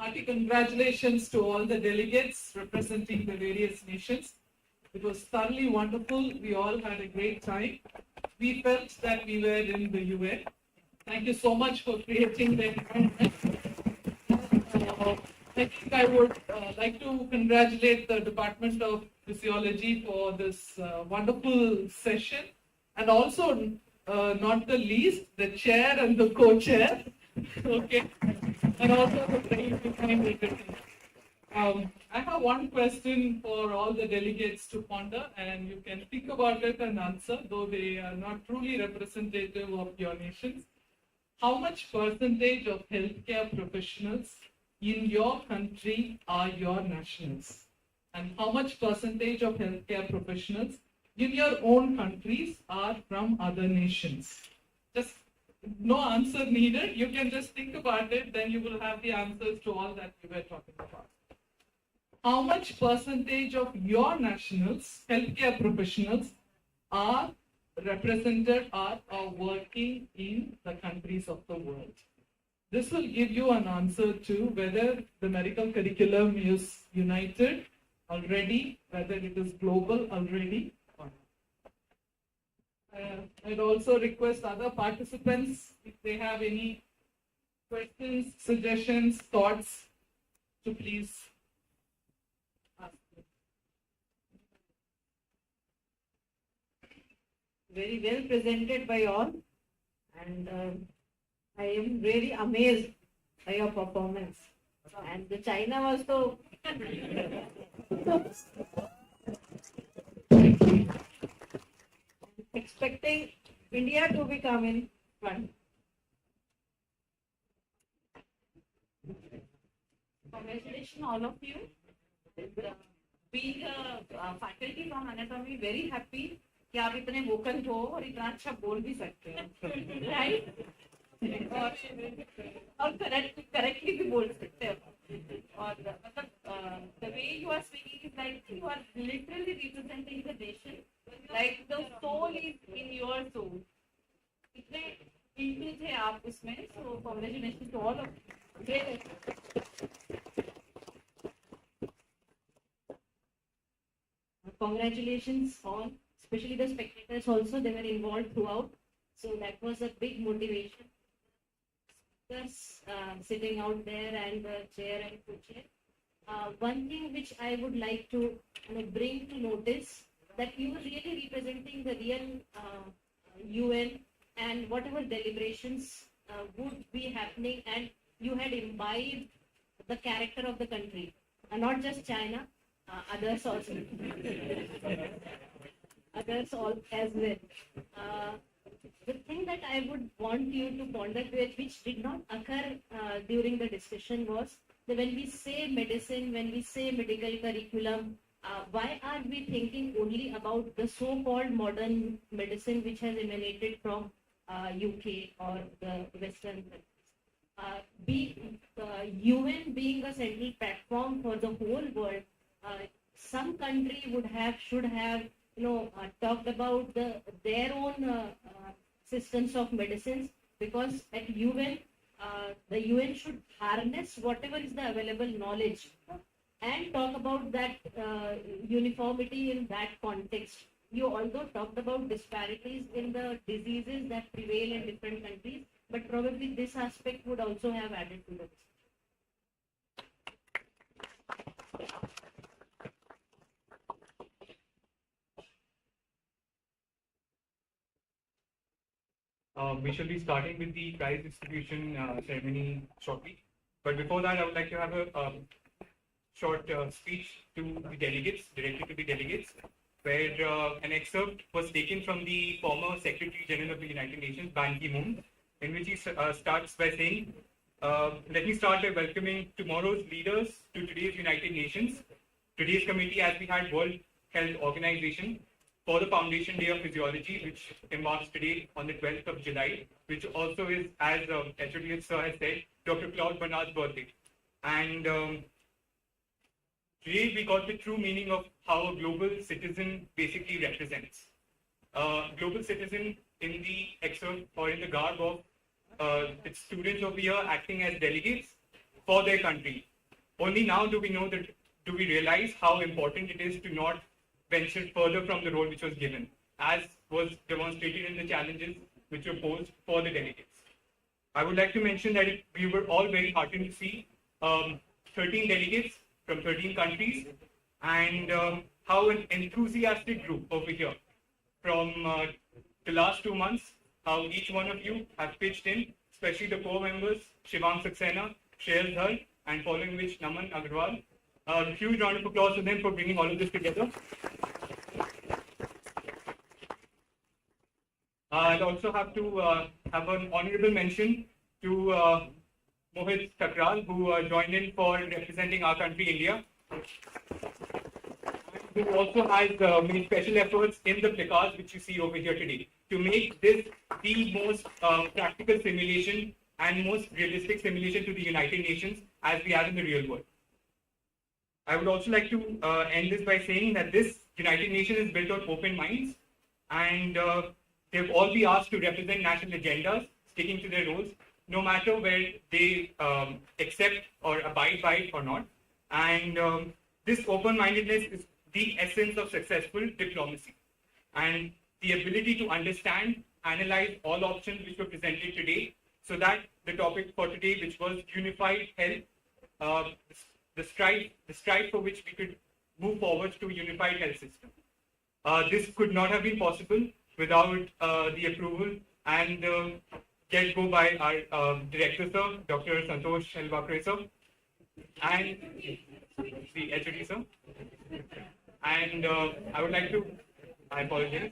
Hearty congratulations to all the delegates representing the various nations. It was thoroughly wonderful. We all had a great time. We felt that we were in the UN. Thank you so much for creating the environment. I think I would like to congratulate the Department of Physiology for this wonderful session, and also, not the least, the chair and the co-chair. Okay, and also the brain behind everything. I have one question for all the delegates to ponder, and you can think about it and answer, though they are not truly representative of your nations. How much percentage of healthcare professionals in your country are your nationals? And how much percentage of healthcare professionals in your own countries are from other nations? Just no answer needed. You can just think about it, then you will have the answers to all that we were talking about. How much percentage of your nationals, healthcare professionals, are represented or are working in the countries of the world? This will give you an answer to whether the medical curriculum is united already, whether it is global already or not. I'd also request other participants, if they have any questions, suggestions, thoughts, to please ask. Very well presented by all, and I am really amazed by your performance. And the China was so expecting India to become in front. Congratulations, all of you. And, being a faculty from anatomy, very happy कि आप इतने vocal हो और इतना अच्छा बोल भी सकते हो, राइट? और करेक्टली भी बोल सकते हो, और मतलब the way you are speaking is like you are literally representing the nation, like the soul is in your soul. इतने into थे आप उसमें, so congratulations to all of you. Great. Congratulations on, especially the spectators also, they were involved throughout. So that was a big motivation. Just sitting out there and the chair and co-chair. One thing which I would like to bring to notice, that you are really representing the real UN, and whatever deliberations would be happening, and you had imbibed the character of the country, and not just China, others also. Others all as well. The thing that I would want you to ponder with, which did not occur during the discussion, was that when we say medicine, when we say medical curriculum, why are we thinking only about the so-called modern medicine which has emanated from UK or the Western countries? UN being a central platform for the whole world, some country should have talked about their own systems of medicines, because at UN, the UN should harness whatever is the available knowledge and talk about that uniformity in that context. You also talked about disparities in the diseases that prevail in different countries, but probably this aspect would also have added to this. We shall be starting with the prize distribution ceremony shortly. But before that, I would like to have a short speech to the delegates, directed to the delegates, where an excerpt was taken from the former Secretary General of the United Nations, Ban Ki-moon, in which he starts by saying, let me start by welcoming tomorrow's leaders to today's United Nations. Today's committee, as we had World Health Organization, for the Foundation Day of Physiology, which embarks today on the 12th of July, which also is, as HOD Sir has said, Dr. Claude Bernard's birthday. And today we got the true meaning of how a global citizen basically represents. Global citizen in the excerpt or in the garb of its students over here acting as delegates for their country. only now do we realize how important it is to not venture further from the role which was given, as was demonstrated in the challenges which were posed for the delegates. I would like to mention that we were all very heartened to see 13 delegates from 13 countries, and how an enthusiastic group over here from the last 2 months, how each one of you have pitched in, especially the core members, Shivang Saxena, Shreyas Dhar, and following which Naman Agarwal. A huge round of applause to them for bringing all of this together. I'd also have to have an honorable mention to Mohit Thakral, who joined in for representing our country, India, who also has made special efforts in the placards which you see over here today to make this the most practical simulation and most realistic simulation to the United Nations as we have in the real world. I would also like to end this by saying that this United Nations is built on open minds, and they've all be asked to represent national agendas, sticking to their roles, no matter where they accept or abide by it or not. And this open-mindedness is the essence of successful diplomacy, and the ability to understand, analyze all options which were presented today, so that the topic for today, which was unified health, the strive for which we could move forward to a unified health system. This could not have been possible without the approval and get-go by our director, sir, Dr. Santosh Elvakre, sir, and the HOD, sir. And I apologize.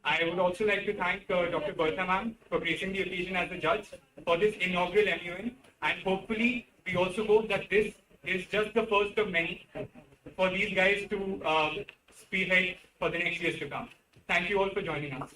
I would also like to thank Dr. Bertha ma'am for gracing the occasion as a judge for this inaugural MUN, and hopefully we also hope that this is just the first of many for these guys to spearhead for the next years to come. Thank you all for joining us.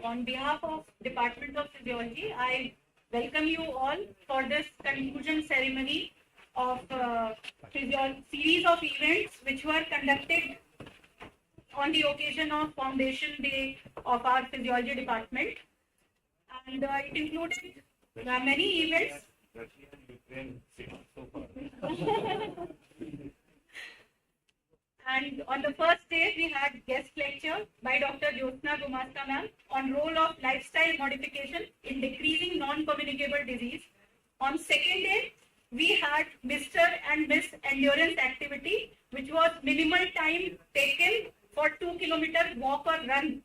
On behalf of Department of Physiology, I welcome you all for this conclusion ceremony of series of events which were conducted on the occasion of Foundation Day of our Physiology Department. And it included many events. And on the first day, we had guest lecture by Dr. Jyotsna Gumasta ma'am on role of lifestyle modification in decreasing non-communicable disease. On second day, we had Mr. and Miss Endurance activity, which was minimal time taken for 2-kilometer walk or run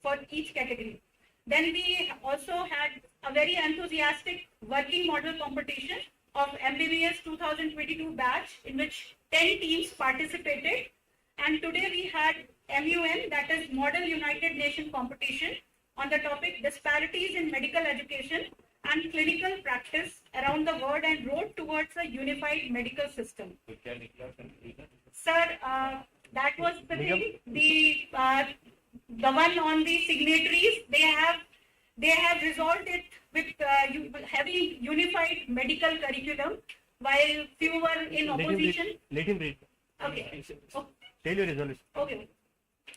for each category. Then we also had a very enthusiastic working model competition of MBBS 2022 batch in which 10 teams participated. And today we had MUN, that is Model United Nations competition, on the topic disparities in medical education and clinical practice around the world and road towards a unified medical system. Sir, that was the thing. The one on the signatories, they have resolved it with having unified medical curriculum, while few were in opposition. Let him read. Okay. Oh, Tell your resolution. okay.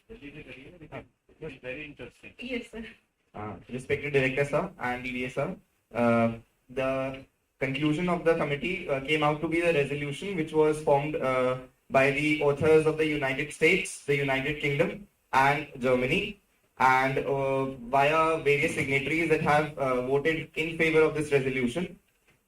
It's very interesting. Yes, sir. Respected Director Sir and DDA Sir, the conclusion of the committee came out to be the resolution which was formed by the authors of the United States, the United Kingdom and Germany, and via various signatories that have voted in favor of this resolution.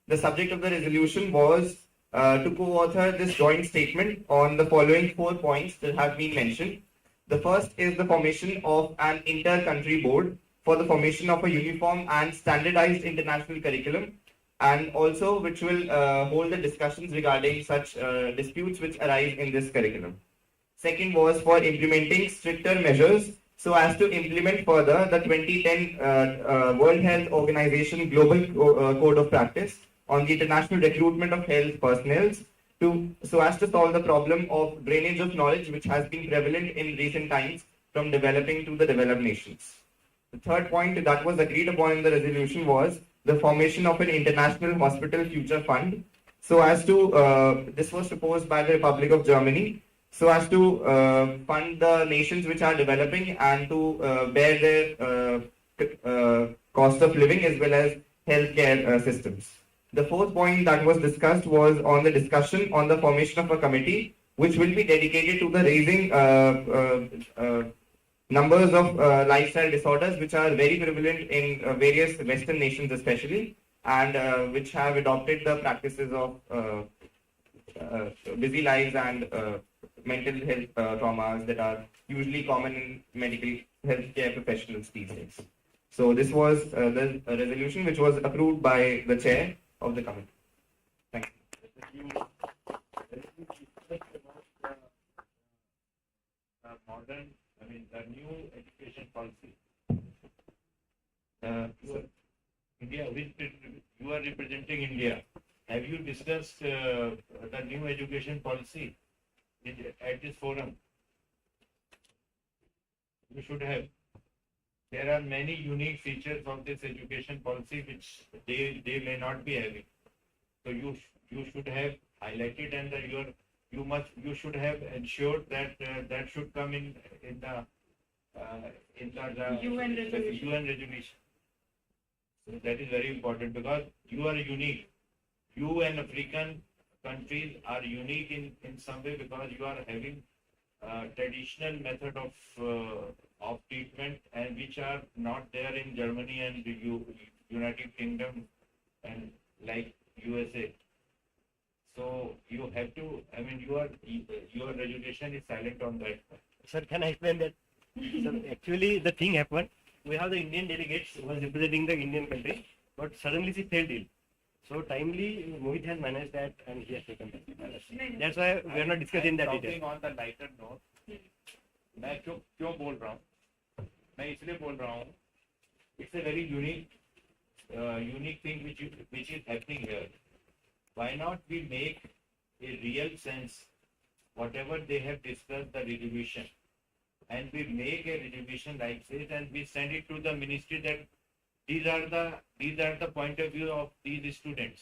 The subject of the resolution was to co-author this joint statement on the following 4 points that have been mentioned. The first is the formation of an inter-country board for the formation of a uniform and standardized international curriculum, and also which will hold the discussions regarding such disputes which arise in this curriculum. Second was for implementing stricter measures so as to implement further the 2010 World Health Organization Global Code of Practice on the international recruitment of health personnel so as to solve the problem of drainage of knowledge which has been prevalent in recent times from developing to the developed nations. The third point that was agreed upon in the resolution was the formation of an international hospital future fund so as to, this was proposed by the Republic of Germany, so as to fund the nations which are developing and to bear their cost of living as well as healthcare systems. The fourth point that was discussed was on the discussion on the formation of a committee which will be dedicated to the raising numbers of lifestyle disorders which are very prevalent in various Western nations especially, and which have adopted the practices of busy lives and mental health traumas that are usually common in medical healthcare professionals these days. So this was the resolution which was approved by the chair of the committee. Thank you. The new education policy. India, you are representing India. Have you discussed the new education policy at this forum? You should have. There are many unique features of this education policy which they may not be having. So you should have highlighted, and you should have ensured that that should come in the UN resolution. UN resolution. So that is very important because you are unique. You and African countries are unique in some way because you are having traditional method of treatment and which are not there in Germany and the United Kingdom and like USA. So you have to, your resolution is silent on that. Sir, can I explain that? Sir, actually the thing happened. We have the Indian delegates who was representing the Indian country, but suddenly she fell ill. So timely Mohit has managed that and he has taken that. That's why we are not discussing that detail. Talking on the lighter note, मैं क्यों बोल रहा हूँ? मैं इसलिए बोल रहा हूँ. It's a very unique thing which is happening here. Why not we make a real sense whatever they have discussed the resolution? and we make a resolution like this and we send it to the ministry that these are the point of view of these students.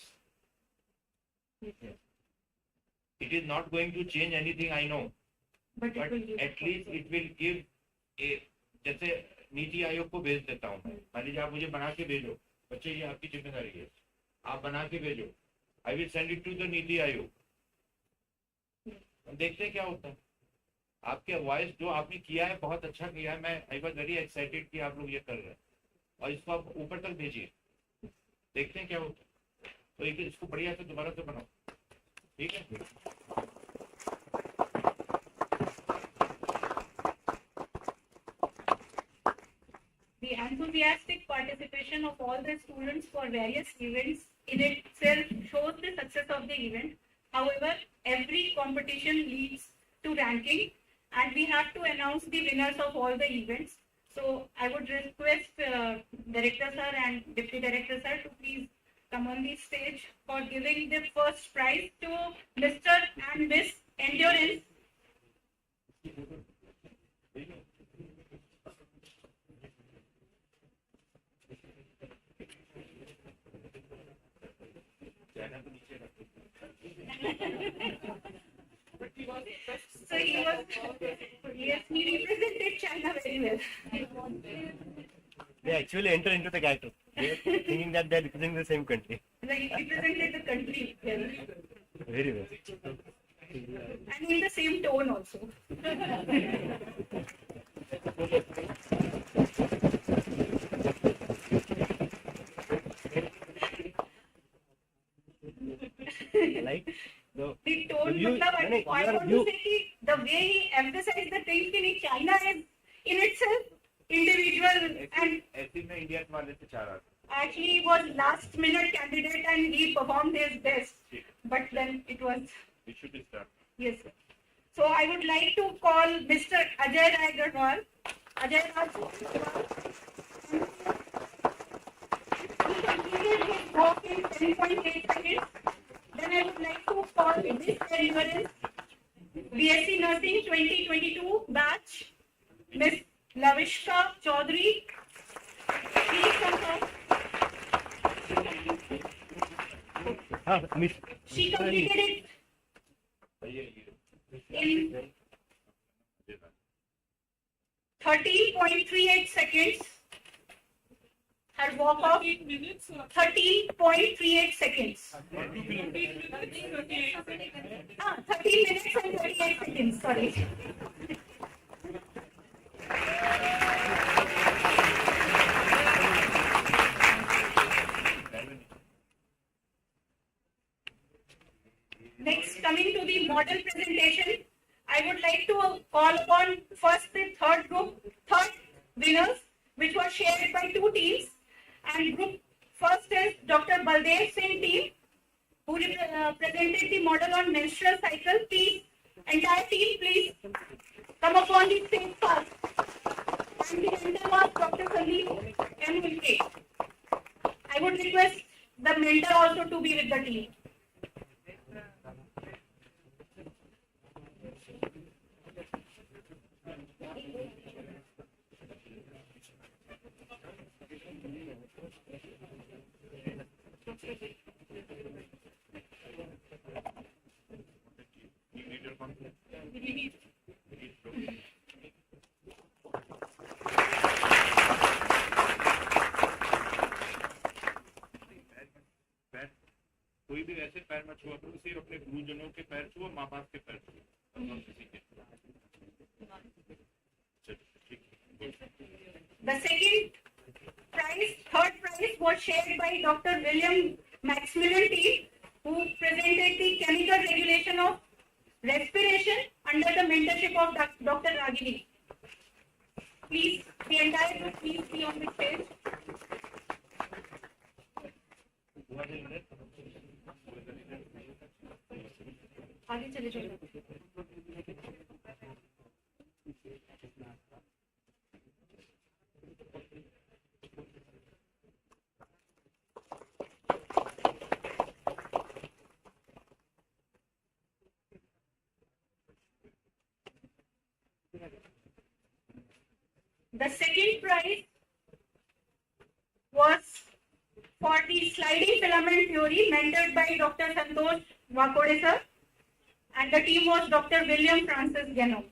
It is not going to change anything, I know, but at least it will give a, जैसे नीति आयोग को भेज देता हूँ मैं, मान लीजिए आप मुझे बना के भेजो, बच्चे ये आपकी जिम्मेदारी है, आप बना के भेजो, I will send it to the NITI Aayog, देखते हैं क्या होता है. आपके वॉइस जो आपने किया है बहुत अच्छा किया है, मैं आई वॉज वेरी एक्साइटेड कि आप लोग ये कर रहे हैं और इसको आप ऊपर तक भेजिए, देखते हैं क्या होता है. तो एक इसको बढ़िया से दोबारा से बनाओ, ठीक है. The enthusiastic participation of all the students for various events in itself shows the success of the event. However, every competition leads to ranking and we have to announce the winners of all the events. So I would request Director Sir and Deputy Director Sir to please come on the stage for giving the first prize to Mr. and Miss Endurance. So he represented China very well. They actually enter into the character. They are thinking that they are representing the same country. Like he represented the country well. Very well. And in the same tone also. Like The tone, you- matlab, I नहीं, want to you- say कि the way he emphasized the things in China is in itself individual and ऐसे में India वाले से चाह रहा था. actually he was last minute candidate and he performed his best. But then it was, We should start. yes. Sir. So I would like to call Mr. Ajay Rai Agarwal. Ajay Rai Agarwal. He completed his work in 10.8 seconds. Then I would like to call Miss Endurance, BSc Nursing 2022 batch, Miss Lavishka Chaudhary. Please come forward. Miss. She completed it in 13.38 seconds. Her walk off 13.38 seconds. 13 minutes and 38 seconds, sorry. Next, coming to the model presentation, I would like to call upon first the third winners, which was shared by two teams. And group first is Dr. Baldev Singh team, who presented the model on menstrual cycle. Please, entire team, please come upon the stage first. And the mentor was Dr. Sandeep M. Wilke. I would request the mentor also to be with the team. कोई भी वैसे पैर मत छुआ करो, सिर्फ अपने गुरुजनों के पैर छुओ, माँ बाप के पैर छुओ, और किसी के. The second prize, third prize was shared by Dr. William Maximilian T, who presented the chemical regulation of respiration under the mentorship of Dr. Ragini. Please, the entire group, please be on the stage. आगे चले चलो. The second prize was for the sliding filament theory mentored by Dr. Santosh Wakode sir, and the team was Dr. William Francis Geno.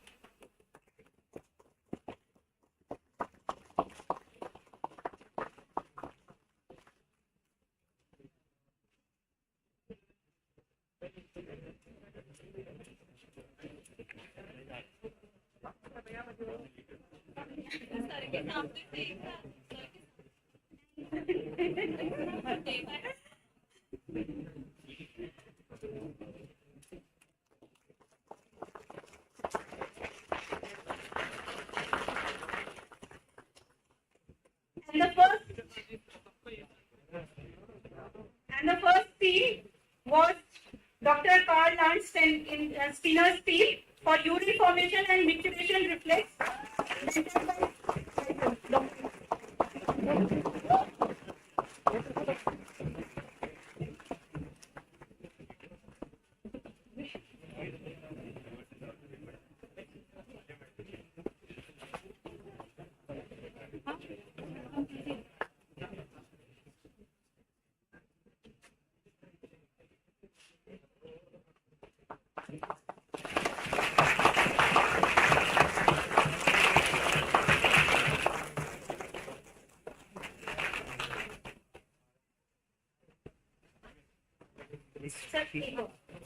And the first team was Dr. Carl Lantz in Steiner's team for urine formation and micturition reflex. Mentored by Dr.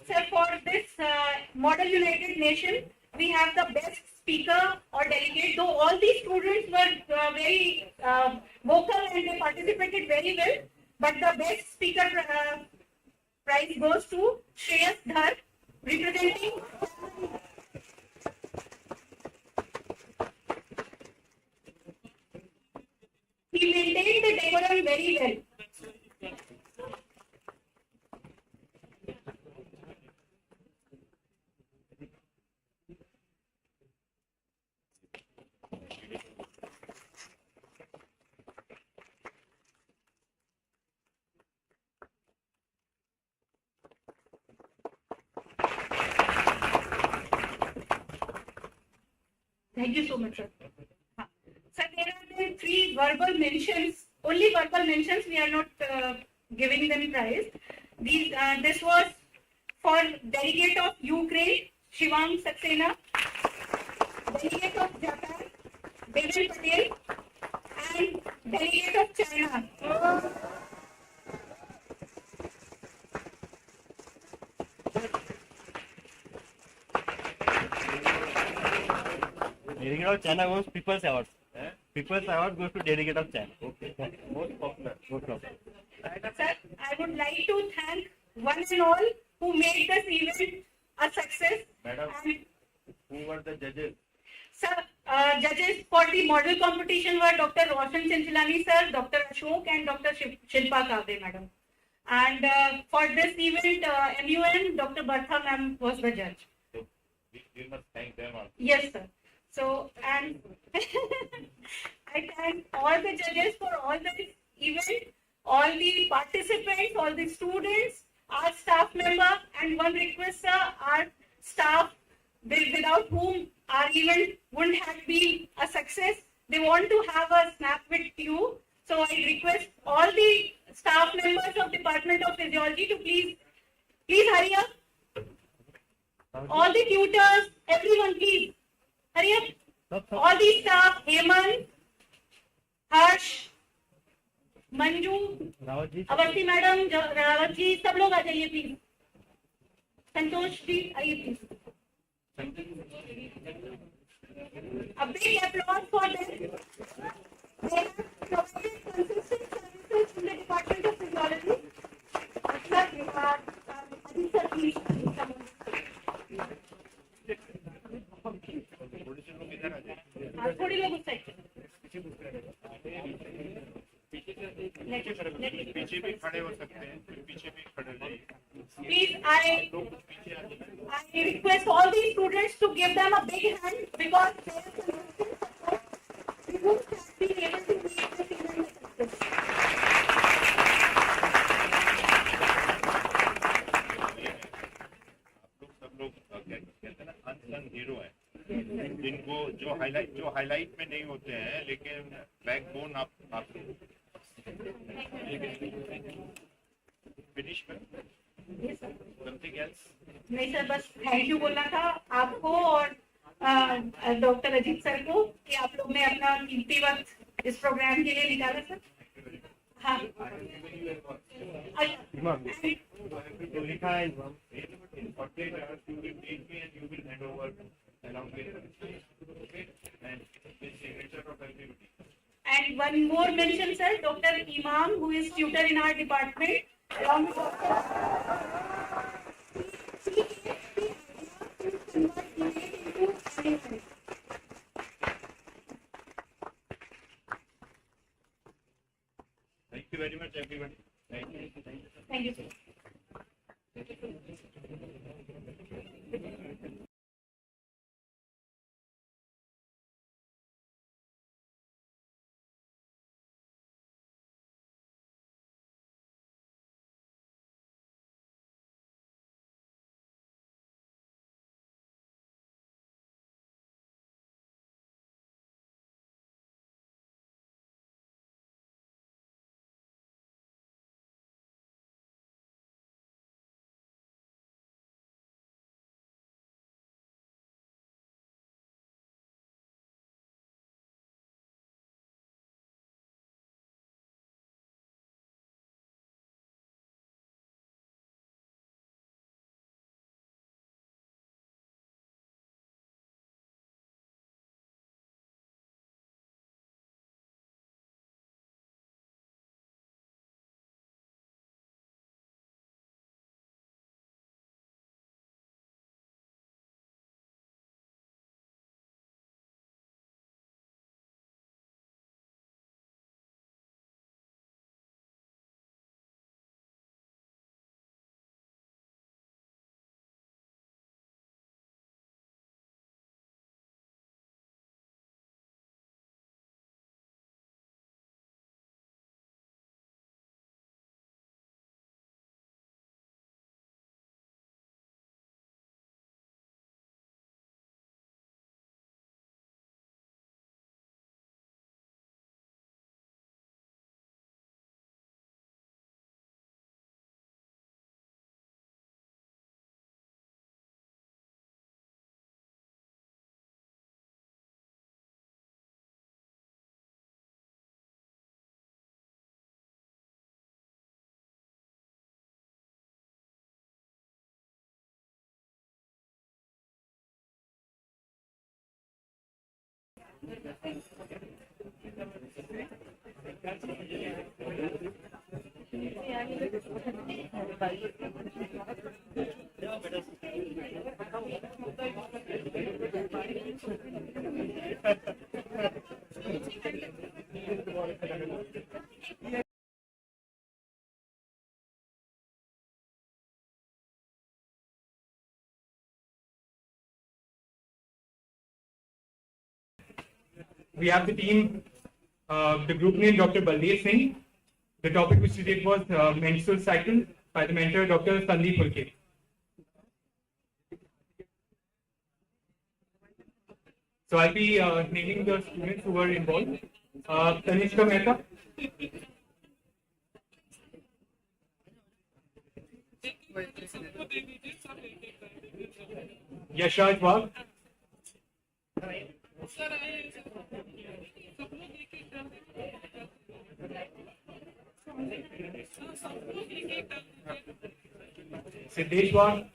So for this Model United Nation, we have the best speaker or delegate, though all these students were very vocal and they participated very well, but the best speaker prize goes to Shreyas Dhar, representing he maintained the decorum very well. Thank you so much, sir. Sir, there are been 3 verbal mentions, only verbal mentions, we are not giving them prize. This was for delegate of Ukraine, Shivang Saxena, delegate of Japan, Devel Patel, and delegate of China. Delegate of China goes People's Award. People's Award goes to Delegate of China. Okay. Most popular. Most popular. Sir, I would like to thank one and all who made this event a success. Madam, And, who were the judges? sir, judges for the model competition were Dr. Roshan Chinchalani sir, Dr. Ashok, and Dr. Shilpa Kavre madam. And for this event, MUN, Dr. Bartha ma'am was the judge. So we must thank them also. Yes, sir. So, and I thank all the judges for all the event, all the participants, all the students, our staff member, and one request, sir, our staff, without whom our event wouldn't have been a success. They want to have a snap with you. So I request all the staff members of Department of Physiology to please hurry up. All the tutors, everyone, please hurry up. All the staff, Hemant, Harsh, Manju, Awasthi madam, Rawat ji, सब लोग आ जाइए please. Santosh ji आइए please. A big applause for them. They have provided consistent services in the Department of Physiology. Sir, Adi sir, please. थोड़ी लोग उस side पीछे भी खड़े हो सकते हैं, पीछे भी खड़े रहिए. Please, I request all these students to give them a big hand because there is a consistent support. We won't have been able to make this event a success. सब लोग कहते हैं ना अनसंग हीरो है, जिनको जो highlight में नहीं होते हैं, लेकिन बैकबोन आप फिनिश में समथिंग एल्स। नहीं सर, बस थैंक यू बोलना था आपको और डॉक्टर अजीत सर को कि आप लोग ने अपना कीमती वक्त इस प्रोग्राम के लिए निकाला सर। हाँ and one more mention sir, Dr. Imam, who is tutor in our department, along with Thank you very much, everybody. Thank you. Thank you, sir. We have the team, the group name Dr. Baldev Singh. The topic which we did was menstrual cycle by the mentor Dr. Sandeep Hulke. So I'll be naming the students who were involved. Tanishka Mehta. Yashraj Wagh. Siddesh Wagh.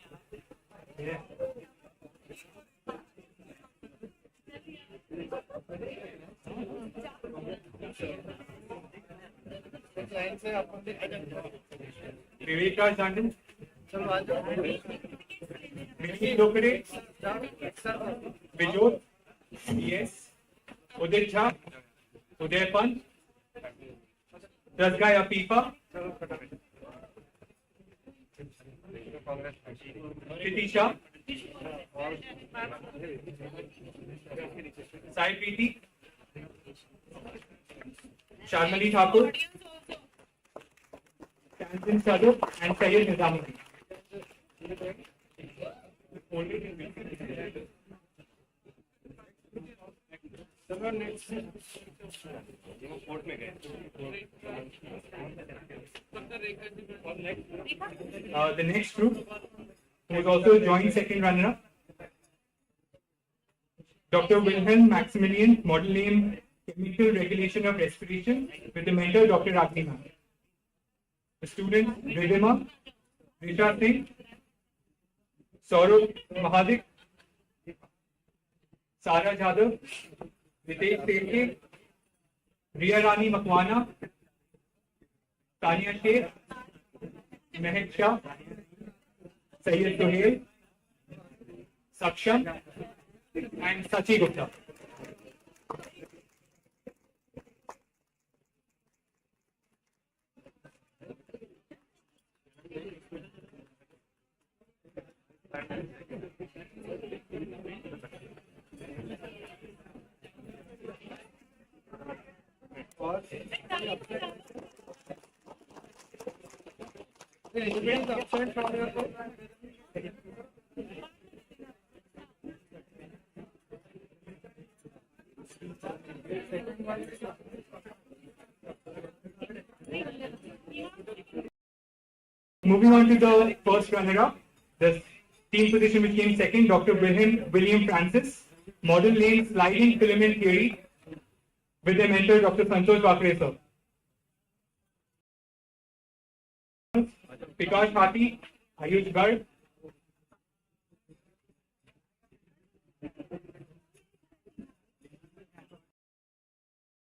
Viveka Chandran. Vicky Dokare. Vijot. Yes. Udit Jha. Uday Pant. Rasgai Apifa. Kriti Shah. Sai Preeti. Sharmali Thakur. Kansan Sadhu and Sayyid Nizamuddin. The next group was also a joint second runner-up. Dr. Wilhelm Maximilian, model name Chemical Regulation of Respiration, with the mentor Dr. Ragni ma'am. The students Ridhima, Risha Singh, Saurabh Mahadik, Sara Jadhav, Ritesh Sethi, Riya Rani Makwana, Tanya Sheikh, Mehak Shah, Sayyid Sohail, Saksham, and Sachi Gupta. Moving on to the first runner-up, the team position which came second, Dr. William Francis, model name Sliding Filament Theory, with their mentor Dr. Santosh Bakre sir. Pikash Hati, Ayush Garg,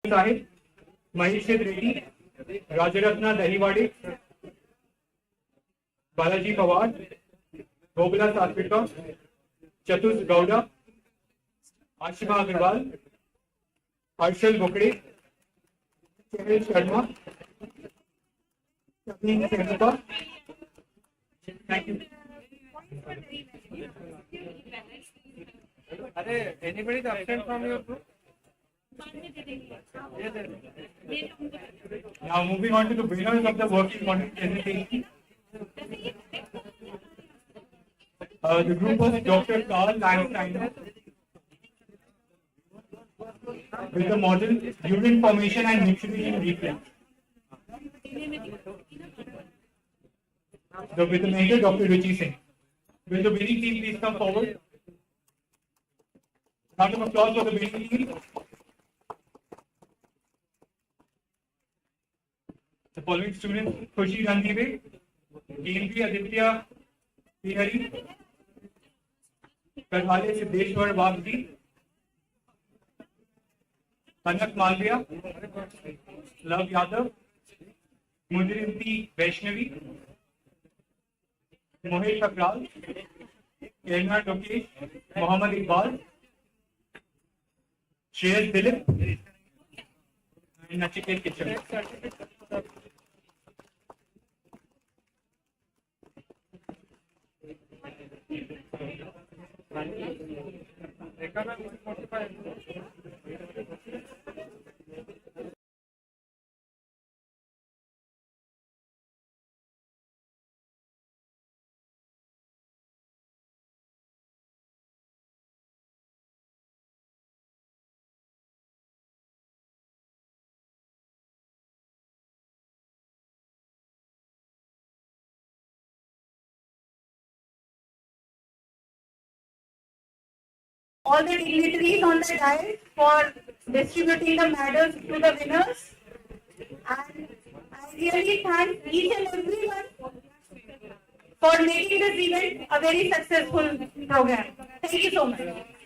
Sahib, Maheshit Reddy, Rajaratna Dahiwade, Balaji Pawar, Gobala Satvika, Chatus Gowda, Ashima Agarwal, Harshal Bokde, Chahil Sharma, Sabine Senapa. Thank you. Anybody absent from your group? Now moving on to the winners of the working model presentation. The group was Dr. Carl Landsteiner with the model urine formation and nutrition reflex. With the mentor Dr. Ruchi Singh. Will the winning team please come forward? Round of applause for the winning team. The following students: Khushi Randive, KMP Aditya Srihari, Karhale Siddeshwar Wagdi, Kanak Malviya, Love Yadav, Mudrinti Vaishnavi, Mohit Thakral, Erna Lokesh, Mohammad Iqbal, Shreyas Dilip, and Nachiket Kitchen. All the dignitaries on the dais for distributing the medals to the winners. And I really thank each and everyone for making this event a very successful program. Thank you so much.